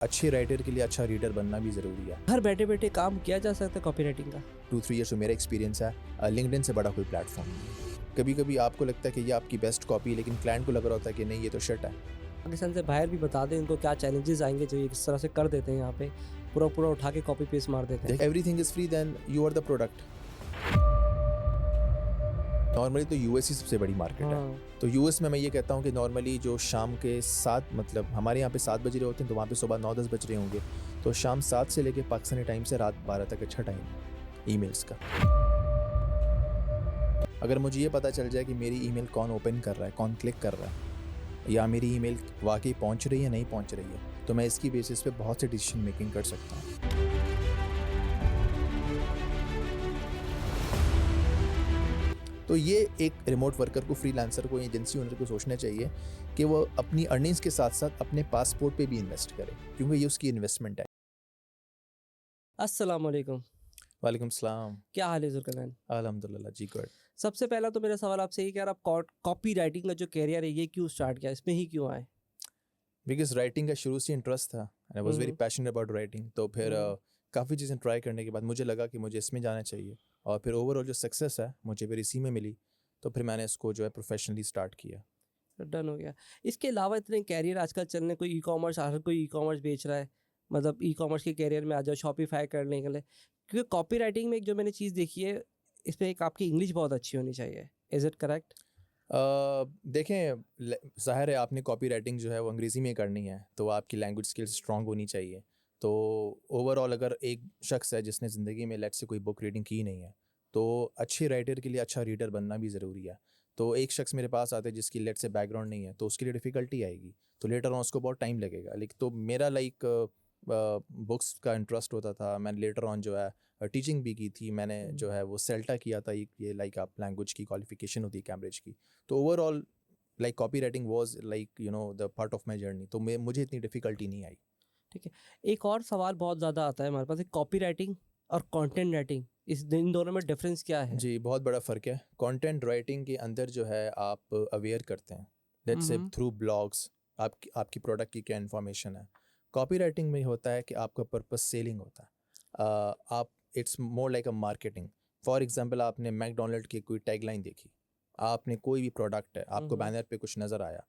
अच्छे राइटर के लिए अच्छा रीडर बनना भी ज़रूरी है। घर बैठे बैठे काम किया जा सकता है कॉपी राइटिंग का। 2-3 ईयर्स में मेरा एक्सपीरियंस है, लिंक्डइन से बड़ा कोई प्लेटफॉर्म नहीं है। कभी कभी आपको लगता है कि ये आपकी बेस्ट कॉपी, लेकिन क्लाइंट को लग रहा होता है कि नहीं, ये तो शट है। पाकिस्तान से बाहर भी बता दें इनको क्या चैलेंजेस आएंगे जो ये किस तरह से कर देते हैं, यहाँ पे पूरा पूरा उठा के कॉपी पेस्ट मार देते हैं। Everything is free, then you are the product. Normally तो यूएस ही सबसे बड़ी मार्केट है। तो यूएस में मैं ये कहता हूँ कि नॉर्मली जो शाम के 7, मतलब हमारे यहाँ पे 7 बज रहे होते हैं, तो वहाँ पे सुबह 9-10 बज रहे होंगे। तो शाम 7 से लेके पाकिस्तानी टाइम से रात 12 तक अच्छा टाइम है ईमेल्स का। अगर मुझे ये पता चल जाए कि मेरी ईमेल कौन ओपन कर रहा है, कौन क्लिक कर रहा है, या मेरी ईमेल वाकई पहुँच रही है नहीं पहुँच रही है, तो मैं इसकी बेसिस पे बहुत से डिसीजन मेकिंग कर सकता हूँ। तो ये एक रिमोट वर्कर को, फ्रीलांसर को, एजेंसी ओनर को सोचना चाहिए कि वो अपनी अर्निंग्स के साथ साथ अपने पासपोर्ट पे भी इन्वेस्ट करे, क्योंकि ये उसकी इन्वेस्टमेंट है। अस्सलाम वालेकुम। वालेकुम सलाम। क्या हाल है जुल्करनैन? अल्हम्दुलिल्लाह जी, गुड। सबसे पहला तो मेरा सवाल आपसे ये कि यार आप कॉपी राइटिंग का जो कैरियर है ये क्यों स्टार्ट किया, इसमें ही क्यों आए? बिकॉज राइटिंग का शुरू से इंटरेस्ट था, I was very passionate about writing. तो फिर काफ़ी चीज़ें ट्राई करने के बाद मुझे लगा कि मुझे इसमें जाना चाहिए, और फिर ओवरऑल जो सक्सेस है मुझे फिर इसी में मिली। तो फिर मैंने इसको जो है प्रोफेशनली स्टार्ट किया। डन हो गया। इसके अलावा इतने कैरियर आजकल चल रहे, कोई ई कॉमर्स, हर कोई ई कॉमर्स बेच रहा है, मतलब ई कॉमर्स के कैरियर में आ जाओ, शॉपिफाई करने के लिए। क्योंकि कॉपी राइटिंग में एक जो मैंने चीज़ देखी है, इसमें एक आपकी इंग्लिश बहुत अच्छी होनी चाहिए। Is it correct? देखें, ज़ाहिर है आपने कॉपी राइटिंग जो है वो अंग्रेज़ी में करनी है, तो आपकी लैंग्वेज स्किल्स स्ट्रांग होनी चाहिए। तो ओवरऑल अगर एक शख्स है जिसने ज़िंदगी में लेट्स से कोई बुक रीडिंग की नहीं है, तो अच्छे राइटर के लिए अच्छा रीडर बनना भी ज़रूरी है। तो एक शख्स मेरे पास आता है जिसकी लेट्स से बैकग्राउंड नहीं है, तो उसके लिए डिफ़िकल्टी आएगी, तो लेटर ऑन उसको बहुत टाइम लगेगा। लेकिन तो मेरा बुक्स का इंटरेस्ट होता था। मैंने लेटर ऑन जो है टीचिंग भी की थी। मैंने जो है वो सेल्टा किया था, ये लाइक आप लैंग्वेज की क्वालिफिकेशन होती है कैम्ब्रिज की। तो overall like copy writing was like the part of my journey. तो मुझे इतनी डिफ़िकल्टी नहीं आई। ठीक है। एक और सवाल बहुत ज़्यादा आता है हमारे पास, कॉपी राइटिंग और कंटेंट राइटिंग, इन दोनों में डिफरेंस क्या है? जी, बहुत बड़ा फ़र्क है। कंटेंट राइटिंग के अंदर जो है आप अवेयर करते हैं, लेट्स से थ्रू ब्लॉग्स, आपकी प्रोडक्ट की क्या इन्फॉर्मेशन है। कॉपी राइटिंग में होता है कि आपका पर्पस सेलिंग होता है। आप it's more like a marketing. For example, आपने मैकडोनल्ड की कोई टैगलाइन देखी, आपने कोई भी प्रोडक्ट है, आपको बैनर पे कुछ नज़र आया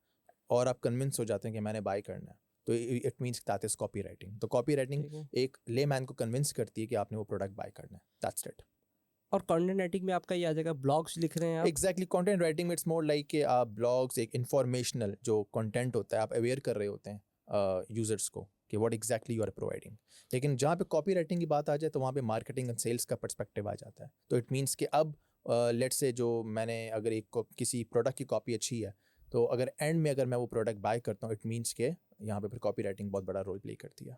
और आप कन्विंस हो जाते हैं कि मैंने बाय करना है, तो it means that is copy writing. तो कॉपी राइटिंग ठीक है। एक लेमैन को कन्विंस करती है कि आपने वो प्रोडक्ट बाय करना है। That's it. और कंटेंट राइटिंग में आपका ये आ जाएगा, ब्लॉग्स लिख रहे हैं आप। एग्जैक्टली, कंटेंट राइटिंग में इट्स मोर लाइक कि आप ब्लॉग्स, एक इंफॉर्मेशनल जो कंटेंट होता है, आप अवेयर कर रहे होते हैं यूजर्स को कि what exactly you are providing. लेकिन जहाँ पे कॉपी राइटिंग की बात आ जाए, तो वहाँ पे मार्केटिंग एंड सेल्स का पर्सपेक्टिव आ जाता है। तो इट मीन्स कि अब लेट्स से जो मैंने अगर किसी प्रोडक्ट की कॉपी अच्छी है, तो अगर एंड में अगर मैं वो प्रोडक्ट बाय करता हूँ, इट मीन्स के यहाँ पे फिर कॉपी राइटिंग बहुत बड़ा रोल प्ले करती है।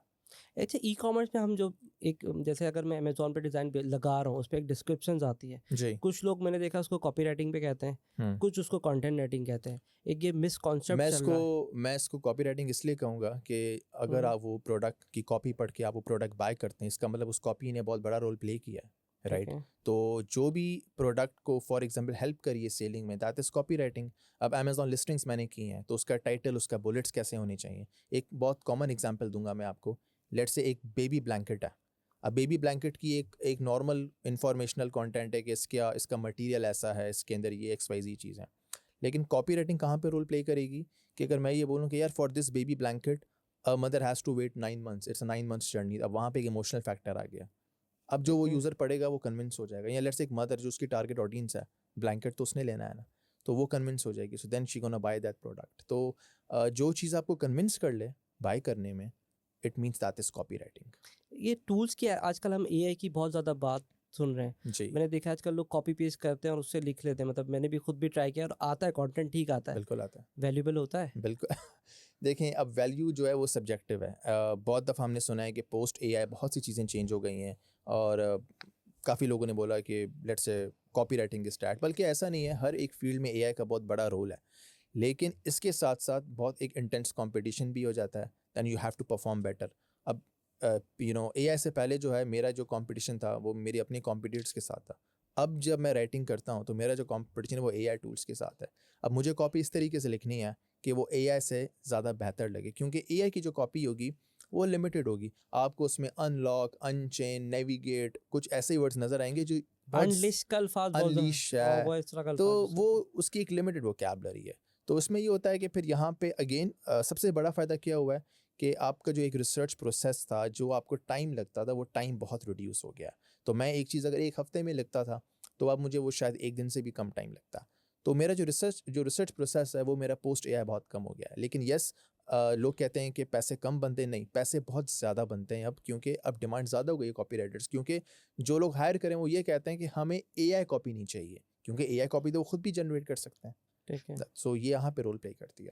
अच्छा, ई कॉमर्स में हम जो एक, जैसे अगर मैं अमेजोन पे डिज़ाइन लगा रहा हूँ, उस पर एक डिस्क्रिप्शन आती है। जी। कुछ लोग मैंने देखा उसको कॉपी राइटिंग पे कहते हैं, कुछ उसको कंटेंट राइटिंग कहते हैं। एक ये मिसकॉन्सेप्ट चल रहा है। मैं इसको कॉपी राइटिंग इसलिए कहूँगा कि अगर आप वो प्रोडक्ट की कॉपी पढ़ के आप वो प्रोडक्ट बाय करते हैं, इसका मतलब उस कॉपी ने बहुत बड़ा रोल प्ले किया है, राइट? है। तो जो भी प्रोडक्ट को फॉर एग्जांपल हेल्प करिए सेलिंग में, दैट इज़ कॉपी राइटिंग। अब अमेजॉन लिस्टिंग्स मैंने की हैं, तो उसका टाइटल, उसका बुलेट्स कैसे होने चाहिए। एक बहुत कॉमन एग्जाम्पल दूंगा मैं आपको। लेट्स से एक बेबी ब्लैंकेट है। अब बेबी ब्लैंकेट की एक नॉर्मल इंफॉर्मेशनल कंटेंट है कि इसका मटेरियल ऐसा है, इसके अंदर ये XYZ चीज़ है। लेकिन कॉपी राइटिंग कहाँ पे रोल प्ले करेगी कि अगर मैं ये बोलूँ कि यार for this baby blanket a mother has to wait 9 months, it's a 9 months journey. अब वहाँ पे एक इमोशनल फैक्टर आ गया। अब जो वो यूज़र पढ़ेगा वो कन्विंस हो जाएगा। या लेट्स एक मदर जो उसकी टारगेट ऑडियंस है, ब्लैंकेट तो उसने लेना है ना, तो वो कन्विंस हो जाएगी। So then she gonna buy that product. तो जो चीज़ आपको कन्विंस कर ले बाय करने में, it means that is copy writing. ये टूल्स की आजकल हम एआई की बहुत ज़्यादा बात सुन रहे हैं। जी, मैंने देखा आजकल लोग कॉपी पेस्ट करते हैं और उससे लिख लेते हैं, मतलब मैंने भी खुद भी ट्राई किया और आता है, कंटेंट ठीक आता है, बिल्कुल आता है। वैल्यूएबल होता है। बिल्कुल। देखें, अब वैल्यू जो है वो सब्जेक्टिव है। बहुत दफ़ा हमने सुना है कि पोस्ट AI बहुत सी चीज़ें चेंज हो गई हैं, और काफ़ी लोगों ने बोला कि let's say copy writing is start. बल्कि ऐसा नहीं है, हर एक फील्ड में AI का बहुत बड़ा रोल है। लेकिन इसके साथ साथ बहुत एक इंटेंस कंपटीशन भी हो जाता है, than you have to perform better. अब AI से पहले जो है मेरा जो कंपटीशन था वो मेरी अपनी कॉम्पिटिटर्स के साथ था। अब जब मैं राइटिंग करता हूँ तो मेरा जो कंपटीशन है वो AI टूल्स के साथ है। अब मुझे कॉपी इस तरीके से लिखनी है कि वो AI से ज़्यादा बेहतर लगे, क्योंकि AI की जो कॉपी होगी वो लिमिटेड होगी। आपको उसमें अनलॉक, अनचेन, नेविगेट कुछ ऐसे वर्ड्स नज़र आएंगे जो बहुत अनलिश का अल्फाज बोल दो, अनलीश है, वो इस तरह का तो अल्फाज यूज़ वो करते हैं। उसकी एक लिमिटेड वोकैबुलरी है। तो उसमें ये होता है कि फिर यहाँ पे अगेन सबसे बड़ा फ़ायदा क्या हुआ है कि आपका जो एक रिसर्च प्रोसेस था, जो आपको टाइम लगता था, वो टाइम बहुत रिड्यूस हो गया। तो मैं एक चीज़ अगर 1 हफ़्ते में लिखता था, तो अब मुझे वो शायद 1 दिन से भी कम टाइम लगता। तो मेरा जो रिसर्च प्रोसेस है, वो मेरा पोस्ट एआई बहुत कम हो गया है। लेकिन येस, लोग कहते हैं कि पैसे कम बनते, नहीं, पैसे बहुत ज़्यादा बनते हैं अब, क्योंकि अब डिमांड ज़्यादा हो गई है कॉपी राइटर्स, क्योंकि जो लोग हायर करें वो ये कहते हैं कि हमें एआई कॉपी नहीं चाहिए, क्योंकि एआई कॉपी तो वो खुद भी जनरेट कर सकते हैं। ठीक है। सो ये यहाँ पे रोल प्ले करती है।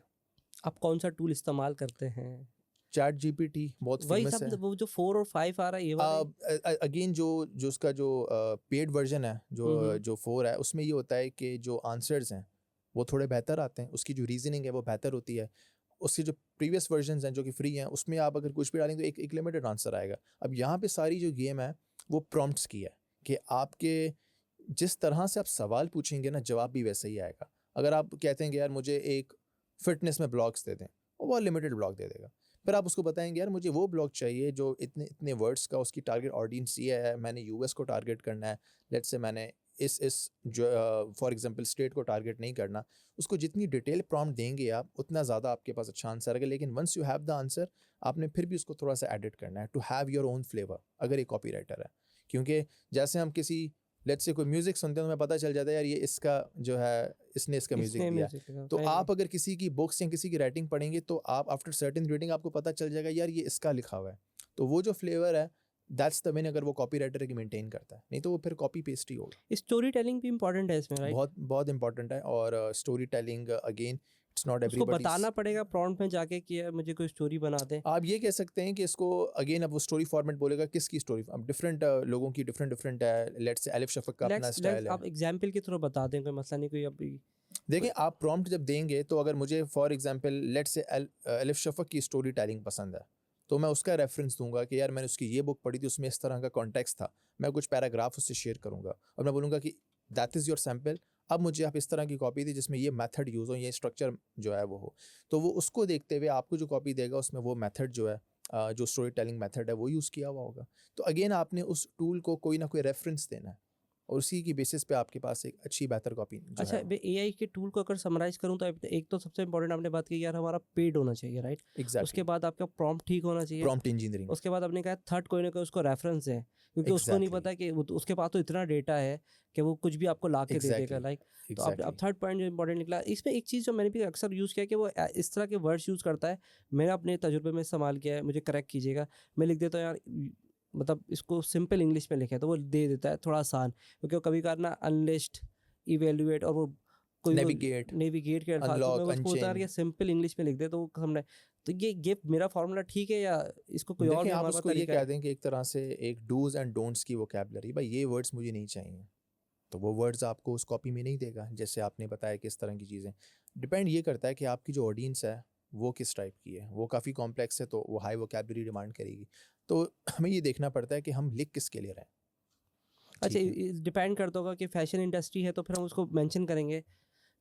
आप कौन सा टूल इस्तेमाल करते हैं? चैट जीपीटी बहुत वही फेमस सब, है। वो जो 4 और 5 आ रहा है, ये वाला ही? अगेन जो उसका जो पेड वर्जन है, जो हम्म। जो 4 है, उसमें ये होता है कि जो आंसर्स हैं वो थोड़े बेहतर आते हैं, उसकी जो रीजनिंग है वो बेहतर होती है। उसके जो प्रीवियस वर्जन्स हैं जो कि फ्री हैं, उसमें आप अगर कुछ भी डालेंगे तो एक लिमिटेड आंसर आएगा। अब यहाँ पे सारी जो गेम है वो प्रॉम्प्ट्स की है, कि आपके जिस तरह से आप सवाल पूछेंगे ना, जवाब भी वैसे ही आएगा। अगर आप कहते हैं कि यार मुझे एक फिटनेस में ब्लॉग्स दे दें, वो लिमिटेड ब्लॉग दे देगा। फिर आप उसको बताएंगे यार मुझे वो ब्लॉग चाहिए जो इतने इतने वर्ड्स का, उसकी टारगेट ऑडियंस ये है, मैंने यूएस को टारगेट करना है, लेट्स से मैंने इस जो फॉर एग्जांपल स्टेट को टारगेट नहीं करना। उसको जितनी डिटेल प्रॉम्प्ट देंगे आप, उतना ज़्यादा आपके पास अच्छा आंसर आएगा। लेकिन once you have the answer, आपने फिर भी उसको थोड़ा सा एडिट करना है, to have your own flavour, अगर एक कॉपी राइटर है। क्योंकि जैसे हम किसी, लेट्स से कोई म्यूज़िक सुनते हैं, तो हमें पता चल जाता है यार ये इसका जो है, इसने इसका म्यूज़िक इसने दिया है। म्यूजिक का तो सही में। आप अगर किसी की बुक्स या किसी की राइटिंग पढ़ेंगे, तो आप आफ्टर सर्टेन रीडिंग आपको पता चल जाएगा यार ये इसका लिखा हुआ है। तो वो जो फ्लेवर है, दैट्स द मेन, अगर वो कॉपी राइटर की मेंटेन करता है, नहीं तो वो फिर कॉपी पेस्ट ही होगा। स्टोरी टेलिंग भी इम्पोर्टेंट है इसमें, राइट? बहुत बहुत इंपॉर्टेंट है। और story telling again, it's not उसको एवरीबॉडीज। बताना पड़ेगा प्रॉम्प्ट में जाके कि यार मुझे कोई स्टोरी बना दे। आप ये कह सकते हैं कि इसको अगेन, अब वो स्टोरी फॉर्मेट बोलेगा, किसकी स्टोरी, अब डिफरेंट लोगों की डिफरेंट डिफरेंट है। लेट्स से अलिफ शफक का अपना लेट्स स्टाइल है। आप एग्जाम्पल के थ्रू बता दें, कोई मसला नहीं, कोई अभी देखें, कोई। आप प्रॉम्प्ट जब देंगे, तो अगर मुझे फॉर एग्जांपल लेट्स से अलिफ शफक की स्टोरी टेलिंग पसंद है, तो मैं उसका रेफरेंस दूंगा कि यार मैंने उसकी ये बुक पढ़ी थी, उसमें इस तरह का कॉन्टेक्स्ट था। मैं कुछ पैराग्राफ उससे शेयर करूंगा और मैं बोलूँगा कि दैट इज़ योर सैम्पल, अब मुझे आप इस तरह की कॉपी दी जिसमें ये मेथड यूज़ हो, ये स्ट्रक्चर जो है वो हो। तो वो उसको देखते हुए आपको जो कॉपी देगा, उसमें वो मेथड जो है, जो स्टोरी टेलिंग मेथड है, वो यूज़ किया हुआ होगा। तो अगेन आपने उस टूल को कोई ना कोई रेफरेंस देना है, और उसी की बेसिस पे आपके पास एक अच्छी बेहतर कॉपी जो अच्छा, है वो। मैं एआई के टूल को अगर समराइज करूँ तो एक तो सबसे इंपॉर्टेंट आपने बात की यार, हमारा पेड होना चाहिए, राइट? उसके एग्जैक्टली। बाद आपका प्रॉम्प्ट ठीक होना चाहिए। Prompt engineering. उसके बाद आपने कहा थर्ड कोई ना कोई उसको रेफरेंस है, क्योंकि उसको नहीं एग्जैक्टली। पता कि उसके पास तो इतना डेटा है कि वो कुछ भी आपको ला के दे देगा, एग्जैक्टली। लाइक। तो अब एग्जैक्टली। थर्ड पॉइंट जो इंपॉर्टेंट निकला इसमें, एक चीज़ जो मैंने भी अक्सर यूज़ किया कि वो इस तरह के वर्ड्स यूज़ करता है। मैंने अपने तजुर्बे में इस्तेमाल किया है, मुझे करेक्ट कीजिएगा। मैं लिख देता हूँ यार, मतलब इसको सिंपल इंग्लिश में लिखे तो वो दे देता है थोड़ा आसान, क्योंकि वो कभी कभार ना अनलिस्ट, इवेल्युएट और वो कोई वो नेविगेट, नेविगेट के अल्फाज, तो मैं अनलॉक, उसको बोलता है यार अनचेन। ये सिंपल इंग्लिश में लिख दे, तो वो समझ। तो ये मेरा फार्मूला ठीक है, या इसको कोई और देखें, भी आप हमारे पास उसको ये तरीका कह है? दें कि एक तरह से एक डूज एंड डोंट्स की वोकैबुलरी, भाई ये वर्ड्स मुझे नहीं चाहिए, तो वो वर्ड्स आपको उस कॉपी में नहीं देगा। जैसे आपने बताया कि इस तरह की चीज़ें, डिपेंड ये करता है कि आपकी जो ऑडियंस है वो किस टाइप की है। वो काफ़ी कॉम्प्लेक्स है, तो वो हाई वोकैबुलरी डिमांड करेगी। तो हमें ये देखना पड़ता है कि हम लिख किसके लिए रहे हैं। अच्छा, ठीक है। डिपेंड करता होगा कि फैशन इंडस्ट्री है तो फिर हम उसको मेंशन करेंगे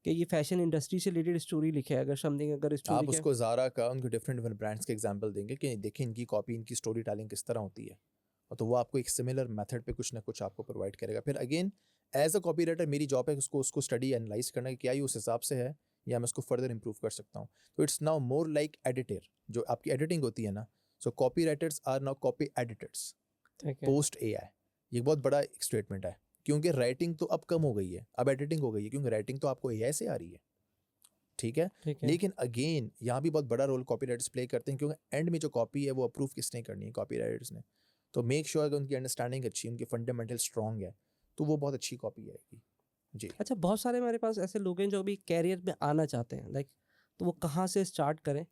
कि ये फैशन इंडस्ट्री से रिलेटेड स्टोरी लिखे है, अगर समथिंग, अगर स्टोरी आप क्या। उसको ज़ारा का, उनके डिफरेंट डिफरेंट ब्रांड्स के एग्जांपल देंगे कि देखें इनकी कॉपी, इनकी स्टोरी टेलिंग किस तरह होती है, और तो वो आपको एक सिमिलर मेथड पे कुछ ना कुछ आपको प्रोवाइड करेगा। फिर again, as a copy writer मेरी जॉब है उसको उसको स्टडी एनालाइज करना कि क्या ये उस हिसाब से है, या मैं उसको फर्दर इंप्रूव कर सकता हूँ। तो it's now more like editor, जो आपकी एडिटिंग होती है ना। So copy writers are now copy editors ठीक है। Post AI. ये बहुत बड़ा एक स्टेटमेंट है, क्योंकि राइटिंग तो अब कम हो गई है, अब एडिटिंग हो गई है, क्योंकि राइटिंग तो आपको एआई से आ रही है। ठीक है। ठीक है। लेकिन अगेन यहाँ भी बहुत बड़ा रोल कॉपी राइटर्स प्ले करते हैं, क्योंकि एंड में जो कॉपी है वो अप्रूव किसने करनी है, कॉपी राइटर्स ने। तो मेक श्योर कि उनकी अंडरस्टैंडिंग अच्छी, उनके फंडामेंटल स्ट्रॉन्ग है, तो वो बहुत अच्छी कॉपी आएगी। जी। अच्छा, बहुत सारे हमारे पास ऐसे लोग हैं जो अभी कैरियर में आना चाहते हैं, लाइक, तो वो कहाँ से स्टार्ट करें?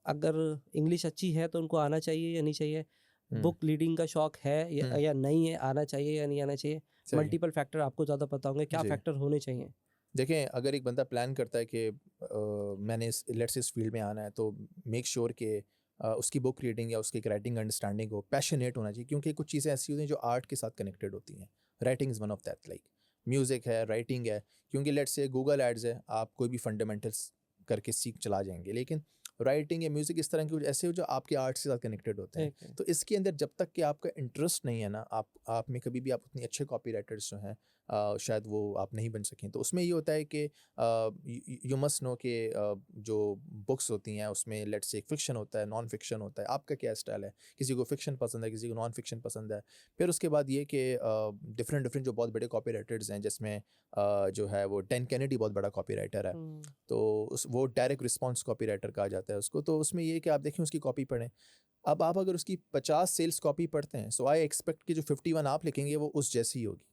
अगर इंग्लिश अच्छी है तो उनको आना चाहिए या नहीं चाहिए? हम्म। बुक रीडिंग का शौक है हम्म। या नहीं है, आना चाहिए या नहीं आना चाहिए? सही है। मल्टीपल फैक्टर आपको ज़्यादा पता होंगे, क्या जी। फैक्टर होने चाहिए? देखें, अगर एक बंदा प्लान करता है कि मैंने लेट्स इस फील्ड में आना है, तो मेक श्योर कि उसकी बुक रीडिंग या उसकी एक राइटिंग अंडरस्टैंडिंग हो, पैशनेट होना चाहिए, क्योंकि कुछ चीज़ें ऐसी होती हैं जो आर्ट के साथ कनेक्टेड होती हैं। Writing is one of that, like music है, राइटिंग है। क्योंकि लेट्स से गूगल एड्स है, आप कोई भी फंडामेंटल्स करके सीख चला जाएंगे, लेकिन राइटिंग या म्यूजिक इस तरह के कुछ ऐसे हो जो आपके आर्ट से साथ कनेक्टेड होते हैं। ठीक है। तो इसके अंदर जब तक कि आपका इंटरेस्ट नहीं है ना, आप में कभी भी आप उतने अच्छे कॉपी राइटर्स जो हैं शायद वो आप नहीं बन सकें। तो उसमें ये होता है कि यू मस्ट नो कि जो बुक्स होती हैं उसमें लेट्स से फिक्शन होता है, नॉन फिक्शन होता है, आपका क्या स्टाइल है, किसी को फिक्शन पसंद है, किसी को नॉन फिक्शन पसंद है। फिर उसके बाद ये कि डिफरेंट डिफरेंट जो बहुत बड़े कॉपी राइटर्स हैं, जिसमें जो है वो डैन कैनेडी बहुत बड़ा कॉपी राइटर है। तो उस वो डायरेक्ट रिस्पॉन्स कॉपी राइटर कहा जाता है उसको। तो उसमें ये कि आप देखें उसकी कॉपी पढ़ें। अब आप अगर उसकी 50 सेल्स कॉपी पढ़ते हैं, सो आई एक्सपेक्ट कि जो 51 आप लिखेंगे वो उस जैसी ही होगी।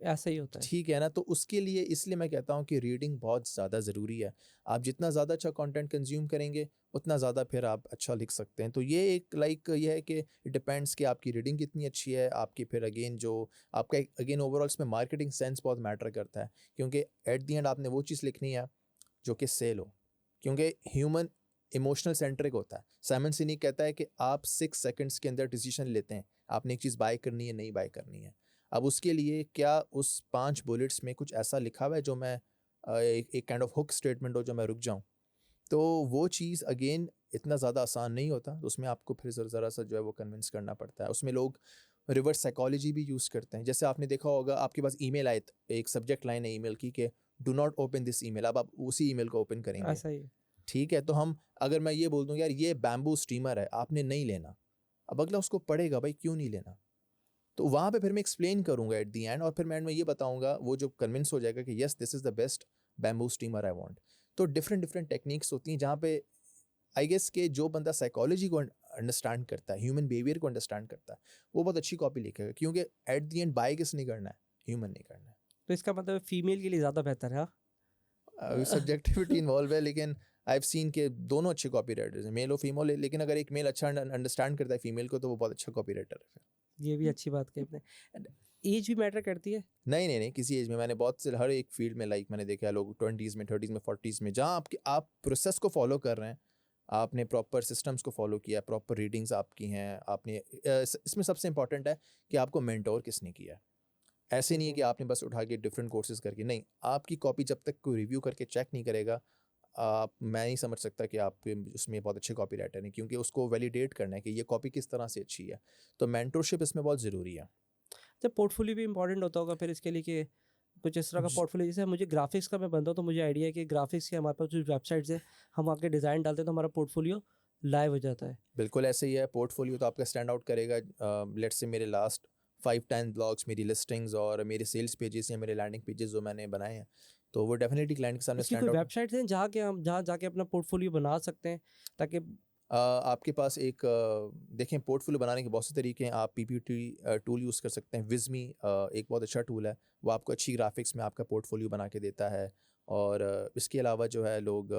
ऐसा ही होता है। ठीक है ना? तो उसके लिए इसलिए मैं कहता हूँ कि रीडिंग बहुत ज़्यादा ज़रूरी है। आप जितना ज़्यादा अच्छा कंटेंट कंज्यूम करेंगे, उतना ज़्यादा फिर आप अच्छा लिख सकते हैं। तो ये एक ये है कि इट डिपेंड्स कि आपकी रीडिंग कितनी अच्छी है, आपकी फिर अगेन जो आपका अगेन ओवरऑल इसमें मार्केटिंग सेंस बहुत मैटर करता है। क्योंकि एट द एंड आपने वो चीज़ लिखनी है जो कि सेल हो। क्योंकि ह्यूमन इमोशनल सेंट्रिक होता है। साइमन सिनेक कहता है कि आप 6 सेकंड्स के अंदर डिसीजन लेते हैं, आपने एक चीज़ बाय करनी है, नहीं बाय करनी है। अब उसके लिए क्या उस 5 बुलेट्स में कुछ ऐसा लिखा हुआ है जो मैं एक काइंड ऑफ हुक स्टेटमेंट हो जो मैं रुक जाऊँ। तो वो चीज़ अगेन इतना ज़्यादा आसान नहीं होता। तो उसमें आपको फिर ज़रा सा जो है वो कन्विंस करना पड़ता है। उसमें लोग रिवर्स साइकोलॉजी भी यूज़ करते हैं। जैसे आपने देखा होगा आपके पास ईमेल आए, एक सब्जेक्ट लाइन है ईमेल की कि do not open this email. अब आप उसी ईमेल को ओपन करेंगे। ऐसा ही है। ठीक है? तो हम अगर मैं ये बोल दूँ यार ये बैम्बू स्टीमर है, आपने नहीं लेना। अब अगला उसको पढ़ेगा, भाई क्यों नहीं लेना? तो वहाँ पे फिर मैं एक्सप्लेन करूँगा एट द एंड, और फिर मैं एंड में ये बताऊँगा, वो जो कन्विंस हो जाएगा कि yes this is the best bamboo steamer I want. तो डिफरेंट डिफरेंट टेक्निक्स होती हैं जहाँ पे आई गेस कि जो बंदा साइकोलॉजी को अंडरस्टैंड करता है, ह्यूमन बिहेवियर को अंडरस्टैंड करता है, वो बहुत अच्छी कॉपी लिखेगा। क्योंकि एट द एंड बाय किसने करना है? ह्यूमन ने करना है। तो इसका मतलब फीमेल के लिए ज़्यादा बेहतर है, हाँ? सब्जेक्टिविटी इन्वॉल्व है, लेकिन आई हैव सीन के दोनों अच्छे कॉपी राइटर्स हैं, मेल और फीमेल। लेकिन अगर एक मेल अच्छा अंडरस्टैंड करता है फीमेल को, तो वो बहुत अच्छा कॉपी राइटर है। ये भी अच्छी बात कही आपने। एज भी मैटर करती है? नहीं, किसी एज में। मैंने बहुत से हर एक फील्ड में मैंने देखा है लोग 20s में, 30s में, 40s में, जहाँ आप प्रोसेस को फॉलो कर रहे हैं, आपने प्रॉपर सिस्टम्स को फॉलो किया, प्रॉपर रीडिंग्स आपकी हैं, आपने इसमें सबसे इंपॉर्टेंट है कि आपको मेंटोर किसने किया है। ऐसे नहीं है कि आपने बस उठा के डिफरेंट कोर्सेज करके, नहीं, आपकी कॉपी जब तक कोई रिव्यू करके चेक नहीं करेगा, आप मैं नहीं समझ सकता कि आप उसमें बहुत अच्छे कॉपी राइटर हैं। क्योंकि उसको वैलिडेट करना है कि ये कॉपी किस तरह से अच्छी है। तो मेंटोरशिप इसमें बहुत ज़रूरी है। जब पोर्टफोलियो भी इंपॉर्टेंट होता होगा फिर इसके लिए कि कुछ इस तरह का पोर्टफोलियो, जैसे मुझे ग्राफिक्स का मैं बनता हूँ तो मुझे आइडिया है कि ग्राफिक्स के हमारे पास जो वेबसाइट्स है, हम आके डिज़ाइन डालते हैं तो हमारा पोर्टफोलियो लाइव हो जाता है। बिल्कुल ऐसे ही है। पोर्टफोलियो तो आपका स्टैंड आउट करेगा। लेट्स से मेरे लास्ट 5-10 ब्लॉग्स, मेरी लिस्टिंग्स और मेरे सेल्स पेजेस या मेरे लैंडिंग पेजेस जो मैंने बनाए हैं, तो वो डेफिनेटली क्लाइंट के सामने इसकी स्टैंड कोई आउट। वेबसाइट्स हैं जहाँ जाके अपना पोर्टफोलियो बना सकते हैं ताकि आपके पास एक देखें, पोर्टफोलियो बनाने के बहुत से तरीके हैं। आप पीपीटी टूल यूज़ कर सकते हैं। विज़मी एक बहुत अच्छा टूल है, वो आपको अच्छी ग्राफिक्स में आपका पोर्टफोलियो बना के देता है। और इसके अलावा जो है लोग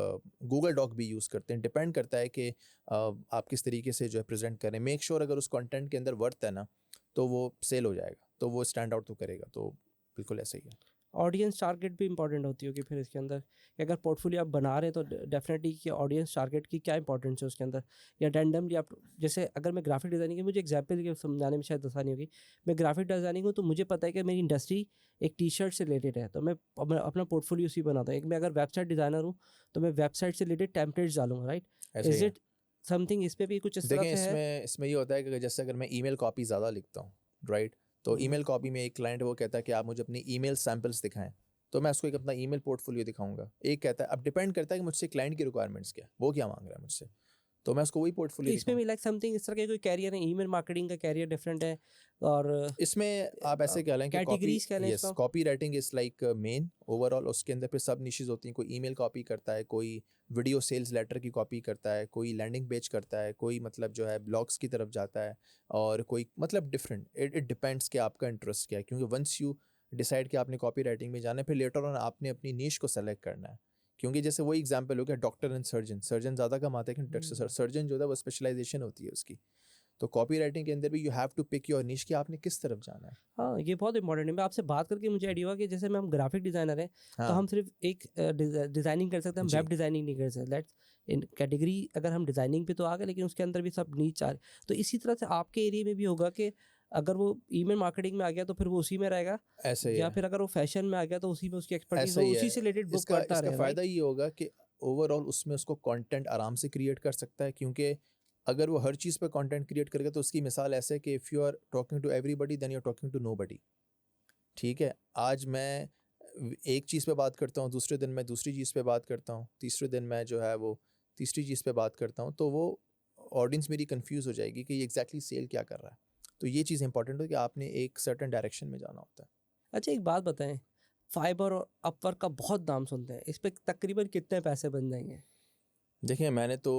गूगल डॉक भी यूज़ करते हैं। डिपेंड करता है कि आप किस तरीके से जो है प्रेजेंट करें। मेक श्योर अगर उस कंटेंट के अंदर वर्थ है ना, तो वो सेल हो जाएगा, तो वो स्टैंड आउट तो करेगा। तो बिल्कुल ऐसा ही है। ऑडियंस टारगेट भी इंपॉर्टेंट होती होगी फिर इसके अंदर, कि अगर पोर्टफोलियो आप बना रहे हैं तो डेफिनेटली कि ऑडियंस टारगेट की क्या इंपॉर्टेंस है उसके अंदर, या रैंडमली आप, जैसे अगर मैं ग्राफिक डिज़ाइनिंग की, मुझे एग्जाम्पल के समझाने में शायद आसानी होगी। मैं ग्राफिक डिज़ाइनिंग हूँ तो मुझे पता है कि मेरी इंडस्ट्री एक टी शर्ट से रिलेटेड है, तो मैं अपना पोर्टफोलियो उसी बनाता हूँ। एक मैं अगर वेबसाइट डिज़ाइनर हूँ तो मैं वेबसाइट से रिलेटेड टेम्पलेट्स डालूंगा, राइट? ऐसे ही इज है। इट समथिंग इस पे भी कुछ इस तरह देखें, से है? इसमें ये होता है कि जैसे अगर मैं ईमेल कॉपी ज़्यादा लिखता हूँ, राइट, तो ईमेल कॉपी में एक क्लाइंट वो कहता है कि आप मुझे अपनी ईमेल सैम्पल्स दिखाएं, तो मैं उसको एक अपना ईमेल पोर्टफोलियो दिखाऊंगा। एक कहता है, अब डिपेंड करता है कि मुझसे क्लाइंट की रिक्वायरमेंट्स क्या है, वो क्या मांग रहा है मुझसे, तो मैं उसको वही तो पोर्टफोलियो इसमें दिखाऊँ। भी लाइक समथिंग इस तरह के कोई कैरियर है? ईमेल मार्केटिंग का कैरियर डिफरेंट है, और इसमें आप ऐसे कह लें कि कॉपी, कैटेगरीज कह लें यस, इसका। Copy writing is like main overall. उसके अंदर फिर सब निशेज़ होती हैं। कोई ईमेल कॉपी करता है, कोई वीडियो सेल्स लेटर की कॉपी करता है, कोई लैंडिंग पेज करता है, कोई मतलब जो है ब्लॉग्स की तरफ जाता है, और कोई मतलब डिफरेंट। इट डिपेंड्स कि आपका इंटरेस्ट क्या है। क्योंकि वंस यू डिसाइड कि आपने कॉपी राइटिंग में जाना है, फिर लेटर ऑन आपने अपनी नीश को सेलेक्ट करना है। क्योंकि जैसे वही एग्जाम्पल हो गया डॉक्टर एंड सर्जन, सर्जन ज़्यादा कमाते हैं कि सर्जन जो है वो स्पेशलाइजेशन होती है उसकी। तो कॉपी राइटिंग के अंदर भी you have to pick your niche कि आपने किस तरफ जाना है। हाँ, ये बहुत इंपॉर्टेंट है। मैं आपसे बात करके मुझे आइडिया हुआ कि जैसे हम ग्राफिक डिज़ाइनर हैं, तो हाँ हम सिर्फ एक डिज़ाइनिंग कर सकते हैं, हम जी। वेब डिज़ाइनिंग नहीं कर सकते। लेट्स इन कैटेगरी अगर हम डिज़ाइनिंग पे तो आ गए, लेकिन उसके अंदर भी सब नीच आ रहे। तो इसी तरह से आपके एरिया में भी होगा कि अगर वो ईमेल मार्केटिंग में आ गया तो फिर वो उसी में रहेगा, ऐसे ही या है। फिर अगर वो फैशन में आ गया तो उसी में उसकी एक्सपर्टीज ऐसा हो, ही उसी है। से रिलेटेड बुक इसका पढ़ता इसका रहे, राइट? फ़ायदा ये होगा कि ओवरऑल उसमें उसको कंटेंट आराम से क्रिएट कर सकता है, क्योंकि अगर वो हर चीज़ पे कंटेंट क्रिएट करेगा तो उसकी मिसाल ऐसे है कि if you are talking to everybody then you are talking to nobody. ठीक है, आज मैं एक चीज़ पे बात करता हूँ, दूसरे दिन मैं दूसरी चीज़ पे बात करता हूँ, तीसरे दिन मैं जो है वो तीसरी चीज़ पे बात करता हूँ, तो वो ऑडियंस मेरी कंफ्यूज हो जाएगी कि ये एग्जैक्टली सेल क्या कर रहा है। तो ये चीज़ इंपॉर्टेंट है कि आपने एक सर्टेन डायरेक्शन में जाना होता है। अच्छा, एक बात बताएं, फाइबर और अपवर्क का बहुत नाम सुनते हैं, इस पे तकरीबन कितने पैसे बन जाएंगे? देखिए, मैंने तो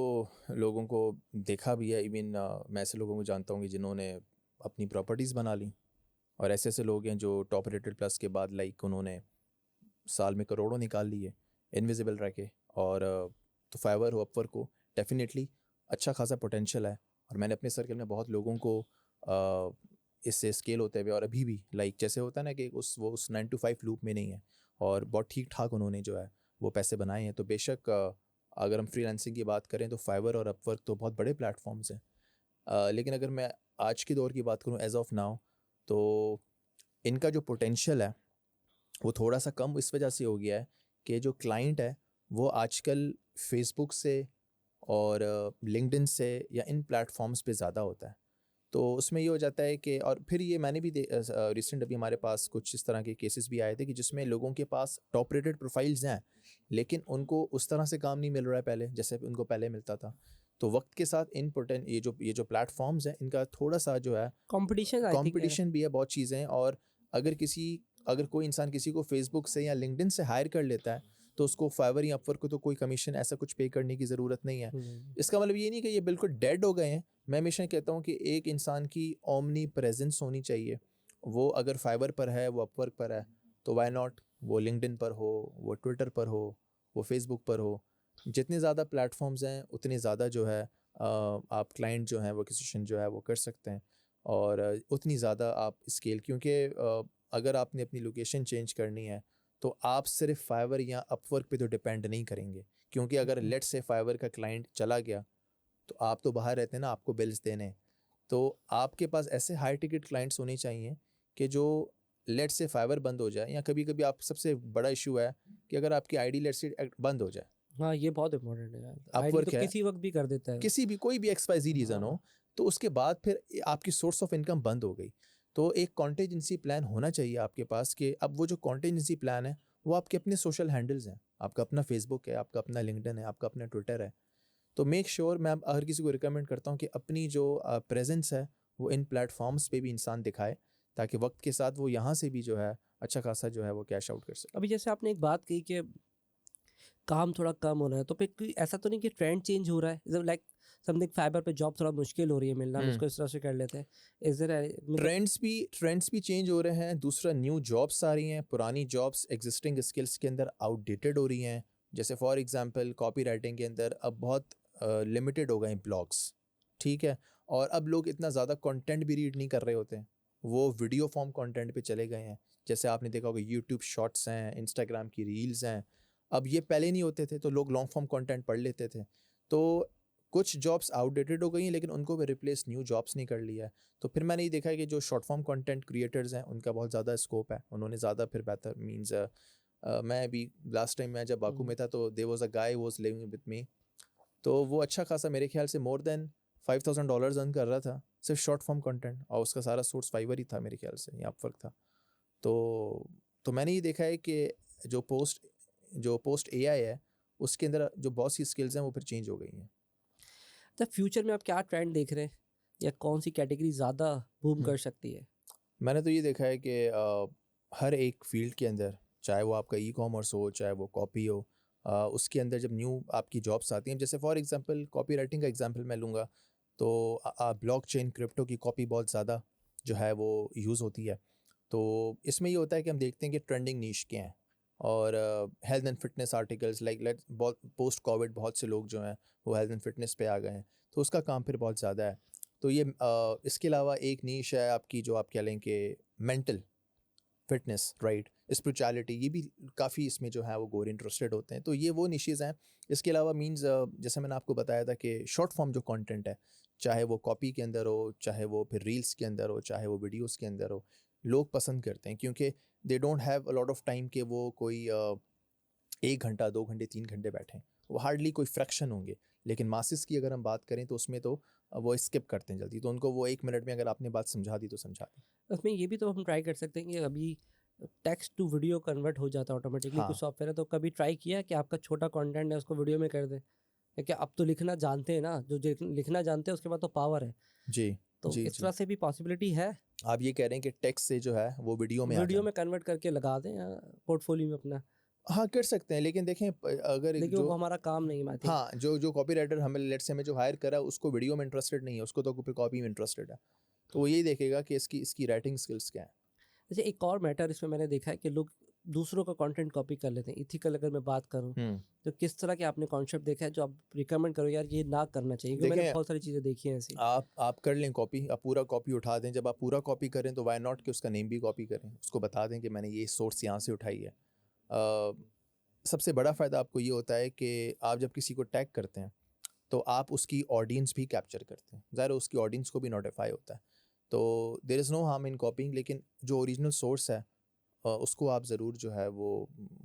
लोगों को देखा भी है, इवन मैं ऐसे लोगों को जानता हूँ कि जिन्होंने अपनी प्रॉपर्टीज़ बना ली, और ऐसे ऐसे लोग हैं जो टॉप रेटेड प्लस के बाद लाइक उन्होंने साल में करोड़ों निकाल लिए इनविजिबल रह के। और तो फाइवर हो, अपवर्क को डेफिनेटली अच्छा खासा पोटेंशियल है। और मैंने अपने सर्कल में बहुत लोगों को इससे स्केल होते हुए, और अभी भी लाइक जैसे होता है ना कि उस 9 to 5 लूप में नहीं है, और बहुत ठीक ठाक उन्होंने जो है वो पैसे बनाए हैं। तो बेशक अगर हम फ्रीलांसिंग की बात करें तो फाइवर और अपवर्क तो बहुत बड़े प्लेटफॉर्म्स हैं। लेकिन अगर मैं आज के दौर की बात करूं एज ऑफ नाउ, तो इनका जो पोटेंशियल है वो थोड़ा सा कम इस वजह से हो गया है कि जो क्लाइंट है वो आजकल फेसबुक से और लिंक्डइन से या इन प्लेटफॉर्म्स पे ज़्यादा होता है। तो उसमें ये हो जाता है कि, और फिर ये मैंने भी रिसेंट अभी हमारे पास कुछ इस तरह के केसेस भी आए थे कि जिसमें लोगों के पास टॉप रेटेड प्रोफाइल्स हैं, लेकिन उनको उस तरह से काम नहीं मिल रहा है पहले जैसे उनको पहले मिलता था। तो वक्त के साथ ये जो प्लेटफॉर्म्स हैं इनका थोड़ा सा जो है कंपटीशन आई थिंक है। कंपटीशन भी है, बहुत चीज़ें हैं। और अगर कोई इंसान किसी को फेसबुक से या लिंक्डइन से हायर कर लेता है तो उसको फाइवर या अपवर्क को तो कोई कमीशन ऐसा कुछ पे करने की ज़रूरत नहीं है। इसका मतलब ये नहीं कि ये बिल्कुल डेड हो गए हैं। मैं हमेशा कहता हूँ कि एक इंसान की ओमनी प्रेजेंस होनी चाहिए। वो अगर फाइवर पर है, वो अपवर्क पर है, तो वाई नॉट वो लिंक्डइन पर हो, वो ट्विटर पर हो, वो फेसबुक पर हो। जितने ज़्यादा प्लेटफॉर्म्स हैं उतने ज़्यादा जो है आप क्लाइंट जो है वो एक्विजिशन जो है वो कर सकते हैं, और उतनी ज़्यादा आप स्केल, क्योंकि अगर आपने अपनी लोकेशन चेंज करनी है तो आप सिर्फ फाइवर या अपवर्क पे तो डिपेंड नहीं करेंगे। क्योंकि अगर लेट्स से फाइवर का क्लाइंट चला गया तो आप तो बाहर रहते हैं ना, आपको बिल्स देने हैं। तो आपके पास ऐसे हाई टिकट क्लाइंट्स होने चाहिए कि जो लेट्स से फाइवर बंद हो जाए, या कभी कभी आप सबसे बड़ा इशू है कि अगर आपकी आईडी लेट्स से बंद हो जाए, हाँ, ये बहुत इंपॉर्टेंट है, आईडी तो अपवर्क है, किसी वक्त भी कर देता है। किसी भी कोई भी एक्सवाइजी रीज़न हो, तो उसके बाद फिर आपकी सोर्स ऑफ इनकम बंद हो गई। तो एक कॉन्टेजेंसी प्लान होना चाहिए आपके पास कि अब वो जो कॉन्टेजेंसी प्लान है वो आपके अपने सोशल हैंडल्स हैं, आपका अपना फेसबुक है, आपका अपना लिंक्डइन है, आपका अपना ट्विटर है। तो मेक श्योर मैं हर किसी को रिकमेंड करता हूँ कि अपनी जो प्रेजेंस है वो इन प्लेटफॉर्म्स पे भी इंसान दिखाए, ताकि वक्त के साथ वो यहाँ से भी जो है अच्छा खासा जो है वो कैश आउट कर सके। अभी जैसे आपने एक बात कही कि काम थोड़ा कम हो रहा है, तो फिर कोई ऐसा तो नहीं कि ट्रेंड चेंज हो रहा है, लाइक समथिंग फाइबर पे जॉब थोड़ा मुश्किल हो रही है मिलना, हम इसको इस तरह से कर लेते हैं, इज देयर मतलब? ट्रेंड्स भी चेंज हो रहे हैं। दूसरा, न्यू जॉब्स आ रही हैं, पुरानी जॉब्स एग्जिस्टिंग स्किल्स के अंदर आउटडेटेड हो रही हैं। जैसे फॉर एग्जांपल कॉपी राइटिंग के अंदर अब बहुत लिमिटेड हो गए हैं ब्लॉग्स। ठीक है, और अब लोग इतना ज़्यादा कंटेंट भी रीड नहीं कर रहे होते हैं, वो वीडियो फॉर्म कंटेंट पे चले गए हैं। जैसे आपने देखा होगा यूट्यूब शॉर्ट्स हैं, इंस्टाग्राम की रील्स हैं। अब ये पहले नहीं होते थे, तो लोग लॉन्ग फॉर्म कंटेंट पढ़ लेते थे। तो कुछ जॉब्स आउटडेटेड हो गई हैं, लेकिन उनको भी रिप्लेस न्यू जॉब्स नहीं कर लिया है। तो फिर मैंने ये देखा है कि जो शॉर्ट फॉर्म कंटेंट क्रिएटर्स हैं उनका बहुत ज़्यादा स्कोप है, उन्होंने ज़्यादा फिर बेहतर मीन्स मैं अभी लास्ट टाइम मैं जब बाकू में था तो there was a guy was living with me. तो वो अच्छा खासा मेरे ख्याल से मोर देन $5,000 अर्न कर रहा था सिर्फ शॉर्ट फॉर्म कंटेंट, और उसका सारा सोर्स फाइवर ही था मेरे ख्याल से, या अपवर्क था। तो मैंने ये देखा है कि जो पोस्ट एआई है उसके अंदर जो बहुत सी स्किल्स हैं वो फिर चेंज हो गई हैं। तो फ्यूचर में आप क्या ट्रेंड देख रहे हैं, या कौन सी कैटेगरी ज़्यादा बूम हम्म। कर सकती है? मैंने तो ये देखा है कि हर एक फील्ड के अंदर, चाहे वो आपका ई कॉमर्स हो, चाहे वो कॉपी हो, उसके अंदर जब न्यू आपकी जॉब्स आती हैं, जैसे फॉर एग्जांपल कॉपी राइटिंग का एग्जांपल मैं लूँगा, तो ब्लॉकचेन क्रिप्टो की कॉपी बहुत ज़्यादा जो है वो यूज़ होती है। तो इसमें ये होता है कि हम देखते हैं कि ट्रेंडिंग नीश क्या हैं, और health and fitness articles like let's बहुत पोस्ट कोविड बहुत से लोग जो हैं वो हेल्थ एंड फिटनेस पे आ गए हैं, तो उसका काम फिर बहुत ज़्यादा है। तो ये इसके अलावा एक नीश है आपकी जो आप कह लें कि मेंटल फिटनेस, राइट, स्पिरिचुअलिटी, ये भी काफ़ी इसमें जो है वो गोरे इंटरेस्टेड होते हैं। तो ये वो निशेज़ हैं। इसके अलावा मींस जैसे मैंने आपको बताया था कि शॉर्ट फॉर्म जो कंटेंट है, चाहे वो कॉपी के अंदर हो, चाहे वो फिर रील्स के अंदर हो, चाहे वो वीडियोस के अंदर हो, लोग पसंद करते हैं क्योंकि they don't have a lot of time कि वो कोई 1 घंटा 2 घंटे 3 घंटे बैठें। हार्डली कोई फ्रैक्शन होंगे, लेकिन मासिस की अगर हम बात करें तो उसमें तो वो स्किप करते हैं जल्दी, तो उनको वो 1 मिनट में अगर आपने बात समझा दी तो समझा दी। उसमें ये भी तो हम ट्राई कर सकते हैं कि अभी टेक्स्ट टू वीडियो कन्वर्ट हो जाता है ऑटोमेटिकली कुछ हाँ सॉफ्टवेयर है, तो कभी ट्राई किया है कि आपका छोटा कंटेंट है उसको वीडियो में कर दें? या क्या अब तो लिखना जानते हैं ना, जो लिखना जानते हैं उसके बाद तो पावर है, जी तो जी इस जी। तरह से भी पॉसिबिलिटी है आप ये कह रहे हैं कि टेक्स्ट से जो है वो वीडियो में आ वीडियो जाए। में कन्वर्ट करके लगा दें पोर्टफोलियो में अपना, हाँ कर सकते हैं, लेकिन देखें अगर लेकिन जो वो हमारा काम नहीं आई थिंक। हाँ जो जो कॉपी राइटर हमें लेट्स से हमें जो हायर करा उसको वीडियो में इंटरेस्टेड नहीं है, उसको तो फिर कॉपी में इंटरेस्टेड है, तो वो यही देखेगा कि इसकी इसकी राइटिंग स्किल्स क्या है। जैसे एक और मैटर इसमें मैंने देखा है कि लोग दूसरों का कंटेंट कॉपी कर लेते हैं। इथिकल अगर मैं बात करूं, तो किस तरह के आपने कॉन्सेप्ट देखा है जो आप रिकमेंड करो यार ये ना करना चाहिए? क्योंकि मैंने देखें बहुत सारी चीज़ें देखी हैं ऐसी। आप कर लें कॉपी, आप पूरा कॉपी उठा दें, जब आप पूरा कॉपी करें तो वाई नॉट कि उसका नेम भी कॉपी करें, उसको बता दें कि मैंने ये सोर्स यहाँ से उठाई है। सबसे बड़ा फ़ायदा आपको ये होता है कि आप जब किसी को टैग करते हैं तो आप उसकी ऑडियंस भी कैप्चर करते हैं, ज़ाहिर है उसकी ऑडियंस को भी नोटिफाई होता है, तो there is no harm in copying, लेकिन जो ओरिजिनल सोर्स है उसको आप ज़रूर जो है वो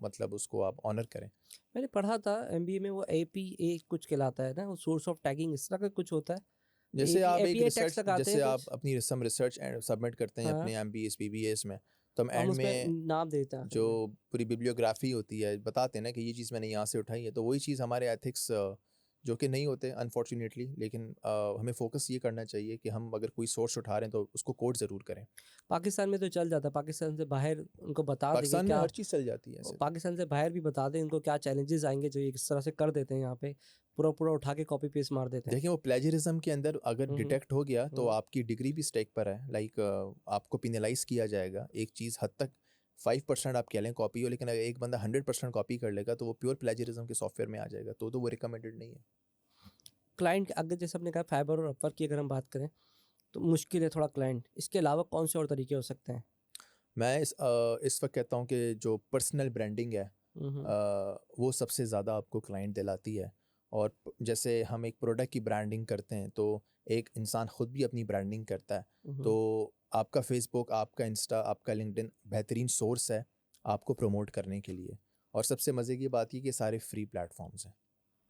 मतलब उसको आप ऑनर करें। मैंने पढ़ा था एमबीए में, वो एपीए कुछ कहलाता है ना, वो सोर्स ऑफ टैगिंग इस तरह का कुछ होता है। जैसे आप एक एपीए टैग्स रिसर्च, लगाते जैसे हैं आप कुछ। अपनी सम रिसर्च सबमिट करते हैं हाँ, अपने एमबीएस बीबीएस में, तो हम हम एंड उसमें में नाम देते हैं आखिर जो में। पूरी बिब्लियोग्राफी होती है बताते हैं ना कि ये चीज़ मैंने यहाँ से उठाई है, तो वही चीज़ हमारे एथिक्स जो कि नहीं होते अनफॉर्चुनेटली, लेकिन हमें फोकस ये करना चाहिए कि हम अगर कोई सोर्स उठा रहे हैं तो उसको कोड ज़रूर करें। पाकिस्तान में तो चल जाता है, पाकिस्तान से बाहर उनको बता देंगे पाकिस्तान में क्या, हर चीज़ चल जाती है ऐसे तो। पाकिस्तान से बाहर भी बता दें इनको क्या चैलेंजेस आएंगे जो ये किस तरह से कर देते हैं यहाँ पे, पूरा पूरा उठा के कॉपी पेस्ट मार देते हैं। देखिए वो प्लेजरिज्म के अंदर अगर हम्म डिटेक्ट हो गया तो हम्म। आपकी डिग्री भी स्टेक पर है, लाइक आपको पिनलाइज किया जाएगा एक चीज़ हद तक। 5% आप कह लें कॉपी हो, लेकिन अगर एक बंदा 100% कॉपी कर लेगा तो वो प्योर प्लेजरिज्म के सॉफ्टवेयर में आ जाएगा, तो वो रिकमेंडेड नहीं है। क्लाइंट अगर जैसे आपने कहा फाइबर और अपवर्क की अगर हम बात करें तो मुश्किल है थोड़ा क्लाइंट, इसके अलावा कौन से और तरीके हो सकते हैं? मैं इस वक्त कहता हूँ कि जो पर्सनल ब्रांडिंग है हम्म वो सबसे ज़्यादा आपको क्लाइंट दिलाती है। और जैसे हम एक प्रोडक्ट की ब्रांडिंग करते हैं तो एक इंसान ख़ुद भी अपनी ब्रांडिंग करता है, तो हम्म। आपका फेसबुक, आपका इंस्टा, आपका लिंक्डइन बेहतरीन सोर्स है आपको प्रमोट करने के लिए। और सबसे मज़े की बात ये कि सारे फ्री प्लेटफॉर्म्स हैं,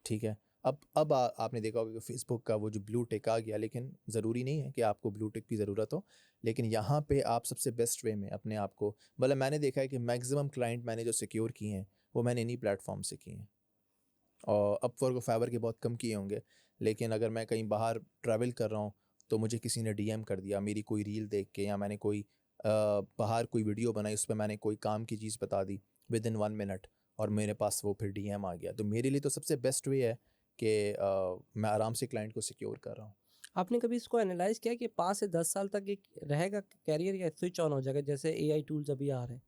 ठीक है। अब आपने देखा होगा कि फेसबुक का वो जो ब्लू टिक आ गया, लेकिन ज़रूरी नहीं है कि आपको ब्लू टिक की ज़रूरत हो, लेकिन यहाँ पे आप सबसे बेस्ट वे में अपने आप को, मतलब मैंने देखा है कि मैक्सिमम क्लाइंट मैंने जो सिक्योर किए हैं वो मैंने इन्हीं प्लेटफॉर्म से किए हैं। और अपवर्क और फाइवर के बहुत कम किए होंगे, लेकिन अगर मैं कहीं बाहर ट्रैवल कर रहा हूँ तो मुझे किसी ने डीएम कर दिया मेरी कोई रील देख के, या मैंने कोई बाहर कोई वीडियो बनाई उस पर मैंने कोई काम की चीज़ बता दी विद इन 1 मिनट, और मेरे पास वो फिर डीएम आ गया, तो मेरे लिए तो सबसे बेस्ट वे है कि मैं आराम से क्लाइंट को सिक्योर कर रहा हूँ। आपने कभी इसको एनालाइज किया कि 5 से 10 साल तक ये रहेगा कैरियर, या स्विच ऑन हो जाएगा जैसे एआई टूल्स अभी आ रहे हैं?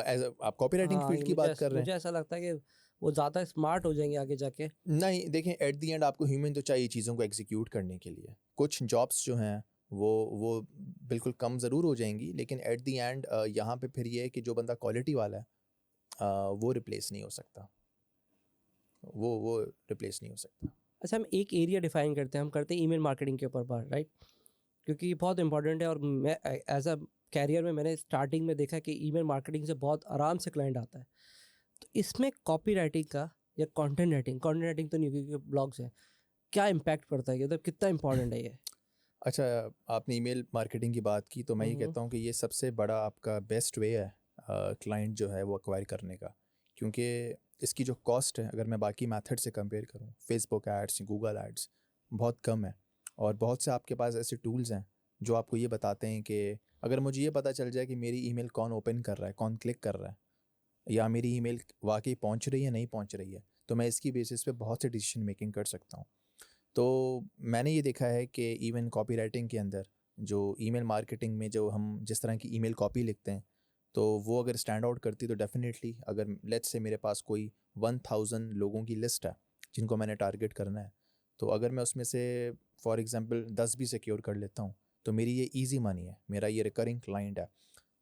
एज आप कॉपी राइटिंग हाँ, फील्ड ये की बात कर रहे हैं? मुझे ऐसा लगता है कि वो ज़्यादा स्मार्ट हो जाएंगे आगे जाके। नहीं, देखें एट द एंड आपको ह्यूमन तो चाहिए चीज़ों को एग्जीक्यूट करने के लिए। कुछ जॉब्स जो हैं वो बिल्कुल कम ज़रूर हो जाएंगी, लेकिन एट द एंड यहाँ पे फिर ये है कि जो बंदा क्वालिटी वाला है वो रिप्लेस नहीं हो सकता, वो रिप्लेस नहीं हो सकता। अच्छा, हम एक एरिया डिफाइन करते हैं, हम करते हैं ईमेल मार्केटिंग के ऊपर बात, राइट? क्योंकि ये बहुत इंपॉर्टेंट है, और मैं एज अ कैरियर में मैंने स्टार्टिंग में देखा कि ईमेल मार्केटिंग से बहुत आराम से क्लाइंट आता है। तो इसमें कॉपी राइटिंग का या कंटेंट राइटिंग तो नहीं, क्योंकि ब्लॉग्स है, क्या इम्पैक्ट पड़ता है ये, मतलब कितना इंपॉर्टेंट है ये? अच्छा, आपने ईमेल मार्केटिंग की बात की तो मैं ये हम्म कहता हूँ कि ये सबसे बड़ा आपका बेस्ट वे है क्लाइंट जो है वो एक्वायर करने का, क्योंकि इसकी जो कॉस्ट है अगर मैं बाकी मेथड से कंपेयर करूँ, फेसबुक एड्स, गूगल एड्स, बहुत कम है। और बहुत से आपके पास ऐसे टूल्स हैं जो आपको ये बताते हैं कि अगर मुझे ये पता चल जाए कि मेरी ईमेल कौन ओपन कर रहा है, कौन क्लिक कर रहा है, या मेरी ईमेल वाकई पहुंच रही है नहीं पहुंच रही है, तो मैं इसकी बेसिस पे बहुत से डिसीजन मेकिंग कर सकता हूँ। तो मैंने ये देखा है कि इवन कॉपी राइटिंग के अंदर जो ईमेल मार्केटिंग में जो हम जिस तरह की ईमेल कॉपी लिखते हैं, तो वो अगर स्टैंड आउट करती तो डेफिनेटली, अगर लेट्स से मेरे पास कोई 1000 लोगों की लिस्ट है जिनको मैंने टारगेट करना है, तो अगर मैं उसमें से फॉर एग्ज़ाम्पल 10 भी सिक्योर कर लेता हूँ तो मेरी ये ईजी मनी है, मेरा ये रिकरिंग क्लाइंट है।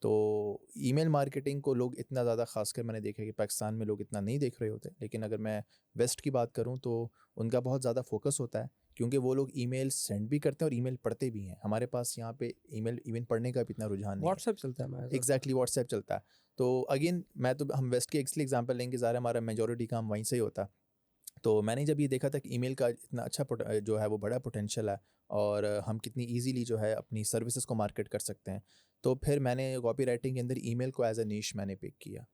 तो ईमेल मार्केटिंग को लोग इतना ज़्यादा, ख़ासकर मैंने देखा है कि पाकिस्तान में लोग इतना नहीं देख रहे होते, लेकिन अगर मैं वेस्ट की बात करूं तो उनका बहुत ज़्यादा फोकस होता है, क्योंकि वो लोग ईमेल सेंड भी करते हैं और ईमेल पढ़ते भी हैं। हमारे पास यहाँ पे ईमेल इवन पढ़ने का भी इतना रुझान नहीं है। व्हाट्सएप चलता है हमारे साथ। एग्जैक्टली व्हाट्सएप चलता है। तो अगेन मैं तो हम वेस्ट के इसलिए एग्जांपल लेंगे, ज़्यादा हमारा मेजोरिटी काम वहीं से ही होता है, तो मैंने जब ये देखा था कि ईमेल का इतना अच्छा जो है वो बड़ा पोटेंशियल है और हम कितनी इजीली जो है अपनी सर्विसेज को मार्केट कर सकते हैं, तो फिर मैंने कॉपी राइटिंग के अंदर ईमेल को एज अ नीश मैंने पिक किया।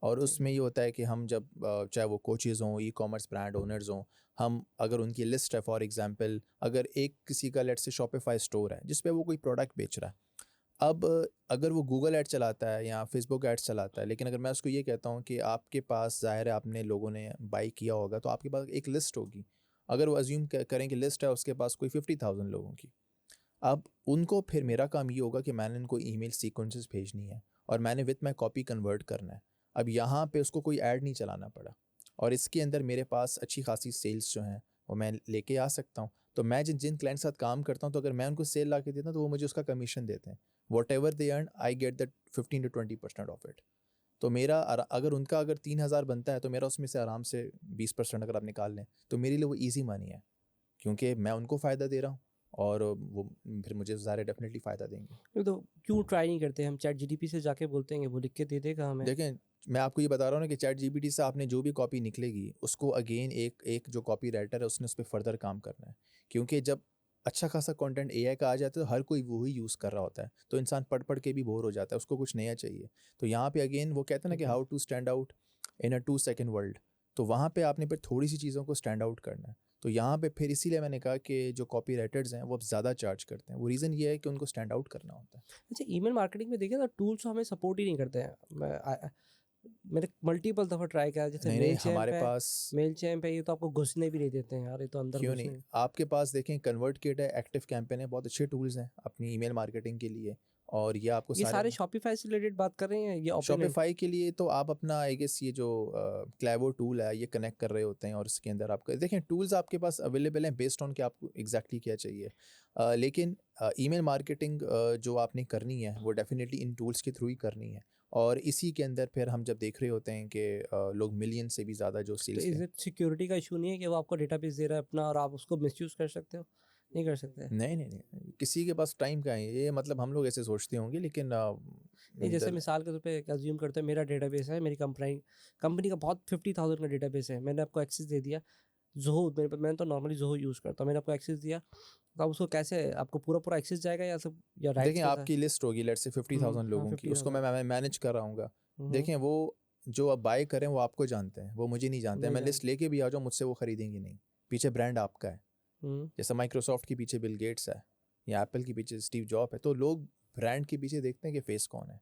और ठीक उसमें ये होता है कि हम जब चाहे वो कोचेज़ हों, ई कॉमर्स ब्रांड ओनर्स हों, हम अगर उनकी लिस्ट है, फॉर एग्जांपल अगर एक किसी का लेट्स से शॉपिफाई स्टोर है जिस पे वो कोई प्रोडक्ट बेच रहा है, अब अगर वो गूगल ऐड चलाता है या फेसबुक ऐड्स चलाता है, लेकिन अगर मैं उसको ये कहता हूँ कि आपके पास ज़ाहिर है आपने लोगों ने बाई किया होगा तो आपके पास एक लिस्ट होगी। अगर वो अज्यूम करें कि लिस्ट है उसके पास कोई 50,000 लोगों की, अब उनको फिर मेरा काम ये होगा कि मैंने उनको ईमेल सीक्वेंसेस भेजनी है और मैंने विथ माई कॉपी कन्वर्ट करना है। अब यहाँ पे उसको कोई ऐड नहीं चलाना पड़ा और इसके अंदर मेरे पास अच्छी खासी सेल्स जो हैं वो मैं लेके आ सकता हूँ। तो मैं जिन जिन क्लाइंट के साथ काम करता हूँ, तो अगर मैं उनको सेल ला के देता हूँ तो वो मुझे उसका कमीशन देते हैं। What ever they earn I get that 15 to 20% of it. तो मेरा अगर उनका अगर 3,000 बनता है तो मेरा उसमें से आराम से 20% अगर आप निकाल लें तो मेरे लिए वो ईजी मनी है, क्योंकि मैं उनको फ़ायदा दे रहा हूँ और वो फिर मुझे ज़ाहिर डेफिनेटली फ़ायदा देंगे। है। तो क्यों ट्राई नहीं करते हम चैट जीडीपी से जाके बोलते हैं वो लिख के दे देगा हमें? देखें, मैं आपको ये बता रहा हूँ ना कि चैट जीपीटी से आपने जो भी कॉपी निकलेगी उसको अगेन एक एक जो कॉपी राइटर है उसने उस पर फर्दर काम करना है, क्योंकि जब अच्छा खासा कंटेंट एआई का आ जाता है तो हर कोई वही यूज़ कर रहा होता है, तो इंसान पढ़ पढ़ के भी बोर हो जाता है, उसको कुछ नया चाहिए। तो यहाँ पे अगेन वो कहते हैं ना कि ठीक है। How to stand out in a 2 second world, तो वहाँ पे आपने फिर थोड़ी सी चीज़ों को स्टैंड आउट करना है। तो यहाँ पे फिर इसीलिए मैंने कहा कि जो कॉपी राइटर्स हैं वो अब ज़्यादा चार्ज करते हैं, वो रीज़न ये है कि उनको स्टैंड आउट करना होता है। अच्छा, ईमेल मार्केटिंग में देखिए ना टूल्स हमें सपोर्ट ही नहीं करते हैं। मैंने मल्टीपल दफ़ा ट्राई किया, जैसे नहीं नहीं, मेल हमारे चैम्प है। पास मेल चैम्प है, ये तो आपको घुसने भी नहीं देते हैं यार, ये तो अंदर क्यों नहीं, घुसने। आपके पास देखें कन्वर्ट किट है, एक्टिव कैंपेन है, बहुत अच्छे टूल्स हैं अपनी ईमेल मार्केटिंग के लिए और ये आपको ये सारे सारे शॉपिफाई से रिलेटेड बात कर रहे हैं, ये ओपिनियन? शॉपिफाई के लिए तो आप अपना आई गेस ये जो क्लेवो टूल है ये कनेक्ट कर रहे होते हैं और इसके अंदर आपका देखें टूल्स आपके पास अवेलेबल हैं बेस्ड ऑन कि आपको एग्जैक्टली क्या चाहिए। लेकिन ईमेल मार्केटिंग जो आपने करनी है वो डेफिनेटली इन टूल्स के थ्रू ही करनी है और इसी के अंदर फिर हम जब देख रहे होते हैं कि लोग मिलियन से भी ज़्यादा जो तो सेल्स इज इट सिक्योरिटी का इशू नहीं है कि वो आपको डेटाबेस दे रहा है अपना और आप उसको मिसयूज कर सकते हो? नहीं कर सकते? नहीं नहीं नहीं, किसी के पास टाइम का है ये, मतलब हम लोग ऐसे सोचते होंगे लेकिन नहीं, जैसे इधर मिसाल के तौर पे अज्यूम करते हैं मेरा डेटाबेस है, मेरी कंपनी का बहुत 50,000 का डेटाबेस है, मैंने आपको एक्सेस दे दिया। ज़ोहो मैंने तो नॉर्मली ज़ोहो यूज़ करता हूँ, मैंने आपको एक्सेस दिया, तो आप उसको कैसे, आपको पूरा पूरा एक्सेस जाएगा या सब, या राइट्स देखें के साथ? आपकी लिस्ट होगी लेट्स से 50,000 हाँ, लोगों की, उसको 50,000। मैं मैनेज कर रहा हूँ। हम्म, देखें वो जो अब बाय करें वो आपको जानते हैं, वो मुझे नहीं जानते हैं, नहीं मैं लिस्ट जानते। लेके भी आ जाऊँ मुझसे वो खरीदेंगे नहीं। पीछे ब्रांड आपका है, हम्म। जैसे माइक्रोसॉफ्ट के पीछे बिल गेट्स है या एप्पल के पीछे स्टीव जॉब है, तो लोग ब्रांड के पीछे देखते हैं कि फेस कौन है।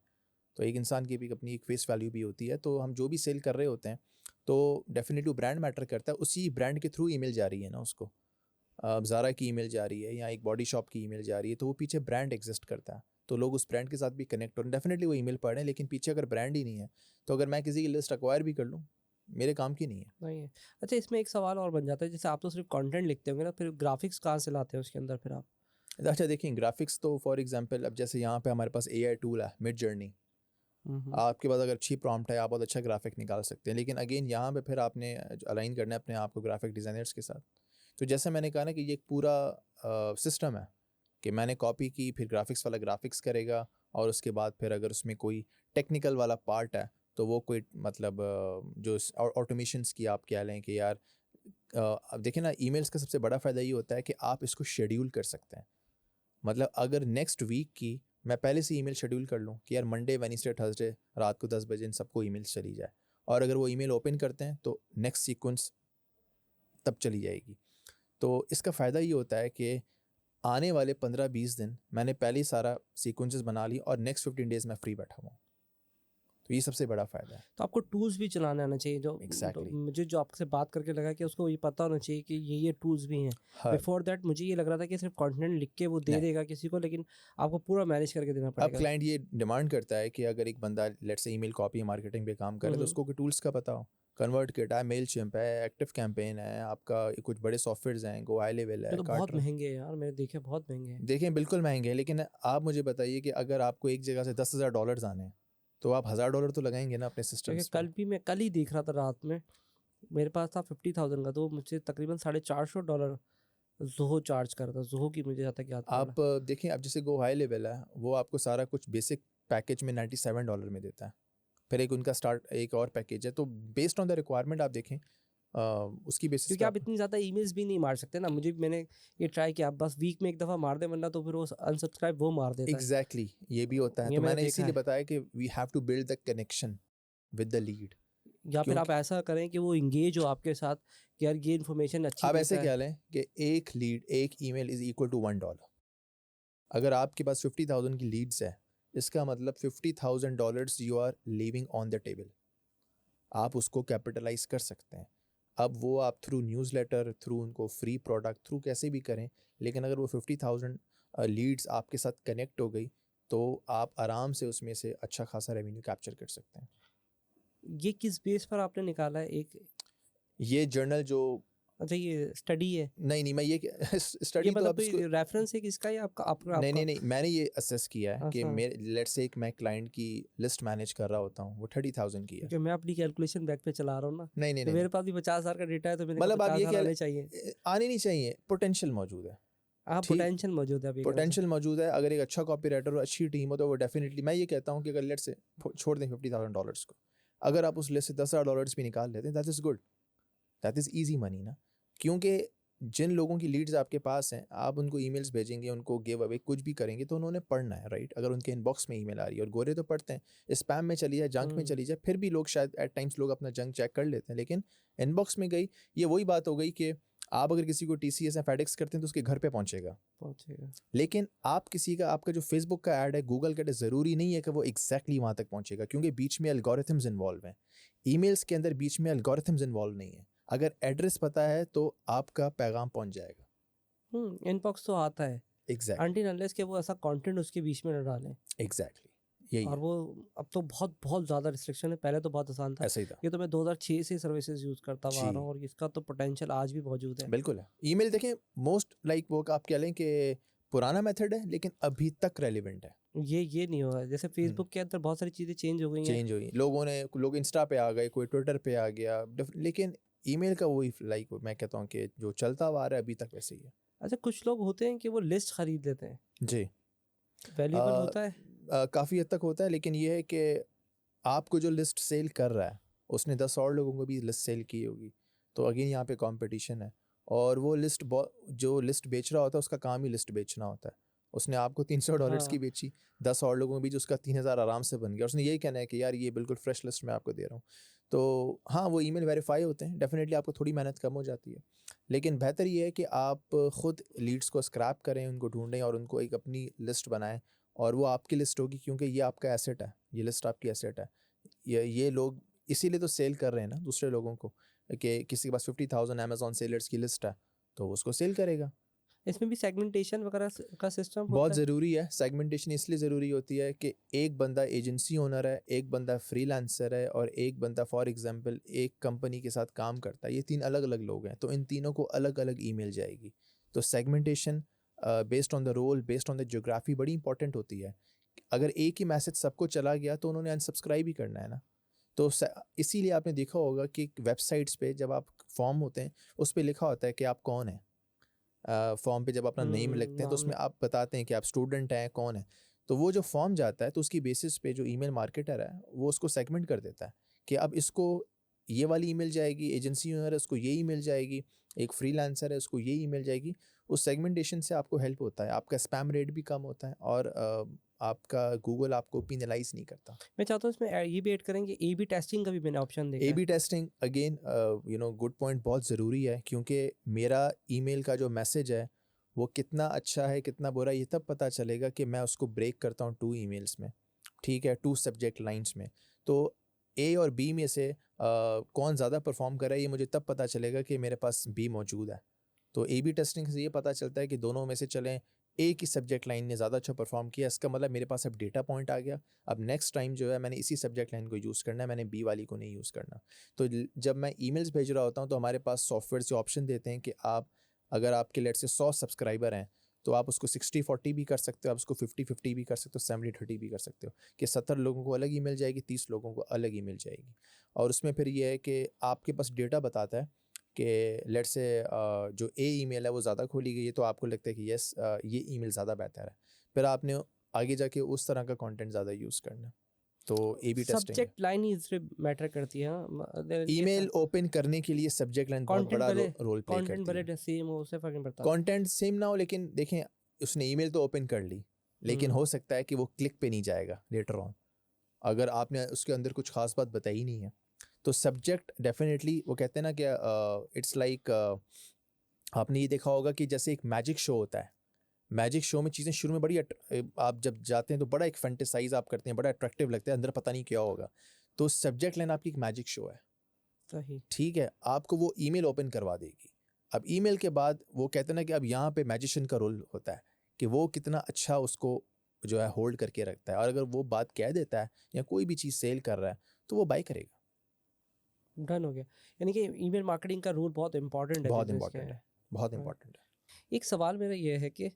तो एक इंसान की भी अपनी एक फेस वैल्यू भी होती है, तो हम जो भी सेल कर रहे होते हैं तो डेफिनेटली ब्रांड मैटर करता है, उसी ब्रांड के थ्रू ईमेल जा रही है ना उसको। ज़ारा की ईमेल जा रही है या एक बॉडी शॉप की ईमेल जा रही है तो वो पीछे ब्रांड एग्जिस्ट करता है, तो लोग उस ब्रांड के साथ भी कनेक्ट हो रहे हैं, डेफिनेटली वो ईमेल पढ़ रहे हैं, लेकिन पीछे अगर ब्रांड ही नहीं है तो अगर मैं किसी की लिस्ट अक्वायर भी कर लूँ मेरे काम की नहीं है। नहीं है। अच्छा, इसमें एक सवाल और बन जाता है, जैसे आप तो सिर्फ कंटेंट लिखते होंगे ना, फिर ग्राफिक्स कहाँ से लाते हैं उसके अंदर फिर आप? अच्छा देखिए, ग्राफिक्स तो फॉर एग्जांपल अब जैसे यहाँ पे हमारे पास एआई टूल है मिड जर्नी, हम्म। आपके पास अगर अच्छी प्रॉम्प्ट है आप बहुत अच्छा ग्राफिक निकाल सकते हैं, लेकिन अगेन यहाँ पे फिर आपने अलाइन करना है अपने आप को ग्राफिक डिज़ाइनर्स के साथ। तो जैसे मैंने कहा ना कि ये एक पूरा सिस्टम है कि मैंने कॉपी की, फिर ग्राफिक्स वाला ग्राफिक्स करेगा और उसके बाद फिर अगर उसमें कोई टेक्निकल वाला पार्ट है तो वो कोई मतलब जो ऑटोमेशंस की आप कह लें कि यार अब देखिए ना ईमेल्स का सबसे बड़ा फ़ायदा ये होता है कि आप इसको शेड्यूल कर सकते हैं। मतलब अगर नेक्स्ट वीक की मैं पहले से ईमेल शेड्यूल कर लूँ कि यार मंडे वेडनेसडे थर्सडे रात को 10 बजे इन सबको ईमेल्स चली जाए, और अगर वो ईमेल ओपन करते हैं तो नेक्स्ट सीक्वेंस तब चली जाएगी। तो इसका फ़ायदा ये होता है कि आने वाले 15-20 दिन मैंने पहले ही सारा सीक्वेंसेस बना ली और नेक्स्ट 15 डेज़ मैं फ्री बैठा हुआ हूँ। तो ये सबसे बड़ा फ़ायदा है। तो आपको टूल्स भी चलाने आना चाहिए, जो तो एग्जैक्टली मुझे जो आपसे बात करके लगा कि उसको ये पता होना चाहिए कि ये टूल्स भी हैं। हर बिफोर दैट मुझे ये लग रहा था कि सिर्फ कंटेंट लिख के वो दे नहीं, देगा किसी को, लेकिन आपको पूरा मैनेज करके देना अब पड़ेगा। क्लाइंट ये डिमांड करता है कि अगर एक बंदा let's say email copy marketing पे काम करे तो हम्म। उसको कोई टूल्स का पता हो। कन्वर्ट किट है, मेल चिम्प है, एक्टिव कैंपेन है, आपका कुछ बड़े सॉफ्टवेयर्स हैं, गो हाई लेवल ये है, तो बहुत कार्टर। महंगे हैं यार, मैंने देखे बहुत महंगे हैं। देखें बिल्कुल महंगे हैं, लेकिन आप मुझे बताइए कि अगर आपको एक जगह से $10,000 आने हैं तो आप $1,000 तो लगाएंगे ना अपने क्योंकि सिस्टम्स पे। मैं कल ही देख रहा था रात में, मेरे पास था 50,000 का, तो मुझे तकरीबन $450 जोहो चार्ज कर रहा था। जोहो की मुझे जहाँ तक याद पड़ रहा आप देखें, अब जैसे गो हाई लेवल है वो आपको सारा कुछ बेसिक पैकेज में $97 में देता है, फिर एक उनका स्टार्ट एक और पैकेज है, तो बेस्ड ऑन द रिक्वायरमेंट आप देखें उसकी बेसिस क्योंकि पे आप इतनी ज़्यादा ईमेल्स भी नहीं मार सकते ना। मैंने ये ट्राई किया, आप बस वीक में एक दफ़ा मार दें, वरना तो फिर वो अनसब्सक्राइब वो मार देता है। एग्जैक्टली ये भी होता है। ये तो मैंने मैंने देखा इसीलिए है। बताया कि we have to build the connection with the lead. या फिर आप क्योंकि ऐसा करें कि वो इंगेज हो आपके साथ कि यार ये इन्फॉर्मेशन अच्छी आप ऐसे देता क्या है। लें कि एक लीड, एक ईमेल इज इक्वल टू $1। अगर आपके पास 50,000 की लीड्स है, इसका मतलब $50,000 you are leaving on the table. आप उसको कैपिटलाइज कर सकते हैं। अब वो आप थ्रू न्यूज़लेटर, थ्रू उनको फ्री प्रोडक्ट, थ्रू कैसे भी करें, लेकिन अगर वो 50,000 लीड्स आपके साथ कनेक्ट हो गई तो आप आराम से उसमें से अच्छा खासा रेवेन्यू कैप्चर कर सकते हैं। ये किस बेस पर आपने निकाला है? एक ये जर्नल जो अच्छा, ये स्टडी है? नहीं मैं ये ये स्टडी तो मतलब आप इसको कोई रेफरेंस है किसका, या आपका आपका नहीं आपका? नहीं नहीं मैंने ये असेस किया है कि अच्छा, मेरे लेट्स से एक मैं क्लाइंट की लिस्ट मैनेज कर रहा होता हूँ, वो 30,000 की है। क्योंकि मैं अपनी कैलकुलेशन बैक पे चला रहा हूँ ना, नहीं नहीं तो नहीं मेरे नहीं पास भी 50,000 का डेटा है, तो मैंने कहा मतलब आप ये 50,000 क्या आने चाहिए। आने नहीं चाहिए, पोटेंशियल मौजूद है। हाँ, ठीक, पोटेंशियल मौजूद है, आप ये कहना चाह। पोटेंशियल मौजूद है। अगर एक अच्छा कॉपी राइटर और अच्छी टीम हो तो वो डेफिनेटली, मैं ये कहता हूँ कि अगर लेट से छोड़ दें $50,000 को, अगर आप उस लिस्ट से $10,000 भी निकाल लेते हैं, that is good, that is easy money ना। क्योंकि जिन लोगों की लीड्स आपके पास हैं, आप उनको ईमेल्स भेजेंगे, उनको गिव अवे कुछ भी करेंगे तो उन्होंने पढ़ना है, राइट? अगर उनके इनबॉक्स में ईमेल आ रही है, और गोरे तो पढ़ते हैं, स्पैम में चली जाए, जंक में हम्म। चली जाए, फिर भी लोग शायद एट टाइम्स लोग अपना जंक चेक कर लेते हैं, लेकिन इनबॉक्स में गई, ये वही बात हो गई कि आप अगर किसी को TCS या फेडेक्स करते हैं तो उसके घर पे पहुंचेगा। पहुंचेगा। लेकिन आप किसी का, आपका जो फेसबुक का ऐड है, गूगल का ऐड है, ज़रूरी नहीं है कि वो एग्जैक्टली वहाँ तक पहुंचेगा, क्योंकि बीच में एल्गोरिथम्स इन्वॉल्व हैं। ईमेल्स के अंदर बीच में एल्गोरिथम्स इन्वॉल्व नहीं है। अगर एड्रेस पता है तो आपका पैगाम पहुंच जाएगा। इनबॉक्स तो आता है, एग्जैक्टली अनटिल अनलेस के वो ऐसा कंटेंट उसके बीच में न डालें। एग्जैक्टली यही और है, वो अब तो बहुत बहुत ज़्यादा रिस्ट्रिक्शन है, पहले तो बहुत आसान था। ऐसा ही था। ये तो मैं 2006 से सर्विसेज यूज़ करता हुआ आ रहा जी हूँ, और इसका तो पोटेंशियल आज भी मौजूद है। बिल्कुल है। ईमेल देखें, मोस्ट लाइक वो आप कह लें कि पुराना मेथड है लेकिन अभी तक रेलिवेंट है। ये नहीं होगा, जैसे फेसबुक के अंदर बहुत सारी चीज़ें चेंज हो गई हैं। चेंज हुई, लोग इंस्टा पे आ गए, कोई ट्विटर पे आ गया, लेकिन ईमेल का वही लाइक मैं कहता हूँ कि जो चलता हुआ आ रहा है अभी तक वैसे ही है। अच्छा, कुछ लोग होते हैं कि वो लिस्ट खरीद लेते हैं, जी वैल्यूएबल होता है? काफ़ी हद तक होता है, लेकिन ये है कि आपको जो लिस्ट सेल कर रहा है उसने 10 और लोगों को भी लिस्ट सेल की होगी, तो अगेन यहाँ पे कंपटीशन है। और वो लिस्ट जो लिस्ट बेच रहा होता है उसका काम ही लिस्ट बेचना होता है। उसने आपको $300 की हाँ। बेची, 10 और लोगों को भी, जो उसका 3,000 आराम से बन गया। उसने यही कहना है कि यार ये बिल्कुल फ्रेश लिस्ट मैं आपको दे रहा हूँ। तो हाँ, वो ईमेल वेरीफाई होते हैं, डेफिनेटली आपको थोड़ी मेहनत कम हो जाती है, लेकिन बेहतर ये है कि आप खुद लीड्स को स्क्रैप करें, उनको ढूंढें और उनको एक अपनी लिस्ट बनाएं, और वो आपकी लिस्ट होगी, क्योंकि ये आपका एसेट है, ये लिस्ट आपकी एसेट है। ये लोग इसीलिए तो सेल कर रहे हैं ना दूसरे लोगों को, कि किसी के पास 50,000 अमेजॉन सेलर्स की लिस्ट है तो वो उसको सेल करेगा। इसमें भी सेगमेंटेशन वगैरह का सिस्टम बहुत होता है? ज़रूरी है। सेगमेंटेशन इसलिए ज़रूरी होती है कि एक बंदा एजेंसी ओनर है, एक बंदा फ्रीलांसर है, और एक बंदा फॉर एग्जांपल एक कंपनी के साथ काम करता है। ये 3 अलग अलग लोग हैं, तो इन तीनों को अलग अलग ईमेल जाएगी। तो segmentation based on the role, based on the geography बड़ी इंपॉर्टेंट होती है। अगर एक ही मैसेज सबको चला गया तो उन्होंने अनसब्सक्राइब ही करना है ना। तो इसीलिए आपने देखा होगा कि वेबसाइट्स पे जब आप फॉर्म होते हैं उस पे लिखा होता है कि आप कौन हैं। फॉर्म पे जब अपना नेम लिखते हैं तो नाम उसमें लिख। आप बताते हैं कि आप स्टूडेंट हैं, कौन है। तो वो जो फॉर्म जाता है तो उसकी बेसिस पे जो ईमेल मार्केटर है वो उसको सेगमेंट कर देता है कि अब इसको ये वाली ईमेल जाएगी, एजेंसी ओनर है उसको ये ईमेल जाएगी, एक फ्रीलांसर है उसको ये ईमेल जाएगी। उस सेगमेंटेशन से आपको हेल्प होता है, आपका स्पैम रेट भी कम होता है, और आपका गूगल आपको पिनलाइज नहीं करता। मैं चाहता हूँ इसमें ये भी ऐड करेंगे, ए बी टेस्टिंग का भी मैंने ऑप्शन देखा ए है। B testing again good point, बहुत ज़रूरी है, क्योंकि मेरा ईमेल का जो मैसेज है वो कितना अच्छा है कितना बुरा ये तब पता चलेगा कि मैं उसको ब्रेक करता हूँ 2 ईमेल्स में, ठीक है, 2 सब्जेक्ट लाइंस में। तो ए और बी में से कौन ज़्यादा परफॉर्म कर रहा है ये मुझे तब पता चलेगा कि मेरे पास बी मौजूद है। तो ए बी टेस्टिंग से ये पता चलता है कि दोनों में से चलें, ए की सब्जेक्ट लाइन ने ज़्यादा अच्छा परफॉर्म किया, इसका मतलब मेरे पास अब डेटा पॉइंट आ गया। अब नेक्स्ट टाइम जो है मैंने इसी सब्जेक्ट लाइन को यूज़ करना है, मैंने बी वाली को नहीं यूज़ करना। तो जब मैं ईमेल्स भेज रहा होता हूँ तो हमारे पास सॉफ्टवेयर से ऑप्शन देते हैं कि आप, अगर आपके लेट से 100 सब्सक्राइबर हैं तो आप उसको 60-40 भी कर सकते हो, आप उसको 50-50 भी कर सकते हो, 70-30 भी कर सकते हो, कि 70 लोगों को अलग ईमेल जाएगी, 30 लोगों को अलग ईमेल जाएगी। और उसमें फिर ये है कि आपके पास डेटा बताता है कि लेट से जो ए ईमेल है वो ज़्यादा खोली गई है, तो आपको लगता है कि यस ये ईमेल ज़्यादा बेहतर है, फिर आपने आगे जाके उस तरह का कंटेंट ज़्यादा यूज़ करना है। तो ए बी टेस्टिंग है। सब्जेक्ट लाइन ही इसमें मैटर करती है, हाँ। ईमेल ओपन करने के लिए सब्जेक्ट लाइन बहुत कंटेंट बड़ा भले रोल प्ले कंटेंट करती है। भले सेम हो, उससे फर्क नहीं पड़ता। कंटेंट सेम ना हो, लेकिन देखें उसने ईमेल तो ओपन कर ली, लेकिन हो सकता है कि वो क्लिक पे नहीं जाएगा लेटर ऑन, अगर आपने उसके अंदर कुछ खास बात बताई नहीं है। तो सब्जेक्ट डेफिनेटली, वो कहते हैं ना कि इट्स लाइक, आपने ये देखा होगा कि जैसे एक मैजिक शो होता है, मैजिक शो में चीज़ें शुरू में बड़ी आप जब जाते हैं तो बड़ा एक फैंटेसाइज आप करते हैं, बड़ा अट्रैक्टिव लगता है, अंदर पता नहीं क्या होगा। तो सब्जेक्ट लाइन आपकी एक मैजिक शो है, सही। ठीक है, आपको वो ईमेल ओपन करवा देगी। अब ईमेल के बाद वो कहते हैं ना कि अब यहाँ पे मैजिशियन का रोल होता है कि वो कितना अच्छा उसको जो है होल्ड करके रखता है, और अगर वो बात कह देता है या कोई भी चीज़ सेल कर रहा है तो वो बाय करेगा। डन हो गया। यानी कि ईमेल मार्केटिंग का रोल बहुत इंपॉर्टेंट है बहुत बिजनेस इंपॉर्टेंट के। है, बहुत हाँ। इंपॉर्टेंट है। एक सवाल मेरा ये है कि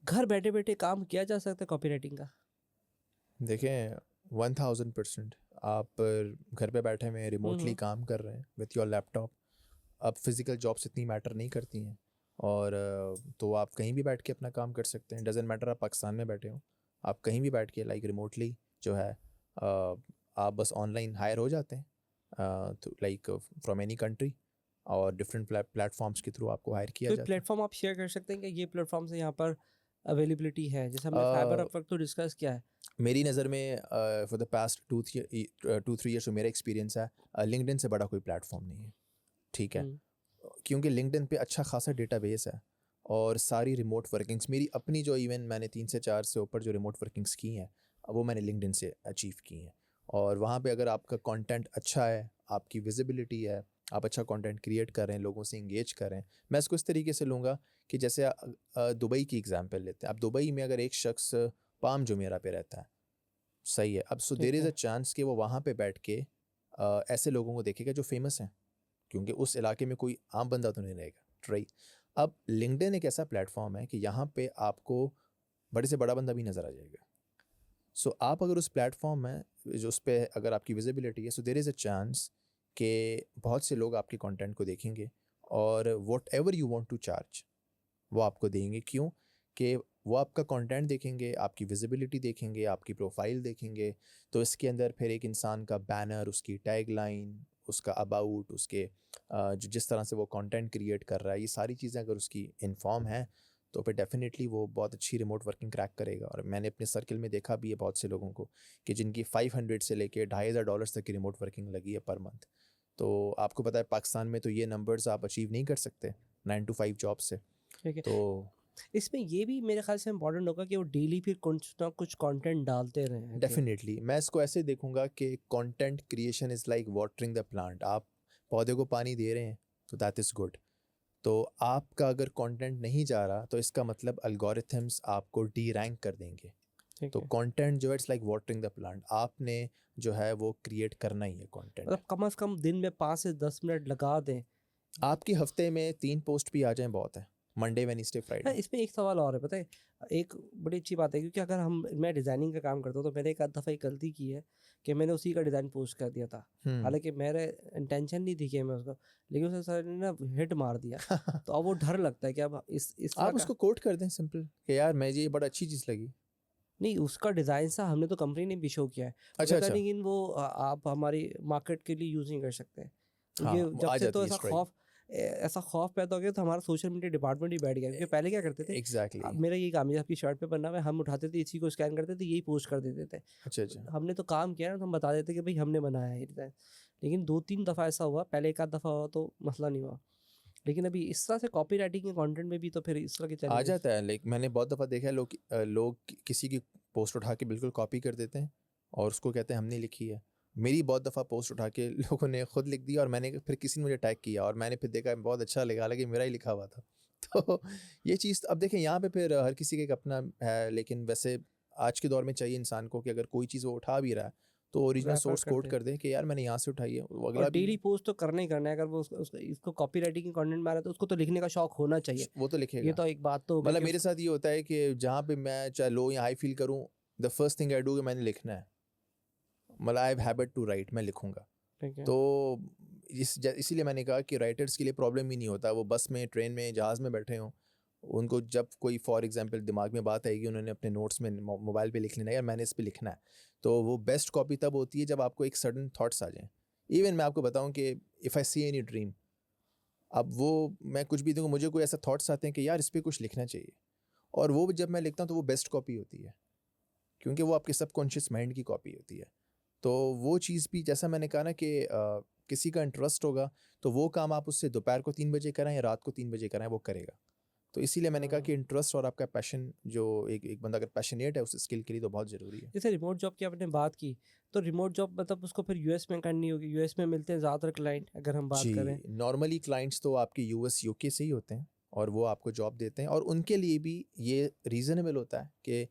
घर बैठे बैठे काम किया जा सकता है कॉपीराइटिंग का? देखें 1000% आप घर पे बैठे हुए रिमोटली काम कर रहे हैं विथ योर लैपटॉप। अब फिज़िकल जॉब्स इतनी मैटर नहीं करती हैं, और तो आप कहीं भी बैठ के अपना काम कर सकते हैं। डजेंट मैटर आप पाकिस्तान में बैठे हो, आप कहीं भी बैठ के लाइक रिमोटली जो है आप बस ऑनलाइन हायर हो जाते हैं, तो लाइक फ्रॉम एनी कंट्री, और डिफरेंट प्लेटफॉर्म्स के थ्रू आपको हायर किया कोई जाता है। प्लेटफॉर्म आप शेयर कर सकते हैं कि ये प्लेटफॉर्म से यहाँ पर अवेलेबिलिटी है? जैसे हमने फाइबर अपवर्क तो डिस्कस किया है। मेरी नज़र में फॉर द पास्ट 2-3 ईयर्स जो मेरा एक्सपीरियंस है, लिंक्डइन से बड़ा कोई प्लेटफॉर्म नहीं है, ठीक है, क्योंकि लिंक्डइन पे अच्छा खासा डेटाबेस है, और सारी रिमोट वर्किंग्स मेरी अपनी जो इवन मैंने 3 से 4 से ऊपर जो रिमोट वर्किंग्स की हैं वो मैंने लिंक्डइन से अचीव की हैं। और वहाँ पे अगर आपका कंटेंट अच्छा है, आपकी विजिबिलिटी है, आप अच्छा कंटेंट क्रिएट कर रहे हैं, लोगों से इंगेज कर रहे हैं। मैं इसको इस तरीके से लूँगा कि जैसे दुबई की एग्जांपल लेते हैं। अब दुबई में अगर एक शख्स पाम जुमेरा पे रहता है, सही है, अब so there is a chance कि वो वहाँ पे बैठ के ऐसे लोगों को देखेगा जो फेमस हैं, क्योंकि उस इलाके में कोई आम बंदा तो नहीं रहेगा, राइट। अब लिंक्डइन एक ऐसा प्लेटफॉर्म है कि यहाँ पे आपको बड़े से बड़ा बंदा भी नज़र आ जाएगा। सो आप अगर उस प्लेटफॉर्म में जो उस पर अगर आपकी विजिबिलिटी है, so there is a chance कि बहुत से लोग आपके कंटेंट को देखेंगे, और whatever you want to charge वो आपको देंगे। क्यों? कि वो आपका कंटेंट देखेंगे, आपकी विजिबिलिटी देखेंगे, आपकी प्रोफाइल देखेंगे, तो इसके अंदर फिर एक इंसान का बैनर, उसकी टैगलाइन, उसका अबाउट, उसके जो जिस तरह से वो कंटेंट क्रिएट कर रहा है, ये सारी चीज़ें अगर उसकी इन्फॉर्म हैं तो फिर डेफिनेटली वो बहुत अच्छी रिमोट वर्किंग क्रैक करेगा। और मैंने अपने सर्कल में देखा भी है बहुत से लोगों को कि जिनकी 500 से लेके $2500 तक की रिमोट वर्किंग लगी है पर मंथ। तो आपको पता है पाकिस्तान में तो ये नंबर्स आप अचीव नहीं कर सकते 9 to 5 जॉब से। ठीक है। तो इसमें ये भी मेरे ख्याल से इम्पोर्टेंट होगा कि वो डेली फिर कुछ ना कुछ कंटेंट डालते रहें। डेफिनेटली मैं इसको ऐसे देखूंगा कि content creation is like watering the plant. आप पौधे को पानी दे रहे हैं तो दैट इज़ गुड। तो आपका अगर कंटेंट नहीं जा रहा तो इसका मतलब एल्गोरिथम्स आपको डी रैंक कर देंगे। तो कंटेंट जो है it's like watering the plant, आपने जो है वो क्रिएट करना ही है कंटेंट। मतलब कम से कम दिन में 5 से 10 मिनट लगा दें। आपकी हफ्ते में 3 पोस्ट भी आ जाएं बहुत है, मंडे वेडनेसडे हाँ, फ्राइडे। इसमें एक सवाल और है, पता है, एक बड़ी अच्छी बात है, क्योंकि अगर मैं डिज़ाइनिंग का काम करता हूँ तो मैंने एक आध दफ़ा एक गलती की है कि मैंने उसी का डिज़ाइन पोस्ट कर दिया था। हालांकि मेरे इंटेंशन नहीं थी कि मैं उसको, लेकिन उसने सर ने ना हिट मार दिया। तो अब वो डर लगता है कि अब इस तरह आप का उसको कोट कर दें सिंपल कि यार मैं ये बड़ा अच्छी चीज़ लगी। नहीं, उसका डिज़ाइन सा हमने तो कंपनी ने भी शो किया है। वो अच्छा कहता है अच्छा, लेकिन वो आप हमारी मार्केट के लिए यूज़ नहीं कर सकते। हाँ क्योंकि वो जब आ से तो जाती है स्ट्राइक। ऐसा खौफ पैदा हो गया तो हमारा सोशल मीडिया डिपार्टमेंट ही बैठ गया। क्योंकि पहले क्या करते थे, एग्जैक्टली। अब मेरा यही काम है, आपकी शर्ट पे बनना है, हम उठाते थे, इसी को स्कैन करते थे, यही पोस्ट कर देते थे। अच्छा अच्छा, हमने तो काम किया ना, तो हम बता देते कि भाई हमने बनाया है ये डिज़ाइन। लेकिन 2-3 दफ़ा ऐसा हुआ, पहले एक आध दफ़ा हुआ तो मसला नहीं हुआ। लेकिन अभी इस तरह से कॉपी राइटिंग के कंटेंट में भी तो फिर इस तरह के आ चैलेंजेस। जाता है। लाइक मैंने बहुत दफ़ा देखा है लोग किसी की पोस्ट उठा के बिल्कुल कॉपी कर देते हैं और उसको कहते हैं हमने लिखी है। मेरी बहुत दफ़ा पोस्ट उठा के लोगों ने खुद लिख दिया, और मैंने फिर किसी ने मुझे टैग किया और मैंने फिर देखा बहुत अच्छा लगा, हालांकि मेरा ही लिखा हुआ था। तो ये चीज़ अब देखें यहाँ पे फिर हर किसी का एक अपना है, लेकिन वैसे आज के दौर में चाहिए इंसान को कि अगर कोई चीज़ वो उठा भी रहा है तो ओरिजिनल रेफर सोर्स कोड करते कर दे कि यार मैंने यहाँ से उठाई है, वो और अगला भी डेली पोस्ट तो करना ही करना है। अगर वो इसको कॉपी राइटिंग के कंटेंट में आ रहा है तो उसको तो लिखने का शौक होना चाहिए। वो तो ये लिखेगा। तो एक बात तो हो गई मतलब कि मेरे साथ ये होता है कि जहाँ पे मैं चाहे लो या हाई फील करूँ, the first thing I do कि मैंने लिखना है, मतलब I have habit to write, मैं लिखूंगा। ठीक है। तो इसीलिए मैंने कहा कि राइटर्स के लिए प्रॉब्लम ही नहीं होता, वो बस में, ट्रेन में, जहाज़ में बैठे हों, उनको जब कोई फॉर एग्जांपल दिमाग में बात आएगी, उन्होंने अपने नोट्स में मोबाइल पे लिख लेना है, यार मैंने इस पे लिखना है, तो वो बेस्ट कॉपी तब होती है जब आपको एक सडन थॉट्स आ जाएं। इवन मैं आपको बताऊं कि if I see any dream, अब वो मैं कुछ भी दूंगा, मुझे कोई ऐसा थॉट्स आते हैं कि यार इस पे कुछ लिखना चाहिए, और वो जब मैं लिखता हूँ तो वो बेस्ट कॉपी होती है, क्योंकि वो आपके सबकॉन्शियस माइंड की कॉपी होती है। तो वो चीज़ भी जैसा मैंने कहा ना कि किसी का इंटरेस्ट होगा तो वो काम आप उससे दोपहर को 3 बजे कराएं या रात को 3 बजे कराएं, वो करेगा। तो इसीलिए मैंने कहा कि इंटरेस्ट और आपका पैशन, जो एक बंदा अगर पैशनेट है उस स्किल के लिए, तो बहुत ज़रूरी है। जैसे रिमोट जॉब की आपने बात की, तो रिमोट जॉब मतलब उसको फिर यूएस में करनी होगी, यूएस में मिलते हैं ज़्यादातर क्लाइंट अगर हम बात करें। जी, नॉर्मली क्लाइंट्स तो आपके यूएस यूके से ही होते हैं, और वो आपको जॉब देते हैं, और उनके लिए भी ये रीज़नेबल होता है कि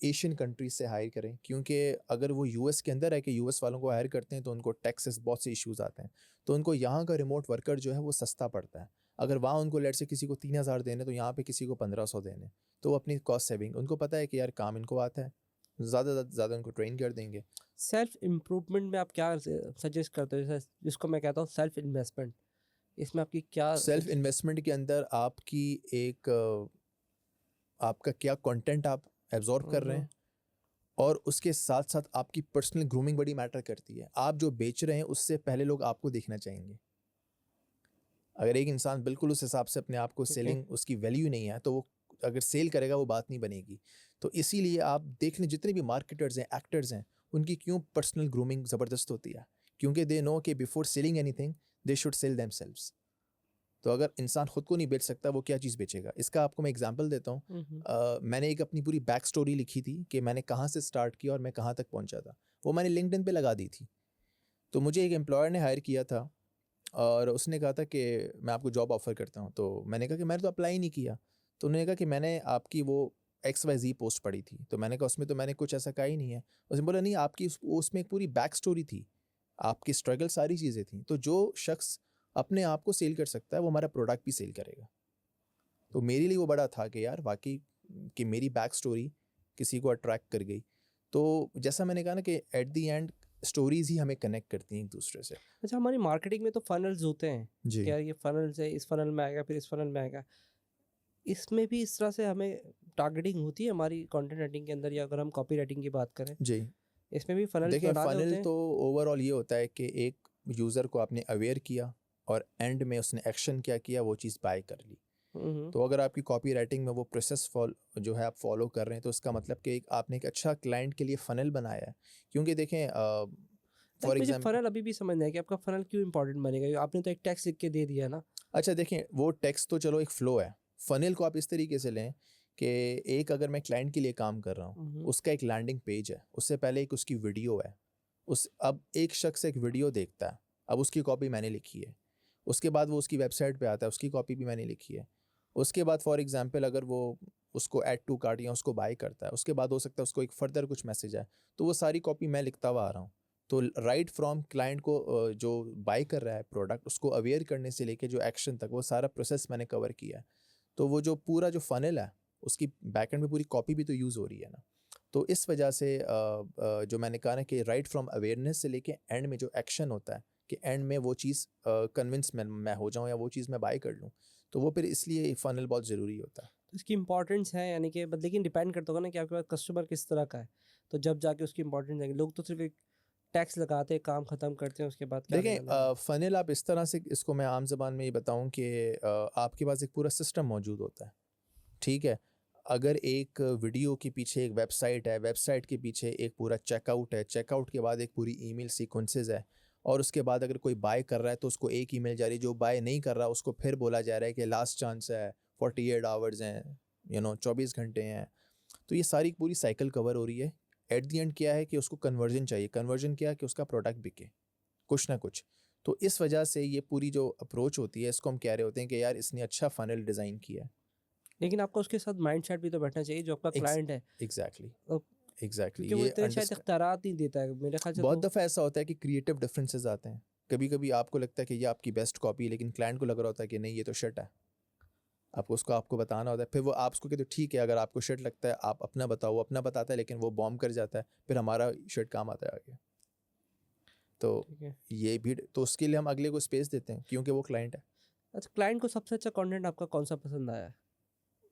एशियन कंट्रीज से हायर करें, क्योंकि अगर वो यूएस के अंदर है कि यूएस वालों को हायर करते हैं तो उनको टैक्सेस बहुत से इश्यूज आते हैं, तो उनको यहाँ का रिमोट वर्कर जो है वो सस्ता पड़ता है। अगर वहाँ उनको लेट से किसी को 3,000 देने, तो यहाँ पे किसी को 1,500 देने, तो वो अपनी कॉस्ट सेविंग, उनको पता है कि यार काम इनको आता है, ज़्यादा से ज़्यादा उनको ट्रेन कर देंगे। सेल्फ इम्प्रूवमेंट में आप क्या सजेस्ट करते हो, जैसे जिसको मैं कहता हूँ सेल्फ इन्वेस्टमेंट, इसमें आपकी क्या सेल्फ इन्वेस्टमेंट के अंदर आपकी एक आपका क्या कंटेंट आप एब्जॉर्ब कर रहे हैं, और उसके साथ साथ आपकी पर्सनल ग्रूमिंग बड़ी मैटर करती है। आप जो बेच रहे हैं उससे पहले लोग आपको देखना चाहेंगे। अगर एक इंसान बिल्कुल उस हिसाब से अपने आप को ठीक है। सेलिंग, उसकी वैल्यू नहीं है, तो वो अगर सेल करेगा वो बात नहीं बनेगी। तो इसीलिए आप देख लें जितने भी मार्केटर्स हैं, एक्टर्स हैं, उनकी क्यों पर्सनल ग्रूमिंग ज़बरदस्त होती है, क्योंकि दे नो कि before selling anything they should sell themselves. तो अगर इंसान खुद को नहीं बेच सकता, वो क्या चीज़ बेचेगा? इसका आपको मैं एग्जांपल देता हूँ। मैंने एक अपनी पूरी बैक स्टोरी लिखी थी कि मैंने कहाँ से स्टार्ट किया और मैं कहाँ तक पहुँचा था। वो मैंने लिंक्डइन पे लगा दी थी। तो मुझे एक एम्प्लॉयर ने हायर किया था, और उसने कहा था कि मैं आपको जॉब ऑफ़र करता हूँ। तो मैंने कहा कि मैंने तो अप्लाई ही नहीं किया। तो उन्होंने कहा कि मैंने आपकी वो XYZ पोस्ट पढ़ी थी। तो मैंने कहा उसमें तो मैंने कुछ ऐसा कहा ही नहीं है। उसने बोला नहीं, आपकी उसमें एक पूरी बैक स्टोरी थी, आपकी स्ट्रगल सारी चीज़ें थी। तो जो शख्स अपने आप को सेल कर सकता है, वो हमारा प्रोडक्ट भी सेल करेगा। तो मेरे लिए वो बड़ा था कि यार वाक़ई कि मेरी बैक स्टोरी किसी को अट्रैक्ट कर गई। तो जैसा मैंने कहा ना कि एट द एंड स्टोरीज़ ही हमें कनेक्ट करती हैं एक दूसरे से। अच्छा, हमारी मार्केटिंग में तो फनल्स होते हैं, जी। क्या ये फनल्स है, इस फनल में आएगा फिर इस फनल में आएगा, इसमें भी इस तरह से हमें टारगेटिंग होती है हमारी कंटेंट राइटिंग के अंदर, या अगर हम कॉपी राइटिंग की बात करें जी। इसमें भी फनल्स देखिए बनाने होते फ़नल हैं। तो ओवरऑल ये होता है कि एक यूज़र को आपने अवेयर किया, और एंड में उसने एक्शन क्या किया, वो चीज़ बाय कर ली। हम्म। तो अगर आपकी कॉपी राइटिंग में वो प्रोसेस जो है आप फॉलो कर रहे हैं, तो इसका मतलब कि आपने एक अच्छा क्लाइंट के लिए फ़नल बनाया है। क्योंकि देखें लाइक फॉर मुझे एग्जाम्पल, फनल अभी भी समझ नहीं है कि आपका फनल क्यों इंपॉर्टेंट बनेगा, आपने तो एक टेक्स्ट लिख के दे दिया ना। अच्छा देखें वो टेक्स्ट तो चलो एक फ़्लो है। फ़नल को आप इस तरीके से लें कि एक अगर मैं क्लाइंट के लिए काम कर रहा हूँ, हम्म। उसका एक लैंडिंग पेज है, उससे पहले एक उसकी वीडियो है। अब एक शख्स एक वीडियो देखता है, अब उसकी कॉपी मैंने लिखी है। उसके बाद वो उसकी वेबसाइट पे आता है, उसकी कॉपी भी मैंने लिखी है। उसके बाद फॉर एग्जांपल अगर वो उसको ऐड टू कार्ट या उसको बाय करता है, उसके बाद हो सकता है उसको एक फर्दर कुछ मैसेज आए, तो वो सारी कॉपी मैं लिखता हुआ आ रहा हूँ। तो राइट फ्रॉम क्लाइंट को जो बाय कर रहा है प्रोडक्ट, उसको अवेयर करने से लेके जो एक्शन तक, वो सारा प्रोसेस मैंने कवर किया है। तो वो जो पूरा जो फनल है, उसकी बैकएंड में पूरी कॉपी भी तो यूज़ हो रही है ना। तो इस वजह से जो मैंने कहा ना कि राइट फ्रॉम अवेयरनेस से लेके एंड में जो एक्शन होता है, कि एंड में वो चीज़ कन्विंस मैं हो जाऊँ या वो चीज़ मैं बाय कर लूँ, तो वो फिर इसलिए फ़नल बहुत ज़रूरी होता है। तो इसकी इंपॉर्टेंस है, यानी कि लेकिन डिपेंड करता होगा ना कि आपके पास कस्टमर किस तरह का है, तो जब जाके उसकी इंपॉर्टेंस जाएगी। लोग तो सिर्फ एक टैक्स लगाते हैं, काम खत्म करते हैं, उसके बाद क्या लेना देना। देखें फ़नल आप इस तरह से, इसको मैं आम ज़बान में ये बताऊँ कि आपके पास एक पूरा सिस्टम मौजूद होता है, ठीक है? अगर एक वीडियो के पीछे एक वेबसाइट है, वेबसाइट के पीछे एक पूरा चेकआउट है, चेकआउट के बाद एक पूरी ईमेल सीक्वेंसेस है, और उसके बाद अगर कोई बाय कर रहा है तो उसको एक ईमेल जा रही है, जो बाय नहीं कर रहा उसको फिर बोला जा रहा है कि लास्ट चांस है, 48 आवर्स हैं, 24 घंटे हैं। तो ये सारी पूरी साइकिल कवर हो रही है। एट द एंड क्या है कि उसको कन्वर्जन चाहिए। कन्वर्जन क्या है कि उसका प्रोडक्ट बिके, कुछ ना कुछ। तो इस वजह से ये पूरी जो अप्रोच होती है, इसको हम कह रहे होते हैं कि यार इसने अच्छा फ़नल डिज़ाइन किया है। लेकिन आपका उसके साथ माइंडसेट भी तो बैठना चाहिए जो आपका एग्स क्लाइंट है। एग्ज़ैक्टली, अ, एग्ज़ैक्टली क्योंकि वो ये इतने शायद अंडरस्टैंड। इख्तियारात नहीं देता है मेरे ख्याल से बहुत तो। दफ़ा ऐसा होता है कि क्रिएटिव डिफरेंसेस आते हैं। कभी-कभी आपको लगता है कि ये आपकी बेस्ट कॉपी है, लेकिन क्लाइंट को लग रहा होता है कि नहीं ये तो शिट है। आपको बताना होता है। फिर वो आप उसको कहते हो ठीक है, अगर आपको शिट लगता है आप अपना बताओ, वो अपना बताता है, लेकिन वो बॉम्ब कर जाता है। फिर हमारा शिट काम आता है आगे। तो ठीक है। ये भी, तो उसके लिए हम अगले को स्पेस देते हैं क्योंकि वो क्लाइंट है। अच्छा, क्लाइंट को सबसे अच्छा कंटेंट आपका कौन सा पसंद आया है?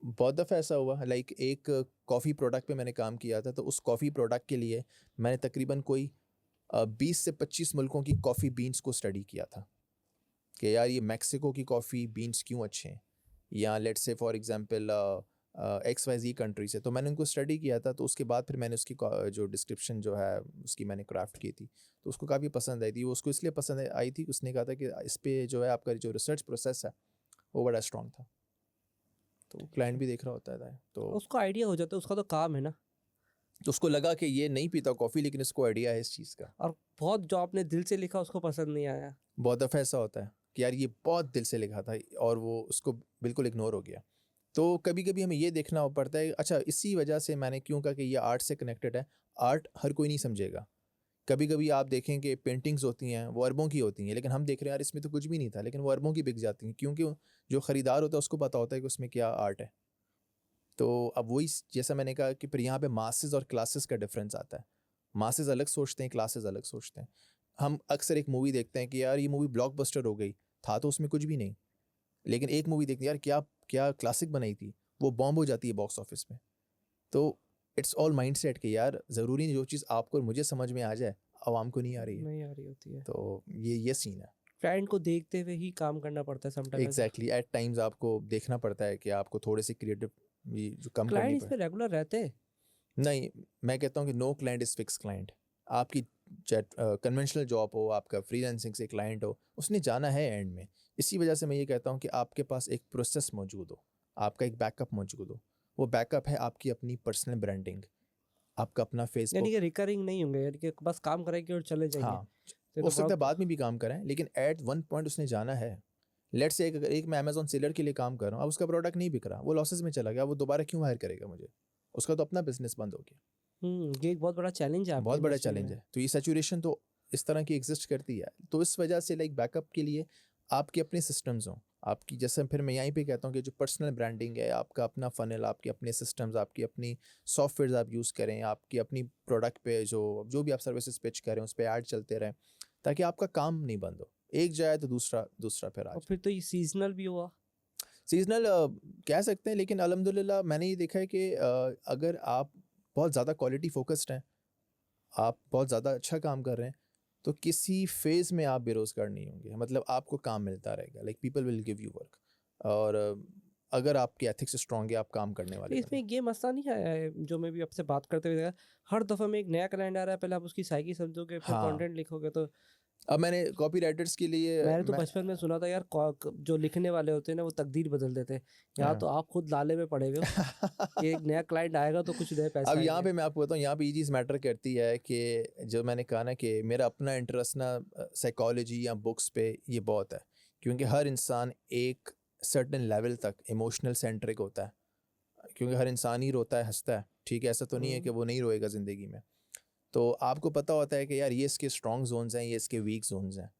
बहुत दफ़ा ऐसा हुआ, लाइक एक कॉफ़ी प्रोडक्ट पे मैंने काम किया था, तो उस कॉफ़ी प्रोडक्ट के लिए मैंने तकरीबन कोई 20 से 25 मुल्कों की कॉफ़ी बीन्स को स्टडी किया था कि यार ये मेक्सिको की कॉफ़ी बीन्स क्यों अच्छे हैं, या let's say for example XYZ country से। तो मैंने उनको स्टडी किया था, तो उसके बाद फिर मैंने उसकी जो डिस्क्रिप्शन जो है उसकी मैंने क्राफ्ट की थी, तो उसको काफ़ी पसंद आई थी। वो उसको इसलिए पसंद आई थी, उसने कहा था कि इस पे जो है आपका जो रिसर्च प्रोसेस है वो बड़ा स्ट्रॉन्ग था, तो क्लाइंट भी देख रहा होता है। तो उसको आइडिया हो जाता है, उसका तो काम है ना। उसको लगा कि ये नहीं पीता कॉफ़ी, लेकिन इसको आइडिया है इस चीज़ का। और बहुत जो आपने दिल से लिखा उसको पसंद नहीं आया। बहुत दफ़ा ऐसा होता है कि यार ये बहुत दिल से लिखा था और वो उसको बिल्कुल इग्नोर हो गया। तो कभी कभी हमें ये देखना पड़ता है, अच्छा इसी वजह से मैंने क्यों कहा कि ये आर्ट से कनेक्टेड है। आर्ट हर कोई नहीं समझेगा। कभी कभी आप देखें कि पेंटिंग्स होती हैं वो अरबों की होती हैं, लेकिन हम देख रहे हैं यार इसमें तो कुछ भी नहीं था, लेकिन वो अरबों की बिक जाती हैं, क्योंकि जो ख़रीदार होता है उसको पता होता है कि उसमें क्या आर्ट है। तो अब वही जैसा मैंने कहा कि फिर यहाँ पे मासेस और क्लासेस का डिफरेंस आता है। मासेस अलग सोचते हैं, क्लासेस अलग सोचते हैं। हम अक्सर एक मूवी देखते हैं कि यार ये मूवी ब्लॉकबस्टर हो गई, था तो उसमें कुछ भी नहीं, लेकिन एक मूवी देखते हैं यार क्या क्या क्लासिक बनाई थी, वो बॉम्ब हो जाती है बॉक्स ऑफिस में। तो इट्स ऑल माइंडसेट कि यार ज़रूरी नहीं जो चीज़ आपको और मुझे समझ में आ जाए आवाम को नहीं आ रही है। नहीं आ रही होती है। तो ये सीन है। क्लाइंट को देखते हुए ही काम करना पड़ता है समटाइम ऐसा। एग्जैक्टली, एट टाइम्स आपको देखना पड़ता है कि आपको थोड़े से क्रिएटिव ये जो कम करनी क्लाइंट पड़े। इसमें रेगुलर रहते हैं। नहीं, मैं कहता हूँ कि no client is fix client. आपकी कन्वेंशनल जॉब हो, आपका फ्रीलांसिंग से क्लाइंट हो, उसने जाना है एंड में। इसी वजह से मैं ये कहता हूँ कि आपके पास एक प्रोसेस मौजूद हो, आपका एक बैकअप मौजूद हो। वो बैकअप है आपकी अपनी पर्सनल ब्रांडिंग, आपका अपना यानी कि फेसबुक। रिकरिंग नहीं होंगे, यानी कि बस काम करेंगे और चले जाएंगे। हाँ, ये हो तो सकता है बड़ा। बाद में भी काम करें, लेकिन एट वन पॉइंट उसने जाना है। लेट्स से एक मैं अमेजोन सेलर के लिए काम कर रहा हूँ, अब उसका प्रोडक्ट नहीं बिक रहा, वो लॉसेस में चला गया, वो दोबारा क्यों हायर करेगा मुझे? उसका तो अपना बिजनेस बंद हो गया। ये एक बहुत बड़ा चैलेंज है आपकी बहुत बड़ा इंडस्ट्री चैलेंज में। है। तो ये सैचुरेशन तो इस तरह की एग्जिस्ट करती है। तो इस वजह से लाइक बैकअप के लिए आपके अपने सिस्टम्स हों, आपकी जैसे फिर मैं यहीं पे कहता हूँ कि जो पर्सनल ब्रांडिंग है, आपका अपना फनल, आपके अपने सिस्टम्स, आपकी अपनी सॉफ्टवेयर आप यूज़ करें, आपकी अपनी प्रोडक्ट पे जो भी आप सर्विसेज पिच करें उस पर ऐड चलते रहें, ताकि आपका काम नहीं बंद हो। एक जाए तो दूसरा दूसरा फिर आ और जाए। फिर तो ये सीजनल भी हुआ। सीजनल कह सकते हैं, लेकिन अल्हम्दुलिल्लाह मैंने ये देखा है कि अगर आप बहुत ज़्यादा क्वालिटी फोकस्ड हैं, आप बहुत ज़्यादा अच्छा काम कर रहे हैं, तो किसी फेज़ में आप बेरोज़गार नहीं होंगे। मतलब आपको काम मिलता रहेगा, like people will give you work. और अगर आपके एथिक्स स्ट्रॉन्ग है, आप काम करने वाले इसमें बंदे। एक ये मसला नहीं आया है जो मैं भी आपसे बात करते हुए देखा, हर दफ़ा में एक नया क्लाइंट आ रहा है, पहले आप उसकी साइकी समझोगे फिर हाँ, कंटेंट लिखोगे। तो अब मैंने कॉपी राइटर्स के लिए मैंने तो मैं बचपन में सुना था यार, जो लिखने वाले होते हैं ना वो तकदीर बदल देते हैं। यहाँ हाँ। तो आप खुद लाले में पड़े हुए हो कि एक नया क्लाइंट आएगा तो कुछ नए पैसे अब यहाँ आएंगे। पे मैं आपको बताऊँ, यहाँ पे ये चीज़ मैटर करती है कि जो मैंने कहा ना कि मेरा अपना इंटरेस्ट ना साइकोलॉजी या बुक्स पे ये बहुत है, क्योंकि हर इंसान एक सर्टेन लेवल तक इमोशनल सेंट्रिक होता है। क्योंकि हर इंसान ही रोता है, हंसता है, ठीक है, ऐसा तो नहीं है कि हम्म। वो नहीं रोएगा ज़िंदगी में। तो आपको पता होता है कि यार ये इसके स्ट्रॉन्ग जोन्स हैं, ये इसके वीक जोन्स हैं।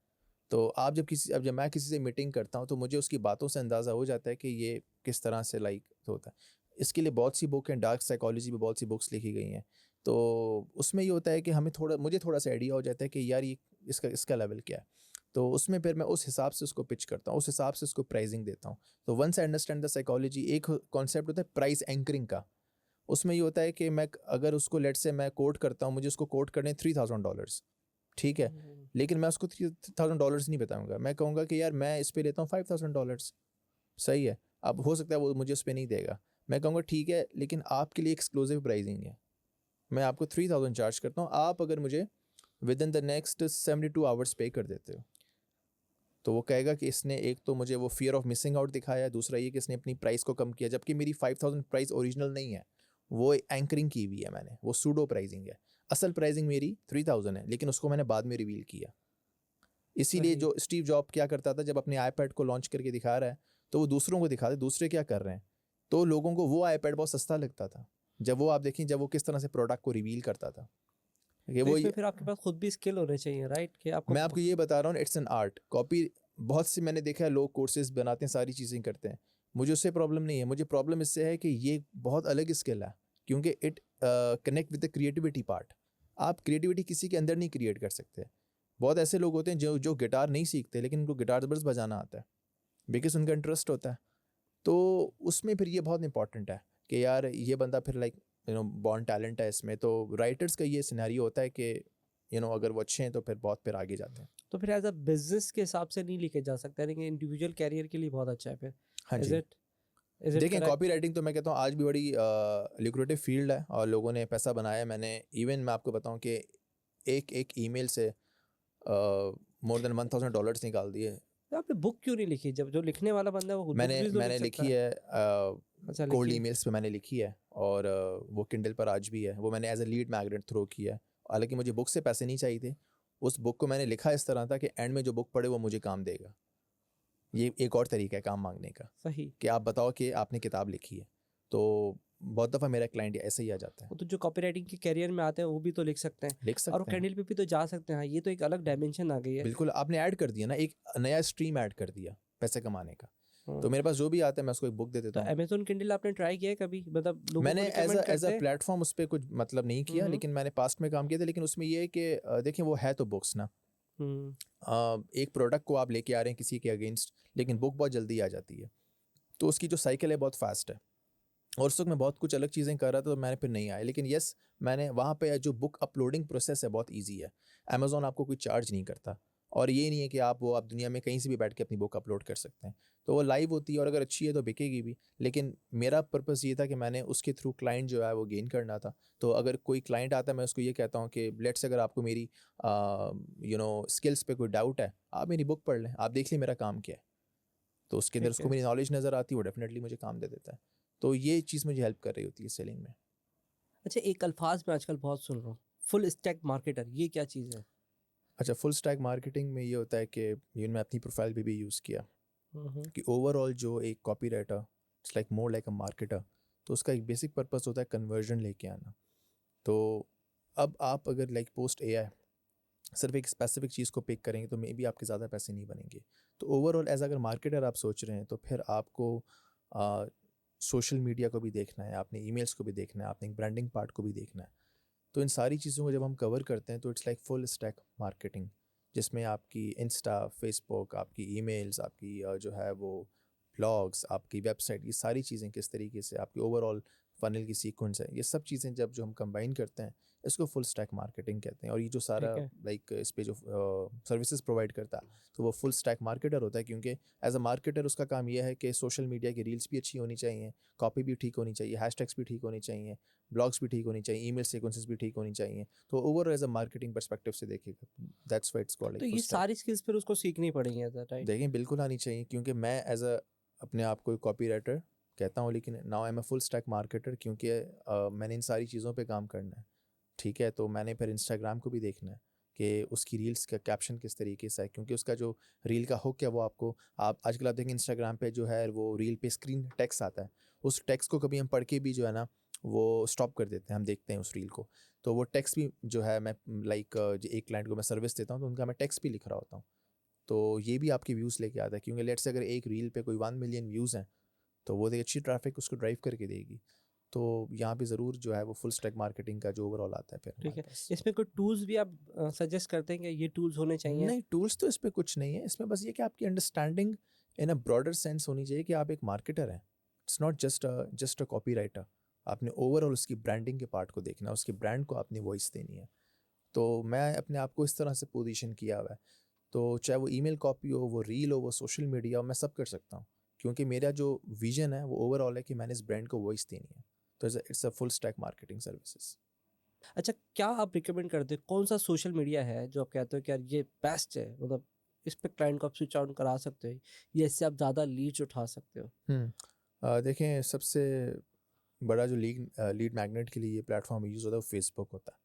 तो आप जब मैं किसी से मीटिंग करता हूँ तो मुझे उसकी बातों से अंदाज़ा हो जाता है कि ये किस तरह से लाइक होता है। इसके लिए बहुत सी बुक हैं, डार्क साइकोलॉजी पे बहुत सी बुक्स लिखी गई हैं। तो उसमें ये होता है कि मुझे थोड़ा सा आइडिया हो जाता है कि यार ये इसका लेवल क्या है। तो उसमें फिर मैं उस हिसाब से उसको पिच करता हूँ, उस हिसाब से उसको प्राइसिंग देता हूँ। तो once I understand the psychology, एक कॉन्सेप्ट होता है प्राइस एंकरिंग का। उसमें ये होता है कि मैं अगर उसको लेट से मैं कोट करता हूँ, मुझे उसको कोट करने $3000, ठीक है, हम्म। लेकिन मैं उसको $3000 नहीं बताऊंगा। मैं कहूँगा कि यार मैं इस पे लेता हूँ $5000, सही है। अब हो सकता है वो मुझे उस पर नहीं देगा, मैं कहूँगा ठीक है, लेकिन आपके लिए एक्सक्लूसिव प्राइसिंग है, मैं आपको 3000 चार्ज करता हूँ, आप अगर मुझे with in the next 72 hours पे कर देते हो। तो वो कहेगा कि इसने एक तो मुझे वो फियर ऑफ मिसिंग आउट दिखाया है, दूसरा ये कि इसने अपनी प्राइस को कम किया, जबकि मेरी 5000 प्राइस ओरिजिनल नहीं है, वो एंकरिंग की हुई है मैंने, वो सूडो प्राइसिंग है। असल प्राइसिंग मेरी 3000 है, लेकिन उसको मैंने बाद में रिवील किया। इसीलिए सही। जो स्टीव जॉब क्या करता था, जब अपने आईपैड को लॉन्च करके दिखा रहा है तो वो दूसरों को दिखा दे दूसरे क्या कर रहे हैं, तो लोगों को वो आईपैड बहुत सस्ता लगता था। जब वो किस तरह से प्रोडक्ट को रिवील करता था कि तो वो इसमें फिर आपके पास खुद भी स्किल होने चाहिए, राइट, कि आपको मैं आपको ये बता रहा हूँ, इट्स एन आर्ट कॉपी। बहुत से मैंने देखा है लोग कोर्सेज बनाते हैं, सारी चीज़ें करते हैं, मुझे उससे प्रॉब्लम नहीं है। मुझे प्रॉब्लम इससे है कि ये बहुत अलग स्किल है, क्योंकि it connect with the creativity part. आप क्रिएटिविटी किसी के अंदर नहीं क्रिएट कर सकते। बहुत ऐसे लोग होते हैं जो जो गिटार नहीं सीखते, लेकिन उनको गिटार बस बजाना आता है, बिकॉज उनका इंटरेस्ट होता है। तो उसमें फिर ये बहुत इंपॉर्टेंट है कि यार ये बंदा फिर लाइक बॉर्न टैलेंट है इसमें, तो राइटर्स का ये सिनेरियो होता है कि अगर वो अच्छे हैं तो फिर बहुत फिर आगे जाते हैं। तो फिर एज अ बिजनेस के हिसाब से नहीं लिखे जा सकता, लेकिन इंडिविजुअल कैरियर के लिए बहुत अच्छा है फिर। हाँ इज जी। इट इज इट देखें, करेक्ट? कॉपी राइटिंग तो मैं कहता हूँ आज भी बड़ी lucrative फील्ड है और लोगों ने पैसा बनाया है। मैं आपको बताऊँ कि एक एक ईमेल से मोर देन $1000 निकाल दिए। तो आपने बुक क्यों नहीं लिखी? जब जो लिखने वाला बंदा है वो बुक्स मैंने भी तो लिख मैंने सकता लिखी है। है अच्छा, कोल्ड लिखी है। ईमेल्स पे मैंने लिखी है, और वो किंडल पर आज भी है। वो मैंने as a lead magnet throw किया है। हालांकि मुझे बुक से पैसे नहीं चाहिए थे। उस बुक को मैंने लिखा इस तरह था कि एंड में जो बुक पढ़े वो मुझे काम देगा। ये एक और तरीका है काम मांगने का, सही। कि आप बताओ कि आपने किताब लिखी है। तो बहुत दफ़ा मेरा क्लाइंट ऐसे ही आ जाता है। वो तो जो कॉपी राइटिंग के कैरियर में आते हैं वो भी तो लिख सकते हैं, लिख और वो सकते हैं, कैंडल पे भी तो जा सकते हैं। हाँ, ये तो एक अलग डायमेंशन आ गई है। बिल्कुल। आपने ऐड कर दिया ना, एक नया स्ट्रीम ऐड कर दिया पैसे कमाने का। हाँ। तो मेरे पास जो भी आता है मैं उसको एक बुक दे तो देता हूँ। अमेजोन किंडल आपने ट्राई किया है कभी? मतलब लोगों को मैंने रिकमेंड एज अ करते हैं? प्लेटफॉर्म उस पर कुछ मतलब नहीं किया, हम्म। लेकिन मैंने पास्ट में काम किया था। लेकिन उसमें ये है कि देखें, वो है तो बुक्स ना। हम्म। एक प्रोडक्ट को आप लेके आ रहे हैं किसी के अगेंस्ट, लेकिन बुक बहुत जल्दी आ जाती है। तो उसकी जो साइकिल है बहुत फास्ट है। और उस वक्त मैं बहुत कुछ अलग चीज़ें कर रहा था, तो मैंने फिर नहीं आया। लेकिन यस, मैंने वहाँ पे जो बुक अपलोडिंग प्रोसेस है बहुत ईजी है। अमेज़ॉन आपको कोई चार्ज नहीं करता, और ये नहीं है कि आप दुनिया में कहीं से भी बैठ के अपनी बुक अपलोड कर सकते हैं। तो वो लाइव होती है, और अगर अच्छी है तो बिकेगी भी। लेकिन मेरा पर्पस ये था कि मैंने उसके थ्रू क्लाइंट जो है वो गेन करना था। तो अगर कोई क्लाइंट आता है, मैं उसको ये कहता हूँ कि लेट्स, अगर आपको मेरी स्किल्स पे कोई डाउट है, आप मेरी बुक पढ़ लें, आप देख लें मेरा काम क्या है। तो उसके अंदर ठीक उसको है। मेरी नॉलेज नज़र आती है, वो डेफिनेटली मुझे काम दे देता है। तो ये चीज़ मुझे हेल्प कर रही होती है सेलिंग में। अच्छा, एक अल्फाज मैं आजकल बहुत सुन रहा हूँ, फुल स्टैक मार्केटर, ये क्या चीज़ है? अच्छा, फुल स्टैक मार्केटिंग में ये होता है कि इवन मैं अपनी प्रोफाइल पे भी यूज़ किया, हम्म। कि ओवरऑल जो एक copy writer, it's like more like a marketer. तो उसका एक बेसिक पर्पस होता है कन्वर्जन लेके आना। तो अब आप अगर लाइक पोस्ट एआई सिर्फ एक स्पेसिफिक चीज़ को पिक करेंगे, तो मे बी आपके ज़्यादा पैसे नहीं बनेंगे। तो ओवरऑल एज अगर मार्केटर आप सोच रहे हैं, तो फिर आपको सोशल मीडिया को भी देखना है, आपने ईमेल्स को भी देखना है, आपने ब्रांडिंग पार्ट को भी देखना है। तो इन सारी चीज़ों को जब हम कवर करते हैं, तो it's like full stack marketing, जिसमें आपकी इंस्टा, फेसबुक, आपकी ईमेल्स, आपकी जो है वो ब्लॉग्स, आपकी वेबसाइट, ये सारी चीज़ें किस तरीके से आपकी ओवरऑल फनल की सीक्वेंस है, ये सब चीज़ें जब जो हम कंबाइन करते हैं, इसको फुल स्टैक मार्केटिंग कहते हैं। और ये जो सारा ठीक है। लाइक इस पे जो सर्विसेज प्रोवाइड करता है, तो वो फुल स्टैक मार्केटर होता है। क्योंकि एज अ मार्केटर उसका काम यह है कि सोशल मीडिया की रील्स भी अच्छी होनी चाहिए, कॉपी भी ठीक होनी चाहिए, हैशटैग्स भी ठीक होनी चाहिए, ब्लॉग्स भी ठीक होनी चाहिए, ईमेल सीक्वेंसेस भी ठीक होनी चाहिए। तो overall as a marketing perspective से देखेगा, that's why it's called like तो फुल ये स्टैक। सारी स्किल्स फिर उसको सीखनी पड़ेंगी, राइट? देखें, बिल्कुल आनी चाहिए, क्योंकि मैं एज अ अपने आप को कॉपी राइटर कहता हूँ, लेकिन now I am a full stack marketer, क्योंकि मैंने इन सारी चीज़ों पे काम करना है। ठीक है, तो मैंने फिर इंस्टाग्राम को भी देखना है कि उसकी रील्स का कैप्शन किस तरीके से है, क्योंकि उसका जो रील का हुक है वो आपको, आप आजकल आप देखें इंस्टाग्राम पे जो है वो रील पे स्क्रीन टेक्स्ट आता है। उस टेक्स्ट को कभी हम पढ़ के भी जो है ना वो स्टॉप कर देते हैं, हम देखते हैं उस रील को। तो वो टेक्स्ट भी जो है, मैं लाइक एक क्लाइंट को मैं सर्विस देता हूँ, तो उनका मैं टेक्स्ट भी लिख रहा होता हूँ। तो ये भी आपके व्यूज़ लेके आता है, क्योंकि लेट्स से अगर एक रील पे कोई 1 मिलियन व्यूज़ हैं, तो वो एक अच्छी ट्रैफिक उसको ड्राइव करके देगी। तो यहाँ पे ज़रूर जो है वो फुल स्टैक मार्केटिंग का जो ओवरऑल आता है फिर ठीक हमारे है। पास। इसमें कोई टूल्स भी आप सजेस्ट करते हैं कि ये टूल्स होने चाहिए? नहीं, टूल्स तो इस पे कुछ नहीं है। इसमें बस ये कि आपकी understanding in a broader sense होनी चाहिए कि आप एक मार्केटर हैं। It's not just a copy writer. आपने ओवरऑल उसकी ब्रांडिंग के पार्ट को देखना है, उसकी ब्रांड को अपनी वॉइस देनी है। तो मैं अपने आप को इस तरह से पोजीशन किया हुआ है। तो चाहे वो ईमेल कॉपी हो, वो रील हो, वो सोशल मीडिया हो, मैं सब कर सकता हूँ। क्योंकि मेरा जो विजन है वो ओवरऑल है कि मैंने इस ब्रांड को वॉइस देनी है। तो it's a full stack marketing services. अच्छा, क्या आप रिकमेंड करते हैं, कौन सा सोशल मीडिया है जो आप कहते हो कि यार ये बेस्ट है, मतलब इस पे क्लाइंट को आप स्विच ऑन करा सकते हो, या इससे आप ज़्यादा लीड्स उठा सकते हो? देखें, सबसे बड़ा जो लीड मैग्नेट के लिए ये प्लेटफॉर्म यूज़ होता है वो फेसबुक होता है।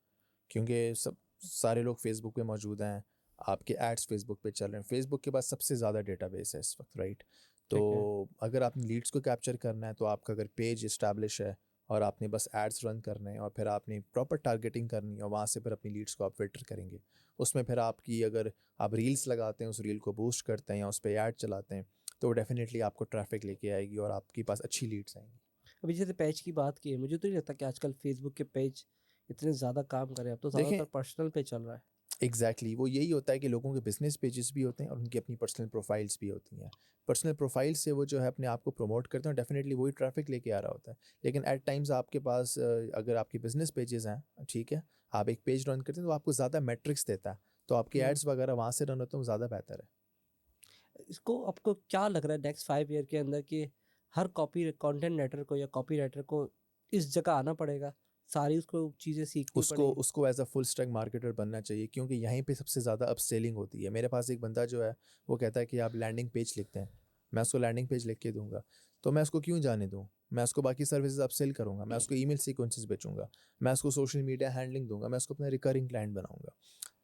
क्योंकि सब सारे लोग फेसबुक पे मौजूद हैं, आपके एड्स फेसबुक पे चल रहे हैं। फेसबुक के पास सबसे ज़्यादा डेटाबेस है इस वक्त, राइट? तो ठीक है। अगर आपने लीड्स को कैप्चर करना है, तो आपका अगर पेज इस्टेब्लिश है और आपने बस एड्स रन करने हैं, और फिर आपने प्रॉपर टारगेटिंग करनी है, और वहाँ से फिर अपनी लीड्स को आप फिल्टर करेंगे। उसमें फिर आपकी, अगर आप रील्स लगाते हैं, उस रील को बूस्ट करते हैं या उस पर ऐड चलाते हैं, तो डेफिनेटली आपको ट्रैफिक लेके आएगी और आपके पास अच्छी लीड्स आएंगी। अभी जैसे पेज की बात की है, मुझे तो नहीं लगता कि आजकल फेसबुक के पेज इतने ज़्यादा काम करें, अब तो देखें, ज़्यादातर पर्सनल पे चल रहा है। एग्जैक्टली वो यही होता है कि लोगों के बिजनेस पेजेस भी होते हैं और उनकी अपनी पर्सनल प्रोफाइल्स भी होती हैं। पर्सनल प्रोफाइल से वो जो है अपने आप को प्रमोट करते हैं, डेफिनेटली वही ट्रैफिक लेके आ रहा होता है। लेकिन एट टाइम्स आपके पास अगर आपके बिजनेस पेजेस हैं, ठीक है, आप एक पेज रन करते हैं तो आपको ज़्यादा मैट्रिक्स देता है, तो आपके हम्म। एड्स वगैरह वहाँ से रन होते हैं, वो ज़्यादा बेहतर है। इसको आपको क्या लग रहा है नेक्स्ट 5 ईयर के अंदर कि हर कॉपी कंटेंट राइटर को या कॉपी राइटर को इस जगह आना पड़ेगा, सारी उसको चीज़ें सीखनी उसको पड़ेगी? उसको as a full stack marketer बनना चाहिए, क्योंकि यहीं पे सबसे ज़्यादा अपसेलिंग होती है। मेरे पास एक बंदा जो है वो कहता है कि आप लैंडिंग पेज लिखते हैं, मैं उसको लैंडिंग पेज लिख के दूंगा, तो मैं उसको क्यों जाने दूँ? मैं उसको बाकी सर्विसेज अपसेल करूंगा, मैं उसको ईमेल सीक्वेंसेस बेचूंगा, मैं उसको सोशल मीडिया हैंडलिंग दूंगा, मैं उसको अपना रिकरिंग क्लाइंट बनाऊंगा।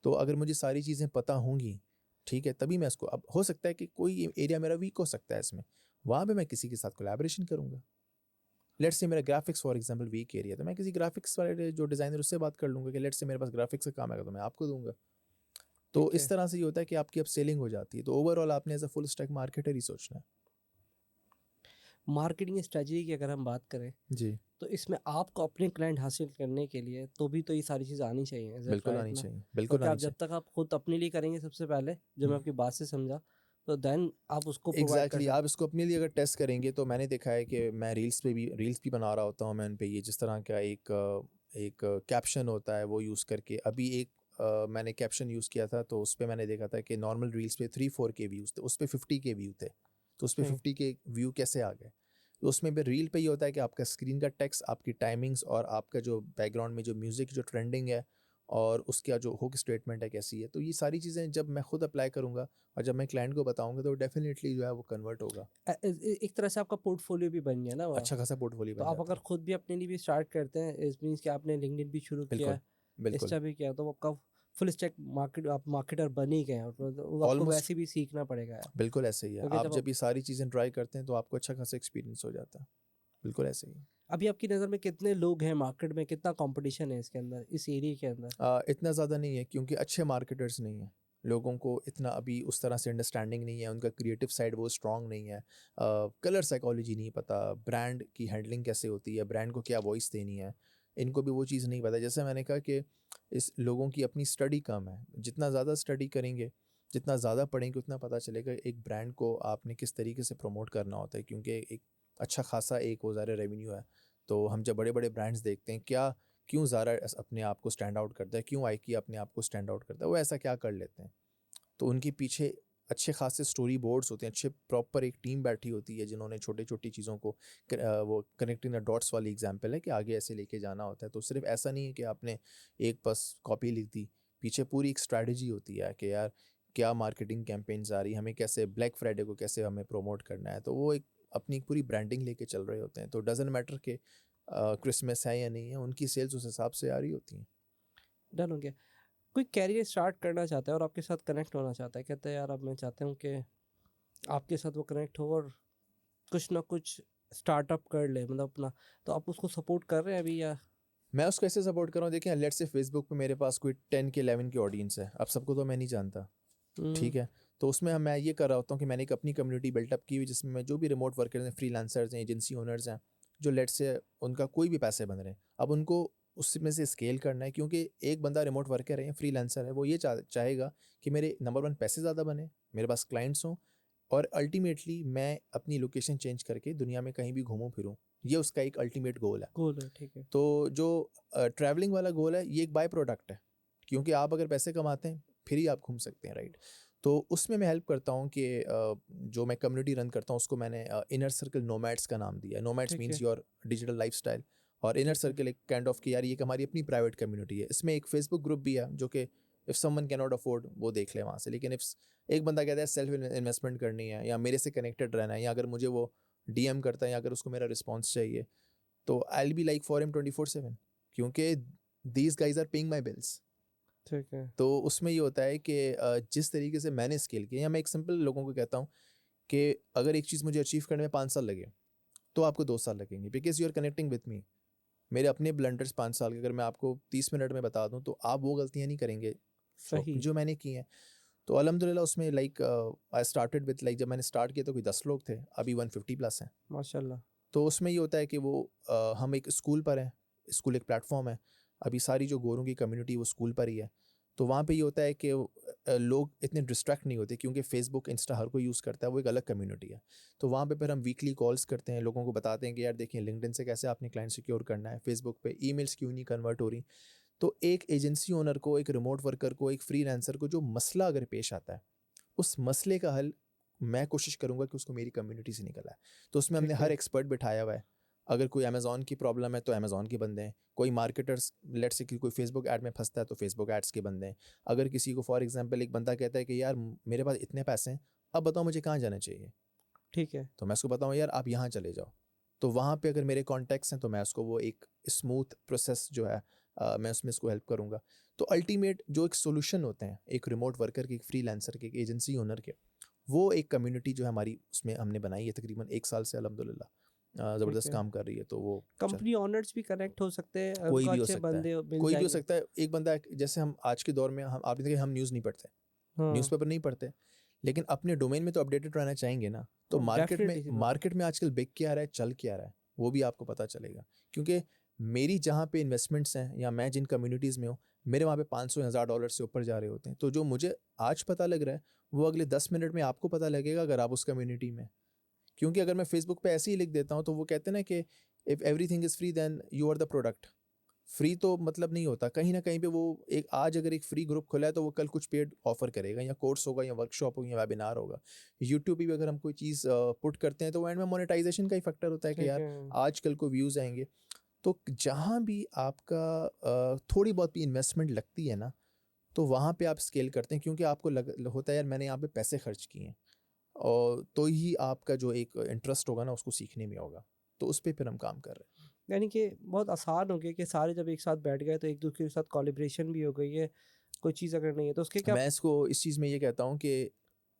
तो अगर मुझे सारी चीज़ें पता होंगी, ठीक है, तभी मैं उसको, अब हो सकता है कि कोई एरिया मेरा वीक हो सकता है इसमें, वहाँ पे मैं किसी के साथ कोलैबोरेशन करूंगा। लेट्स से मेरा graphics for example weak area, तो मैं किसी ग्राफिक्स वाले जो डिज़ाइनर उससे बात कर लूँगा कि लेट्स से मेरे पास ग्राफिक्स का काम है तो मैं आपको दूंगा। तो ठीक इस है। तरह से ये होता है कि आपकी अब सेलिंग हो जाती है। तो ओवरऑल आपने as a full stack marketer ही सोचना है। मार्केटिंग स्ट्रेटजी की अगर हम बात करें, जी, तो इसमें आपको अपने क्लाइंट हासिल करने के लिए तो भी तो ये सारी चीज़ें आनी चाहिए, इज़ इट बिल्कुल राइट आनी ना? चाहिए, बिल्कुल क्योंकि आप आनी जब चाहिए। तक आप खुद अपने लिए करेंगे सबसे पहले, जो मैं आपकी बात से समझा, तो देन आप उसको प्रोवाइड कर एग्जैक्टली सकते। आप इसको अपने लिए अगर टेस्ट करेंगे, तो मैंने देखा है कि मैं रील्स भी बना रहा होता हूँ, मैं उन पे ये जिस तरह का एक कैप्शन होता है वो यूज़ करके, अभी एक मैंने कैप्शन यूज़ किया था, तो उस पे मैंने देखा था कि नॉर्मल रील्स पे 3-4 के व्यूज़ थे, उस पे 50 के व्यू थे। तो उस पे ठीक। 50 के व्यू कैसे आ गए? तो उसमें भी रील पे ये होता है कि आपका स्क्रीन का टेक्स्ट, आपकी टाइमिंग्स और आपका जो बैकग्राउंड में जो म्यूज़िक जो ट्रेंडिंग है और उसका जो हुक स्टेटमेंट है कैसी है, तो ये सारी चीज़ें जब मैं खुद अप्लाई करूँगा और जब मैं क्लाइंट को बताऊँगा, तो डेफ़िनेटली जो है वो कन्वर्ट होगा। एक तरह से आपका पोर्टफोलियो भी बन गया ना वहाँ। अच्छा खासा पोर्टफोलियो तो बन आप जाता अगर है। खुद भी अपने लिए भी स्टार्ट करते हैं, इट मीन्स कि आपने लिंक्डइन भी शुरू किया बिल्कुल, है, बिल्कुल। इंस्टा भी किया, तो वो आपका फुल स्टैक आप मार्केटर बन ही गए हैं, और वो आपको ऑलमोस्ट वैसे भी सीखना पड़ेगा यार। बिल्कुल ऐसे ही है। क्योंकि आप जब जब ये सारी चीज़ें ट्राई करते हैं, तो आपको अच्छा खासा एक्सपीरियंस हो जाता है। बिल्कुल ऐसे ही है। अभी आपकी नज़र में कितने लोग हैं मार्केट में, कितना कंपटीशन है इसके अंदर, इस एरिया के अंदर? इतना ज़्यादा नहीं है, क्योंकि अच्छे मार्केटर्स नहीं हैं। लोगों को इतना अभी उस तरह से अंडरस्टैंडिंग नहीं है, उनका क्रिएटिव साइड वो स्ट्रॉन्ग नहीं है। कलर साइकोलॉजी नहीं पता, ब्रांड की हैंडलिंग कैसे होती है, ब्रांड को क्या वॉइस देनी है, इनको भी वो चीज़ नहीं पता। जैसे मैंने कहा कि इस लोगों की अपनी स्टडी कम है। जितना ज़्यादा स्टडी करेंगे, जितना ज़्यादा पढ़ेंगे, उतना पता चलेगा एक ब्रांड को आपने किस तरीके से प्रमोट करना होता है, क्योंकि एक अच्छा खासा एक वो ज़ाहिर रेवेन्यू है। तो हम जब बड़े-बड़े ब्रांड्स देखते हैं, क्यों ज़ारा अपने आप को स्टैंड आउट करता है, क्यों आइकिया अपने आप को स्टैंड आउट करता है, वो ऐसा क्या कर लेते हैं? तो उनके पीछे अच्छे खासे स्टोरी बोर्ड्स होते हैं, अच्छे प्रॉपर एक टीम बैठी होती है जिन्होंने छोटी-छोटी चीज़ों को वो कनेक्टिंग द डॉट्स वाली एग्जांपल है कि आगे ऐसे लेके जाना होता है। तो सिर्फ़ ऐसा नहीं है कि आपने एक बस कॉपी लिख दी, पीछे पूरी एक स्ट्रैटेजी होती है कि यार क्या मार्केटिंग कैंपेन्स आ रही हैं, हमें कैसे ब्लैक फ्राइडे को कैसे हमें प्रमोट करना है। तो वो एक अपनी पूरी ब्रांडिंग लेके चल रहे होते हैं। तो डज़न्ट मैटर कि क्रिसमस है या नहीं है, उनकी सेल्स उस हिसाब से आ रही होती हैं। डन हो गया। कोई कैरियर स्टार्ट करना चाहता है और आपके साथ कनेक्ट होना चाहता है, कहता है यार अब मैं चाहता हूँ कि आपके साथ वो कनेक्ट हो और कुछ ना कुछ स्टार्टअप कर ले, मतलब अपना, तो आप उसको सपोर्ट कर रहे हैं अभी या? मैं उसको ऐसे सपोर्ट कर रहा हूँ, देखिए लेट्स से फेसबुक पे मेरे पास कोई 10 के 11 की ऑडियंस है, अब सबको तो मैं नहीं जानता, हम्म। ठीक है। तो उसमें मैं ये कर रहा होता हूँ कि मैंने एक अपनी कम्युनिटी बिल्टअप की हुई, जिसमें मैं जो भी रिमोट वर्कर्स हैं, फ्रीलांसर्स हैं, एजेंसी ओनर्स हैं, जो लेट्स से उनका कोई भी पैसे बन रहे हैं, अब उनको उसमें से स्केल करना है, क्योंकि एक बंदा रिमोट वर्कर है या फ्रीलांसर है, वो ये चाहेगा कि मेरे नंबर 1 पैसे ज़्यादा बने, मेरे पास क्लाइंट्स हों, और अल्टीमेटली मैं अपनी लोकेशन चेंज करके दुनिया में कहीं भी घूमूं फिरूं, ये उसका एक अल्टीमेट गोल है। कूल है, ठीक है। तो जो ट्रैवलिंग वाला गोल है, ये एक बाय प्रोडक्ट है, क्योंकि आप अगर पैसे कमाते हैं फिर ही आप घूम सकते हैं, राइट। तो उसमें मैं हेल्प करता हूँ कि जो मैं कम्युनिटी रन करता हूँ उसको मैंने इनर सर्कल नोमैड्स का नाम दिया है। नोमैड्स ठीक है। मीन्स योर डिजिटल लाइफस्टाइल, और इनर ठीक है। सर्कल एक काइंड ऑफ कि यार ये एक हमारी अपनी प्राइवेट कम्युनिटी है। इसमें एक फेसबुक ग्रुप भी है जो कि if someone can not afford वो देख ले वहाँ से, लेकिन इफ एक बंदा कहता है सेल्फ इन्वेस्टमेंट करनी है या मेरे से कनेक्टेड रहना है, या अगर मुझे वो डीएम करता है या अगर उसको मेरा रिस्पॉन्स चाहिए, तो I will be like for him 24/7, क्योंकि these guys are paying my bills. ठीक है। तो उसमें ये होता है कि जिस तरीके से मैंने स्केल किया, या मैं एक सिंपल लोगों को कहता हूँ कि अगर एक चीज़ मुझे अचीव करने में 5 साल लगे, तो आपको 2 साल लगेंगे, because you are connecting with me. मेरे अपने ब्लंडर्स 5 साल के अगर मैं आपको 30 मिनट में बता दूँ, तो आप वो गलतियाँ नहीं करेंगे जो सही। जो मैंने की हैं। तो अल्हम्दुलिल्लाह उसमें like I started with like, जब मैंने स्टार्ट किया तो कोई 10 लोग थे, अभी 150+ हैं। माशाल्लाह। तो उसमें ये होता है कि वो हम एक स्कूल पर हैं, स्कूल एक प्लेटफॉर्म है, अभी सारी जो गोरों की कम्युनिटी वो स्कूल पर ही है। तो वहाँ पे ये होता है कि लोग इतने डिस्ट्रैक्ट नहीं होते, क्योंकि फेसबुक इंस्टा हर कोई यूज़ करता है, वो एक अलग कम्युनिटी है। तो वहाँ पे फिर हम वीकली कॉल्स करते हैं, लोगों को बताते हैं कि यार देखिए लिंक्डइन से कैसे आपने क्लाइंट सिक्योर करना है, फेसबुक पे ईमेल्स क्यों नहीं कन्वर्ट हो रही। तो एक एजेंसी ओनर को, एक रिमोट वर्कर को, एक फ्रीलांसर को जो मसला अगर पेश आता है, उस मसले का हल मैं कोशिश करूँगा कि उसको मेरी कम्युनिटी से निकला है। तो उसमें हमने ठीक हर है। एक्सपर्ट बिठाया हुआ है। अगर कोई अमेज़न की प्रॉब्लम है तो अमेज़न के बंदे हैं, कोई मार्केटर्स लेट्स से कि कोई फेसबुक ऐड में फंसता है तो फेसबुक एड्स के बंदे हैं। अगर किसी को फॉर एग्जांपल एक बंदा कहता है कि यार मेरे पास इतने पैसे हैं, अब बताओ मुझे कहाँ जाना चाहिए, ठीक है। तो मैं उसको बताऊँ यार आप यहाँ चले जाओ। तो वहाँ पे अगर मेरे कॉन्टैक्ट्स हैं तो मैं उसको वो एक स्मूथ प्रोसेस जो है मैं उसमें उसको हेल्प करूँगा। तो अल्टीमेट जो एक सॉल्यूशन होते हैं, एक रिमोट वर्कर के, एक फ्रीलांसर के, एक एजेंसी ओनर के, वो एक कम्युनिटी जो है हमारी उसमें हमने बनाई है तकरीबन 1 साल से अल्हम्दुलिल्लाह ठीक ज़बरदस्त है। काम कर रही है। तो वो चल कंपनी ओनर्स भी कनेक्ट हो सकते हैं, कोई उनको भी हो अच्छे सकता है, बंदे मिल कोई भी हो जाएँगे। सकता है। एक बंदा जैसे हम आज के दौर में हम आपने देखा हम न्यूज़ नहीं पढ़ते, हाँ, न्यूज़पेपर नहीं पढ़ते, लेकिन अपने डोमेन में तो अपडेटेड रहना चाहेंगे ना। तो हाँ, डेफ़िनेटली सी बात है। मार्केट में आजकल बिक क्या रहा है, चल क्या रहा है, वो भी आपको पता चलेगा। क्योंकि मेरी जहाँ पे इन्वेस्टमेंट्स हैं या मैं जिन कम्युनिटीज़ में हूँ, मेरे वहाँ पे 500 हज़ार डॉलर से ऊपर जा रहे होते हैं। तो जो मुझे आज पता लग रहा है, वो अगले 10 मिनट में आपको पता लगेगा अगर आप उस कम्युनिटी में। क्योंकि अगर मैं फेसबुक पे ऐसे ही लिख देता हूँ तो वो कहते हैं ना कि if everything is free then you are the product. Free तो मतलब नहीं होता, कहीं ना कहीं पे वो एक आज अगर एक फ्री ग्रुप खुला है तो वो कल कुछ पेड ऑफर करेगा, या कोर्स होगा या वर्कशॉप होगी या वेबिनार होगा। यूट्यूब पे भी अगर हम कोई चीज़ पुट करते हैं तो एंड में मोनेटाइजेशन का ही फैक्टर होता है कि ठीक यार है। आजकल को व्यूज़ आएंगे। तो जहाँ भी आपका थोड़ी बहुत भी इन्वेस्टमेंट लगती है ना, तो वहाँ पे आप स्केल करते हैं, क्योंकि आपको होता है यार मैंने यहाँ पे पैसे खर्च किए हैं, और तो ही आपका जो एक इंटरेस्ट होगा ना उसको सीखने में होगा। तो उस पे फिर हम काम कर रहे हैं। यानी कि बहुत आसान हो गया कि सारे जब एक साथ बैठ गए तो एक-दूसरे के साथ कोलैबोरेशन भी हो गई है, कोई चीज़ अगर नहीं है तो उसके क्या। मैं इसको इस चीज़ में ये कहता हूँ कि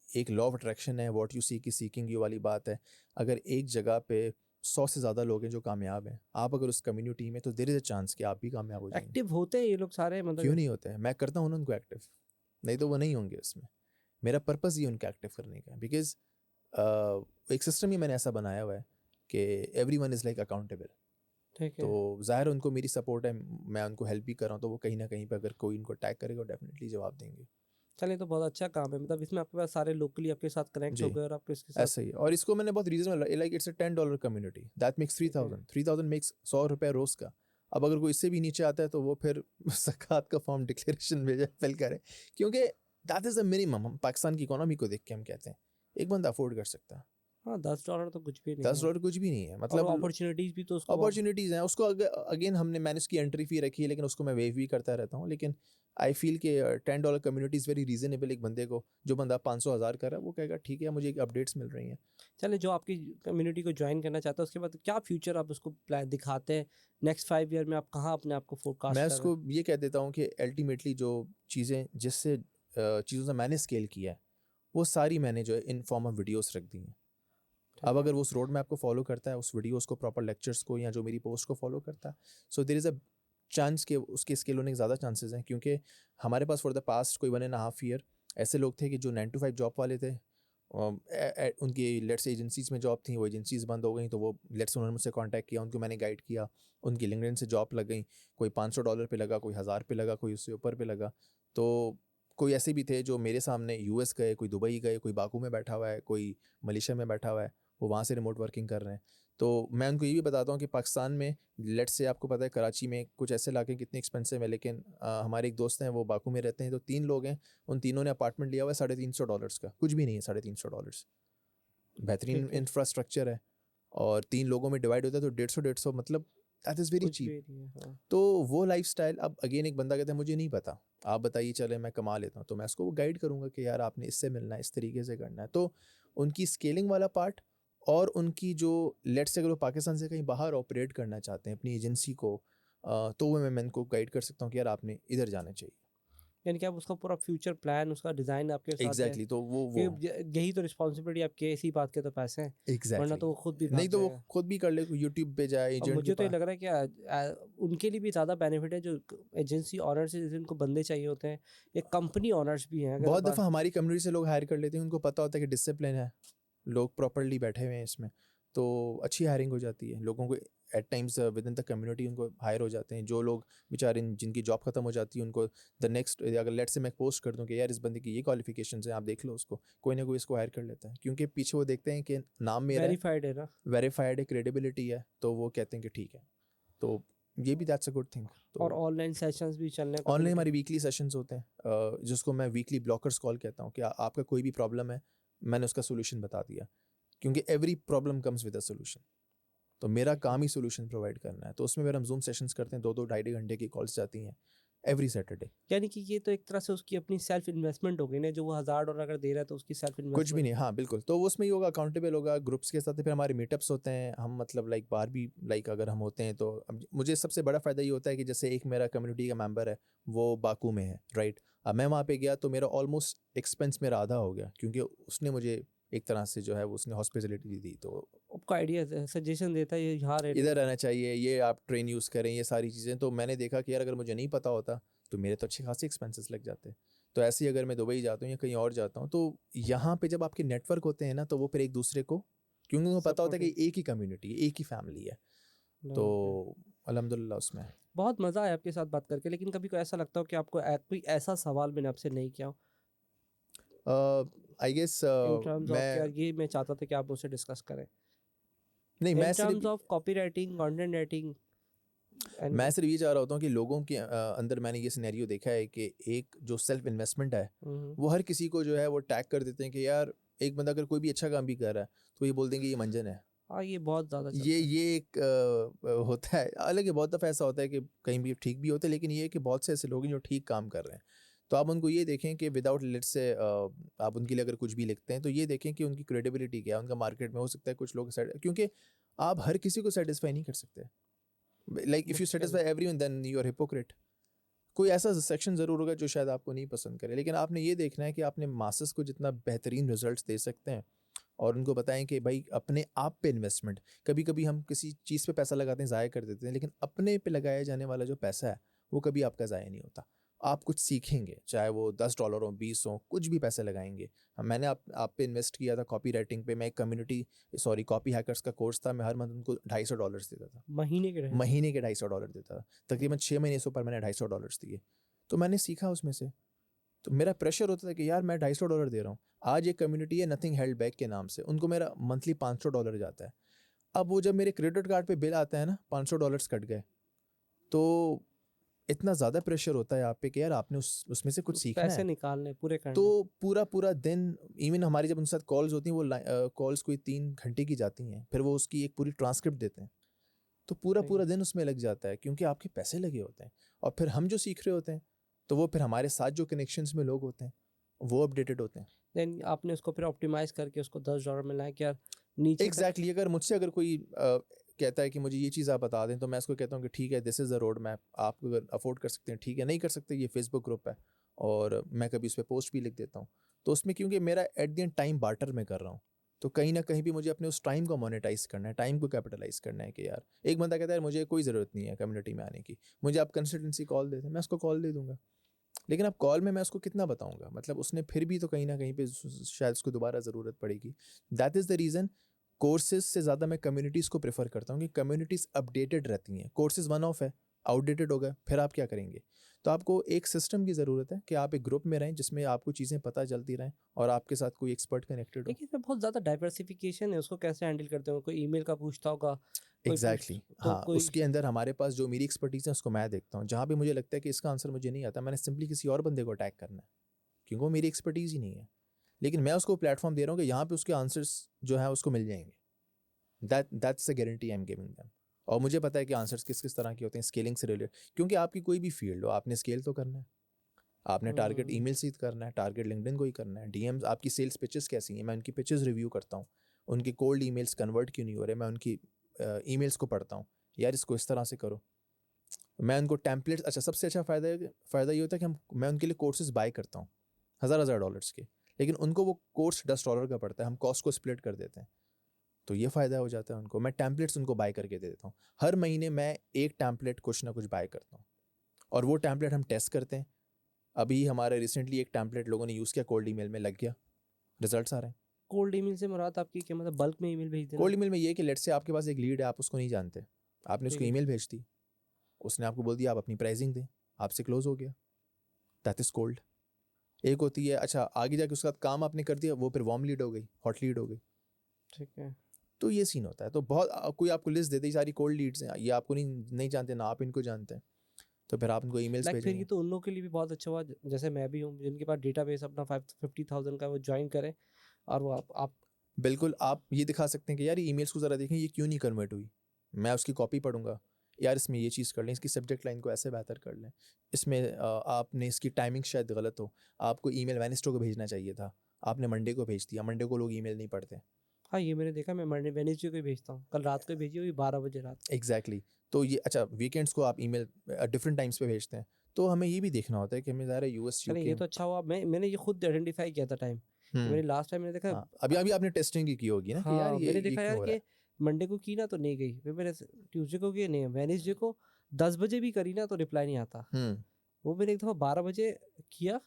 एक लॉ ऑफ अट्रैक्शन है, what you seek is seeking you वाली बात है। अगर एक जगह पे 100 से ज़्यादा लोग हैं जो कामयाब हैं, आप अगर उस कम्युनिटी में, तो देयर इज़ अ चांस कि आप भी कामयाब हो जाएंगे। एक्टिव होते हैं ये लोग सारे क्यों मतलब। नहीं होते हैं, मैं करता हूँ ना उनको एक्टिव, नहीं तो वो नहीं होंगे उसमें। मेरा पर्पज़ ही उनको एक्टिव करने का है, बिकॉज एक सिस्टम ही मैंने ऐसा बनाया हुआ है कि every one is like accountable. ठीक तो है। ज़ाहिर है उनको मेरी सपोर्ट है, मैं उनको हेल्प भी कर रहा हूँ, तो वो कहीं ना कहीं पे अगर कोई उनको अटैक करेगा डेफिनेटली जवाब देंगे। चलिए तो बहुत अच्छा काम है, मतलब इसमें आपके पास सारे लोकली आपके साथ कनेक्ट हो जी, गए और आपको इसके साथ। ऐसा ही है। और इसको मैंने बहुत reasonable, like it's a $10 community that makes ठीक है। 3000 मेक्स ₹100 रोज का। अब अगर कोई इससे भी नीचे आता है तो वो फिर ज़कात का फॉर्म डिक्लेरेशन भेजे फिल करे, क्योंकि दैट इज़ द मिनिमम। हम पाकिस्तान की इकोनॉमी को देख के हम कहते हैं एक बंदा अफोर्ड कर सकता है। हाँ, $10 तो कुछ भी नहीं है। $10 कुछ भी नहीं है, और मतलब अपॉर्चुनिटीज़ भी तो उसको बहुत। अपॉर्चुनिटीज़ हैं उसको। अगेन मैंने उसकी एंट्री फ़ी रखी है, लेकिन उसको मैं वेव भी करता रहता हूँ। लेकिन आई फील कि $10 कम्युनिटी इज़ वेरी रीजनेबल। एक बंदे को, जो बंदा 500 हज़ार कर रहा है, वो कहेगा ठीक है मुझे अपडेट्स मिल रही हैं। चलिए जो आपकी कम्युनिटी को ज्वाइन करना चाहता है उसके बाद क्या फ्यूचर आप उसको प्लान दिखाते हैं? नेक्स्ट 5 ईयर में आप कहाँ अपने आप को मैं फोरकास्ट कर रहे हैं? उसको ये कह देता हूँ कि अल्टीमेटली जो चीज़ें जिससे चीज़ों से मैंने स्केल किया है, वो सारी मैंने जो है इन फॉर्म ऑफ वीडियोस रख दी हैं। ठीक अब है। अगर वो उस रोड मैप को फॉलो करता है, उस वीडियोस को, प्रॉपर लेक्चर्स को, या जो मेरी पोस्ट को फॉलो करता है, so there is a chance कि उसके स्केल होने के ज़्यादा चांसेस हैं। क्योंकि हमारे पास फॉर द पास्ट कोई 1.5 ईयर ऐसे लोग थे कि जो 9 to 5 जॉब वाले थे, उनकी लेट्स एजेंसीज़ में जॉब थी, वो एजेंसीज़ बंद हो गई, तो वो लेट्स उन्होंने मुझसे कॉन्टैक्ट किया, उनको मैंने गाइड किया, उनकी लिंक्डइन से जॉब लग गई। कोई $500 पे लगा, कोई 1000 पे लगा, कोई उससे ऊपर पे लगा। तो कोई ऐसे भी थे जो मेरे सामने यूएस गए, कोई दुबई गए, कोई बाकू में बैठा हुआ है, कोई मलेशिया में बैठा हुआ है, वो वहाँ से रिमोट वर्किंग कर रहे हैं। तो मैं उनको ये भी बताता हूँ कि पाकिस्तान में लेट्स से आपको पता है कराची में कुछ ऐसे इलाके कितने एक्सपेंसिव है, लेकिन हमारे एक दोस्त हैं वो बाकू में रहते हैं, तो 3 लोग हैं, उन तीनों ने अपार्टमेंट लिया हुआ है $350 का, कुछ भी नहीं है $350। बेहतरीन ठीक है। इंफ्रास्ट्रक्चर है, और 3 लोगों में डिवाइड होता है तो 150-150, मतलब दैट इज़ वेरी कुछ चीप। भी नहीं है, हाँ। तो वो लाइफ़स्टाइल, अब अगेन एक बंदा कहता है मुझे नहीं पता, आप बताइए चले मैं कमा लेता हूँ, तो मैं उसको वो गाइड करूँगा कि यार आपने इससे मिलना है, इस तरीके से करना है। तो उनकी स्केलिंग वाला पार्ट, और उनकी जो लेट्स से अगर वो पाकिस्तान से कहीं बाहर ऑपरेट करना चाहते हैं अपनी एजेंसी को, तो वो मैं उनको गाइड कर सकता हूँ कि यार आपने इधर जाना चाहिए। यानी कि आप उसका पूरा फ्यूचर प्लान, उसका डिज़ाइन आपके साथ है। एग्जैक्टली, तो वो क्योंकि यही तो रिस्पॉन्सिबिलिटी आपकी है, इसी बात के तो पैसे हैं, वरना एग्जैक्टली तो वो खुद भी नहीं भाग तो वो जाएगा। खुद भी कर ले, यूट्यूब पे जाए और एजेंट के मुझे तो ये पास। लग रहा है कि उनके लिए भी ज़्यादा बेनिफिट है जो एजेंसी ओनर्स हैं, जिनको बंदे चाहिए होते हैं, या कंपनी ओनर्स भी हैं अगर बहुत बात। दफ़ा हमारी कम्युनिटी से लोग हायर कर लेते हैं, उनको पता होता है कि डिसिप्लिन है, लोग प्रॉपरली बैठे हुए हैं इसमें, तो अच्छी हायरिंग हो जाती है। लोगों को at times within the community उनको हायर हो जाते हैं। जो लोग बेचारे जिनकी जॉब खत्म हो जाती है उनको द नेक्स्ट, अगर लेट से मैं पोस्ट कर दूं कि यार इस बंदे की ये क्वालिफिकेशंस हैं, आप देख लो उसको, कोई ना कोई इसको हायर कर लेता है, क्योंकि पीछे वो देखते हैं कि नाम मेरा है, वेरीफाइड है ना। वेरीफाइड है, क्रेडिबिलिटी है, तो वो कहते हैं कि ठीक है। तो ये भी दैट्स अ गुड थिंग। और तो ऑनलाइन सेशंस भी चल रहे हैं ऑनलाइन community हमारी वीकली सेशंस होते हैं, जिसको मैं वीकली ब्लॉकर्स कॉल कहता हूँ कि आपका कोई भी प्रॉब्लम है, मैंने उसका सोल्यूशन बता दिया, क्योंकि every problem comes with a solution. तो मेरा ठीक है। काम ही सोल्यूशन प्रोवाइड करना है। तो उसमें फिर हम जूम सेशंस करते हैं, 2-2 ढाई-ढाई घंटे की कॉल्स जाती हैं एवरी सैटरडे। यानी कि ये तो एक तरह से उसकी अपनी सेल्फ इन्वेस्टमेंट हो गई ना, जो वो $1000 अगर दे रहा है तो उसकी सेल्फ कुछ भी इन्वेस्टमेंट। नहीं, हाँ बिल्कुल। तो उसमें ही होगा, अकाउंटेबल होगा ग्रुप्स के साथ। फिर हमारे मीटअप्स होते हैं, हम मतलब लाइक बाहर भी लाइक अगर हम होते हैं तो अब मुझे सबसे बड़ा फ़ायदा ये होता है कि जैसे एक मेरा कम्युनिटी का मेंबर है, वो बाकू में है, राइट। अब मैं वहाँ पे गया तो मेरा ऑलमोस्ट एक्सपेंस मेरा आधा हो गया, क्योंकि उसने मुझे एक तरह से जो है वो उसने हॉस्पिटैलिटी दी। तो आपको आइडिया सजेशन देता है ये यहाँ रहने इधर का। रहना चाहिए, ये आप ट्रेन यूज़ करें, ये सारी चीज़ें। तो मैंने देखा कि यार अगर मुझे नहीं पता होता तो मेरे तो अच्छे खासे एक्सपेंसेस लग जाते। तो ऐसे ही अगर मैं दुबई जाता हूँ या कहीं और जाता हूँ, तो यहाँ पे जब आपके नेटवर्क होते हैं ना, तो वो फिर एक दूसरे को, क्योंकि उनको पता होता है सपोर्टिव। कि एक ही कम्युनिटी, एक ही फैमिली है। तो अल्हम्दुलिल्लाह उसमें बहुत मज़ा आया आपके साथ बात करके, लेकिन कभी कोई ऐसा लगता हो कि आपको कोई ऐसा सवाल मैंने आपसे नहीं किया हो I guess in terms of यार मैं ये मैं चाहता था कि आप मुझसे डिस्कस करें, नहीं, इन terms of copy writing, content writing मैं एंड। सिर्फ ये चाह रहा होता हूँ कि लोगों के अंदर मैंने ये सिनेरियो देखा है कि एक जो सेल्फ इन्वेस्टमेंट है, वो हर किसी को जो है वो टैग कर देते हैं कि यार एक बंदा अगर कोई भी अच्छा काम भी कर रहा है तो ये बोल देंगे ये मंजन है। हाँ ये बहुत ज़्यादा ये चलता है। ये एक होता है। हालांकि बहुत दफ़ा ऐसा होता है कि कहीं भी ठीक भी होते हैं, लेकिन ये है कि बहुत से ऐसे लोग हैं जो ठीक काम कर रहे हैं। तो आप उनको ये देखें कि विदाउट लेट से आप उनके लिए अगर कुछ भी लिखते हैं तो ये देखें कि उनकी क्रेडिबिलिटी क्या है, उनका मार्केट में हो सकता है कुछ लोग क्योंकि आप हर किसी को सेटिस्फाई नहीं कर सकते। लाइक इफ़ यू मुश्किल है। Satisfy everyone then you are hypocrite. कोई ऐसा सेक्शन ज़रूर होगा जो शायद आपको नहीं पसंद करे, लेकिन आपने ये देखना है कि आपने मासेस को जितना बेहतरीन रिजल्ट्स दे सकते हैं, और उनको बताएं कि भाई अपने आप पे इन्वेस्टमेंट। कभी कभी हम किसी चीज़ पे पैसा लगाते हैं, ज़ाया कर देते हैं, लेकिन अपने पे लगाया जाने वाला जो पैसा है वो कभी आपका ज़ाया नहीं होता। आप कुछ सीखेंगे, चाहे वो $10 हो, 20 हो, कुछ भी पैसे लगाएंगे। मैंने आप पे इन्वेस्ट किया था कॉपी राइटिंग पे। मैं एक कम्युनिटी, सॉरी, कॉपी हैकर्स का कोर्स था, मैं हर मंथ उनको $250 देता था। महीने के रहे। महीने के $250 देता था। तकरीबन 6 महीने से ऊपर मैंने $250 दिए। तो मैंने सीखा उसमें से। तो मेरा प्रेशर होता था कि यार मैं $250 दे रहा हूँ। आज एक कम्युनिटी है नथिंग हेल्ड बैक के नाम से, उनको मेरा मंथली $500 जाता है। अब वो जब मेरे क्रेडिट कार्ड पे बिल आता है ना, $500 कट गए, तो इतना ज़्यादा प्रेशर होता है आप पे कि यार आपने उसमें से कुछ सीखना पैसे है। निकालने पूरे तो करने। पूरा पूरा दिन, इवन हमारी जब उनके साथ कॉल्स होती हैं, वो कॉल्स कोई 3 घंटे की जाती हैं, फिर वो उसकी एक पूरी ट्रांसक्रिप्ट देते हैं। तो पूरा सही पूरा है। दिन उसमें लग जाता है, क्योंकि आपके पैसे लगे होते हैं। और फिर हम जो सीख रहे होते हैं, तो वो फिर हमारे साथ जो कनेक्शंस में लोग होते हैं वो अपडेटेड होते हैं। देन आपने उसको फिर ऑप्टिमाइज करके उसको $10 में लाया कि यार नीचे तक। एग्जैक्टली अगर मुझसे अगर कोई कहता है कि मुझे ये चीज़ आप बता दें, तो मैं उसको कहता हूँ कि ठीक है, this is the road map, आप अगर अफोर्ड कर सकते हैं ठीक है, नहीं कर सकते, ये फेसबुक ग्रुप है, और मैं कभी उस पर पोस्ट भी लिख देता हूँ। तो उसमें क्योंकि मेरा at the end time barter में कर रहा हूँ, तो कहीं ना कहीं भी मुझे अपने उस टाइम को मोनेटाइज करना है, टाइम को कैपिटलाइज करना है कि यार एक बंदा कहता है यार मुझे कोई ज़रूरत नहीं है कम्युनिटी में आने की, मुझे आप कंसल्टेंसी कॉल देते हैं, मैं उसको कॉल दे दूंगा। लेकिन अब कॉल में मैं उसको कितना बताऊंगा, मतलब उसने फिर भी तो कहीं ना कहीं पे शायद उसको दोबारा ज़रूरत पड़ेगी। That is the reason courses से ज़्यादा मैं कम्युनिटीज़ को प्रेफर करता हूँ कि कम्युनिटीज़ अपडेटेड रहती हैं। कोर्सेज वन ऑफ है, आउटडेटेड हो गए, फिर आप क्या करेंगे? तो आपको एक सिस्टम की ज़रूरत है कि आप एक ग्रुप में रहें जिसमें आपको चीज़ें पता चलती रहें और आपके साथ कोई एक्सपर्ट कनेक्टेड हो। लेकिन इसमें बहुत ज़्यादा डाइवर्सिफिकेशन है, उसको कैसे हैंडल करते हो? कोई ईमेल का पूछता होगा, कोई पूछ एग्जैक्टली तो हाँ, कोई। उसके अंदर हमारे पास जो मेरी एक्सपर्टीज़ है उसको मैं देखता हूँ। जहाँ भी मुझे लगता है कि इसका आंसर मुझे नहीं आता, मैंने सिंपली किसी और बंदे को अटैक करना है, क्योंकि वो मेरी एक्सपर्टीज़ ही नहीं है। लेकिन मैं उसको प्लेटफॉर्म दे रहा हूँ कि यहाँ पे उसके आंसर्स जो है उसको मिल जाएंगे। That's a guarantee I am giving them. और मुझे पता है कि आंसर्स किस किस तरह के होते हैं स्केलिंग से रिलेटेड, क्योंकि आपकी कोई भी फील्ड हो, आपने स्केल तो करना है। आपने टारगेट हम्म। ईमेल से ही करना है, टारगेट लिंक्डइन को ही करना है, डीएम्स, आपकी सेल्स पिचेस कैसी हैं, मैं उनकी पिचेस रिव्यू करता हूँ। उनके कोल्ड ईमेल्स कन्वर्ट क्यों नहीं हो रहे, मैं उनकी ईमेल्स को पढ़ता हूँ, यार इसको इस तरह से करो। मैं उनको टेम्पलेट्स, अच्छा सबसे अच्छा फ़ायदा ये होता है कि मैं उनके लिए कोर्सेज बाय करता हूँ हज़ार डॉलर्स के, लेकिन उनको वो कोर्स $10 का पड़ता है, हम कॉस्ट को स्प्लिट कर देते हैं। तो ये फ़ायदा हो जाता है उनको। मैं टैम्पलेट्स उनको बाय करके दे देता हूँ। हर महीने मैं एक टैम्पलेट कुछ ना कुछ बाय करता हूँ, और वो टैम्पलेट हम टेस्ट करते हैं। अभी हमारे रिसेंटली एक टैम्पलेट लोगों ने यूज़ किया, कोल्ड ईमेल में लग गया, रिजल्ट्स आ रहे हैं। कोल्ड ईमेल से मुराद आपकी क्या, मतलब बल्क में ईमेल भेज देना? कोल्ड ईमेल में ये है कि लेट्स से आपके पास एक लीड है, आप उसको नहीं जानते, आपने उसको ठीक है। ईमेल भेज दी, उसने आपको बोल दिया आप अपनी प्राइसिंग दें, आपसे क्लोज हो गया, दैट इज़ कोल्ड। एक होती है अच्छा आगे जाके उसके बाद काम आपने कर दिया, वो फिर वार्म लीड हो गई, हॉट लीड हो गई। ठीक है। तो ये सीन होता है। तो बहुत कोई आपको लिस्ट दे दे सारी कोल्ड लीड्स हैं, ये आपको नहीं जानते ना आप इनको जानते हैं, तो फिर आप उनको ईमेल्स लाइक फिर ये भेजेंगे। तो उन लोगों के लिए भी बहुत अच्छा हुआ जैसे मैं भी हूँ जिनके पास डेटाबेस अपना 50,000 का वो ज्वाइन करें और वो आप बिल्कुल आप ये दिखा सकते हैं कि यार ये ईमेल्स को ज़रा देखें ये क्यों नहीं कन्वर्ट हुई, मैं उसकी कॉपी पढ़ूंगा, यार इसमें ये चीज़ कर लें, इसकी सब्जेक्ट लाइन को ऐसे बेहतर कर लें, इसमें आपने इसकी टाइमिंग शायद गलत हो, आपको ईमेल वेडनेसडे को भेजना चाहिए था, आपने मंडे को भेज दिया, मंडे को लोग ईमेल नहीं पढ़ते। हाँ ये मैंने देखा मैं मंडे वेडनेसडे को ही भेजता हूँ कल रात को ही भेजी हुई 12 बजे रात को। एग्जैक्टली तो ये अच्छा वीकेंड्स को आप ईमेल डिफरेंट टाइम्स पे भेजते हैं, तो हमें ये भी देखना होता है कि हमें ज़ाहिर है यूएस चलिए यूके। ये तो अच्छा हुआ मैंने ये खुद आइडेंटिफाई किया था टाइम कि हम्म। मैंने लास्ट टाइम मैंने देखा हाँ अभी अभी आपने टेस्टिंग की होगी ना कि यार हाँ मैंने ये देखा क्यों यार हो रहा कि मंडे को की ना तो नहीं गई फिर मैंने ट्यूसडे को की नहीं वेडनेसडे को 10 बजे भी करी ना तो रिप्लाई नहीं आता। है। वो मैंने एक दफ़ा 12 बजे किया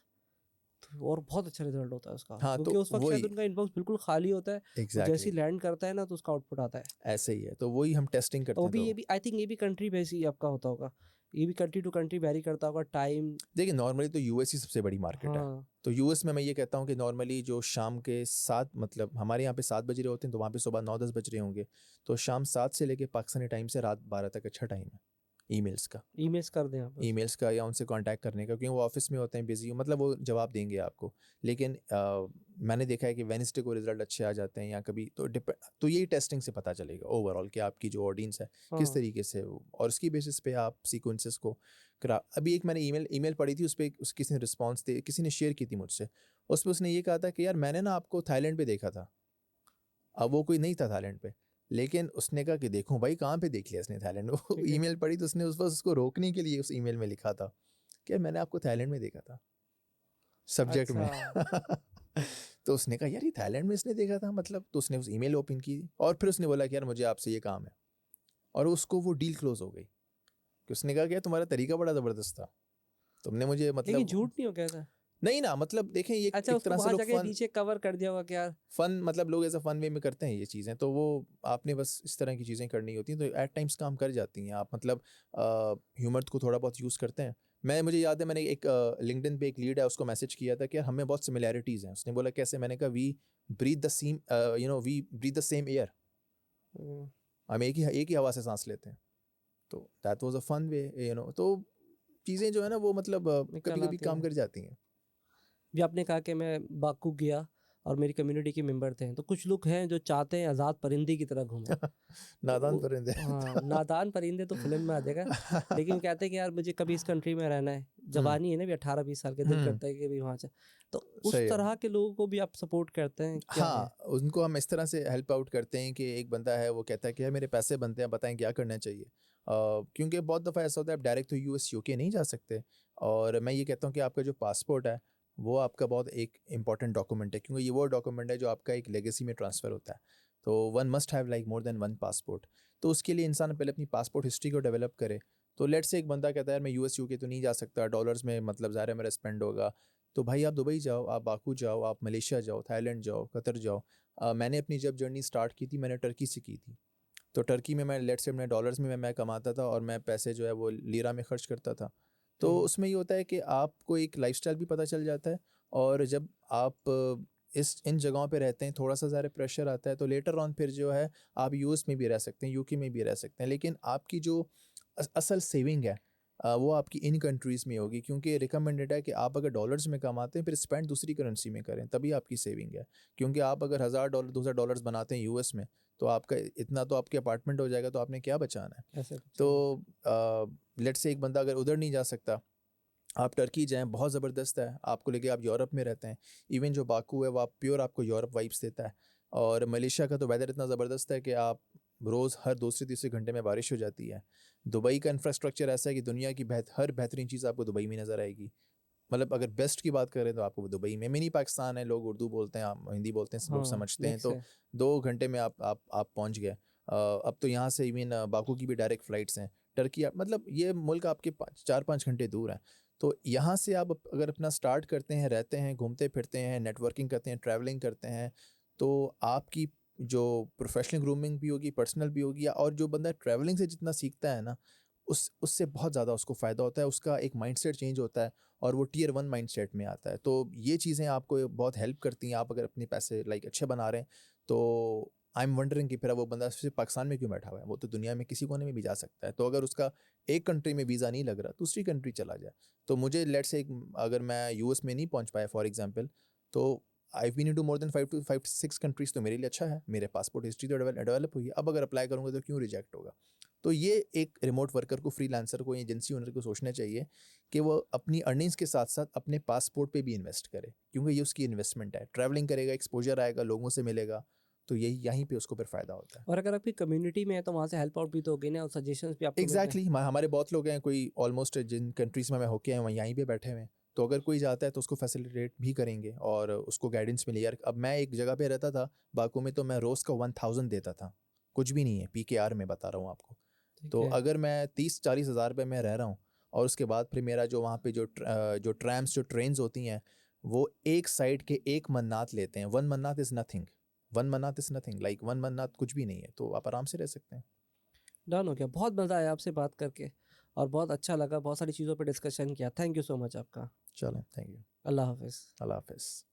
तो और बहुत अच्छा रिजल्ट होता है उसका हाँ क्योंकि तो उस वक्त शायद वही उनका इनबॉक्स बिल्कुल खाली होता है। वो जैसे एग्जैक्टली ही लैंड करता है ना तो उसका आउटपुट आता है। ऐसे ही है, तो वही हम टेस्टिंग तो करते वो हैं। भी तो ये भी आई थिंक ये भी कंट्री बेस ही आपका होता होगा। ये भी कंट्री टू कंट्री वेरी करता होगा टाइम। देखिए नॉर्मली तो यूएस ही सबसे बड़ी मार्केट है। हाँ तो यूएस में मैं ये कहता हूँ कि नॉर्मली जो शाम के 7 मतलब हमारे यहाँ पे 7 बज रहे होते हैं तो वहाँ पे सुबह 9-10 बज रहे होंगे, तो शाम 7 से लेके पाकिस्तानी टाइम से रात 12 तक अच्छा टाइम है ईमेल्स का। ईमेल्स कर दें आप बस। ईमेल्स का या उनसे कांटेक्ट करने का, क्योंकि वो ऑफिस में होते हैं बिजी, मतलब वो जवाब देंगे आपको। लेकिन मैंने देखा है कि वेडनेसडे को रिजल्ट अच्छे आ जाते हैं या कभी तो तो यही टेस्टिंग से पता चलेगा ओवरऑल कि आपकी जो ऑडियंस है किस हाँ तरीके से और उसकी बेसिस पे आप सीक्वेंसेस को करा। अभी एक मैंने ईमेल पढ़ी थी, उस पर किसी ने रिस्पॉन्स दे किसी ने शेयर की थी मुझसे, उसमें उसने ये कहा था कि यार मैंने ना आपको थाईलैंड पे देखा था। अब वो कोई नहीं था थाईलैंड पे, लेकिन उसने कहा कि देखो भाई कहाँ पे देख लिया इसने थाईलैंड, वो ठीक है। ईमेल पढ़ी तो उसने उस वक्त उसको रोकने के लिए उस ईमेल में लिखा था कि मैंने आपको थाईलैंड में देखा था सब्जेक्ट अच्छा में। तो उसने कहा यार ये थाईलैंड में इसने देखा था मतलब, तो उसने उस ईमेल ओपन की और फिर उसने बोला कि यार मुझे आपसे ये काम है, और उसको वो डील क्लोज हो गई कि उसने कहा कि यार तुम्हारा तरीका बड़ा ज़बरदस्त था, तुमने मुझे लेकिन मतलब झूठ नहीं हो गया था। नहीं ना मतलब देखें ये अच्छा एक उसको तरह से वहां लोग जाके नीचे कवर कर दिया होगा क्या। फन मतलब लोग ऐसा फन वे में करते हैं ये चीज़ें, तो वो आपने बस इस तरह की चीज़ें करनी होती हैं तो एट टाइम्स काम कर जाती हैं आप, मतलब ह्यूमर को थोड़ा बहुत यूज़ करते हैं। मुझे याद है मैंने एक लिंक्डइन पे एक लीड है उसको मैसेज किया था कि यार हमें बहुत सिमिलैरिटीज़ हैं, उसने बोला कैसे, मैंने कहा we breathe the same we breathe the same air, hmm, हम एक ही हवा से सांस लेते हैं, तो that was a fun way तो चीज़ें जो है ना वो मतलब कभी निकल कभी आती काम हैं। कर जाती हैं। भी आपने कहा कि मैं बाकू गया और मेरी कम्युनिटी के मेंबर थे तो कुछ लोग हैं जो चाहते हैं आज़ाद परिंदे की तरह घूमें। तो नादान परिंदे। हाँ नादान परिंदे तो फिल्म में आ जाएगा। लेकिन कहते हैं कि यार मुझे कभी इस कंट्री में रहना है। हम्म जवानी है ना भी 18-20 साल के दिल हम्म करता है कि भी वहाँ से। तो उस सही है। तरह के लोगों को भी आप सपोर्ट करते हैं क्या है। हाँ उनको हम इस तरह से हेल्प आउट करते हैं कि एक बंदा है वो कहता है कि यार मेरे पैसे बनते हैं बताएं क्या करना चाहिए। क्योंकि बहुत दफ़ा ऐसा होता है आप डायरेक्ट तो यूएस यूके नहीं जा सकते, और मैं ये कहता हूँ कि आपका जो पासपोर्ट है वो आपका बहुत एक इंपॉर्टेंट डॉक्यूमेंट है, क्योंकि ये वो डॉक्यूमेंट है जो आपका एक लेगेसी में ट्रांसफ़र होता है। तो one must have like more than one passport. तो उसके लिए इंसान पहले अपनी पासपोर्ट हिस्ट्री को डेवलप करे। तो लेट से एक बंदा कहता है यार मैं यूएस यूके तो नहीं जा सकता, डॉलर्स में मतलब ज़ाहिर है मेरा स्पेंड होगा, तो भाई आप दुबई जाओ, आप बाकू जाओ, आप मलेशिया जाओ, थाईलैंड जाओ, कतर जाओ। मैंने अपनी जब जर्नी स्टार्ट की थी मैंने टर्की से की थी, तो टर्की में मैं लेट से अपने डॉलर्स में मैं कमाता था और मैं पैसे जो है वो लीरा में खर्च करता था। तो उसमें ये होता है कि आपको एक लाइफस्टाइल भी पता चल जाता है, और जब आप इस इन जगहों पे रहते हैं थोड़ा सा ज़्यादा प्रेशर आता है, तो लेटर ऑन फिर जो है आप यूएस में भी रह सकते हैं, यूके में भी रह सकते हैं, लेकिन आपकी जो असल सेविंग है वो आपकी इन कंट्रीज़ में होगी, क्योंकि रिकमेंडेड है कि आप अगर डॉलर्स में कमाते हैं फिर स्पेंड दूसरी करेंसी में करें, तभी आपकी सेविंग है। क्योंकि आप अगर $1000 $2000 बनाते हैं यूएस में, तो आपका इतना तो आपके अपार्टमेंट हो जाएगा, तो आपने क्या बचाना है। ऐसे कुछ तो है। लेट्स से एक बंदा अगर उधर नहीं जा सकता, आप टर्की जाएँ, बहुत ज़बरदस्त है, आपको लगे आप यूरोप में रहते हैं। इवन जो बाकू है वो आप प्योर आपको यूरोप वाइब्स देता है, और मलेशिया का तो वेदर इतना ज़बरदस्त है कि आप रोज़ हर दूसरे तीसरे घंटे में बारिश हो जाती है। दुबई का इंफ्रास्ट्रक्चर ऐसा है कि दुनिया की हर बेहतरीन चीज़ आपको दुबई में नज़र आएगी। मतलब अगर बेस्ट की बात करें तो आपको वो दुबई में, मिनी पाकिस्तान है, लोग उर्दू बोलते हैं, आप हिंदी बोलते हैं, लोग हाँ समझते हैं, मिक्स तो है। 2 घंटे में आप पहुंच गए। अब तो यहाँ से इवन बाकू की भी डायरेक्ट फ़्लाइट्स हैं। टर्की मतलब ये मुल्क आपके 4-5 घंटे दूर है। तो यहाँ से आप अगर अपना स्टार्ट करते हैं, रहते हैं, घूमते फिरते हैं, नेटवर्किंग करते हैं, ट्रैवलिंग करते हैं, तो आपकी जो प्रोफेशनल ग्रूमिंग भी होगी, पर्सनल भी होगी, और जो बंदा ट्रैवलिंग से जितना सीखता है ना, उससे बहुत ज़्यादा उसको फ़ायदा होता है, उसका एक माइंडसेट चेंज होता है और वो टियर 1 माइंडसेट में आता है। तो ये चीज़ें आपको बहुत हेल्प करती हैं। आप अगर अपने पैसे लाइक अच्छे बना रहे हैं, तो आई एम वंडरिंग कि फिर वो बंदा सिर्फ पाकिस्तान में क्यों बैठा हुआ है? वो तो दुनिया में किसी कोने में भी जा सकता है। तो अगर उसका एक कंट्री में वीज़ा नहीं लग रहा, दूसरी कंट्री चला जाए। तो मुझे लेट्स से अगर मैं यूएस में नहीं पहुंच पाया फॉर एग्जांपल, तो I been into more than 5 to 6 countries, तो मेरे लिए अच्छा है। मेरे पासपोर्ट हिस्ट्री तो डेवलप हुई है। अब अगर अप्लाई करूंगा तो क्यों रिजेक्ट होगा? तो ये एक रिमोट वर्कर को, फ्रीलांसर को, एजेंसी ओनर को सोचना चाहिए कि वो अपनी अर्निंग्स के साथ साथ अपने पासपोर्ट पे भी इन्वेस्ट करे, क्योंकि ये उसकी इन्वेस्टमेंट है। ट्रैवलिंग करेगा, एक्सपोजर आएगा, लोगों से मिलेगा, तो यही यहीं पे उसको फिर फ़ायदा होता है। और अगर आपकी कम्युनिटी में है तो वहाँ से हेल्प आउट भी तो होगी ना, और सजेशंस भी आपको मिल रहे हैं। एग्जैक्टली हमारे बहुत लोग हैं, कोई ऑलमोस्ट जिन कंट्रीज़ में मैं होके आया हूँ यहीं पे बैठे हुए हैं। तो अगर कोई जाता है तो उसको फैसिलिटेट भी करेंगे और उसको गाइडेंस मिली। यार अब मैं एक जगह पे रहता था बाकू में, तो मैं रोज़ का 1000 देता था, कुछ भी नहीं है, PKR में बता रहा हूँ आपको। ठीक तो है। अगर मैं 30-40 हज़ार रुपये में रह रहा हूँ, और उसके बाद फिर मेरा जो वहाँ पे जो ट्रैम्स, जो ट्रेन्स होती हैं, वो एक साइड के 1 मन्नात लेते हैं। 1 Mannat is nothing, 1 Mannat is nothing, like 1 Mannat कुछ भी नहीं है, तो आप आराम से रह सकते हैं। डन हो गया। बहुत मज़ा आया आपसे बात करके, और बहुत अच्छा लगा, बहुत सारी चीज़ों पे डिस्कशन किया। थैंक यू सो मच आपका। चलें, थैंक यू। अल्लाह हाफ़िज़। अल्लाह हाफ़िज़।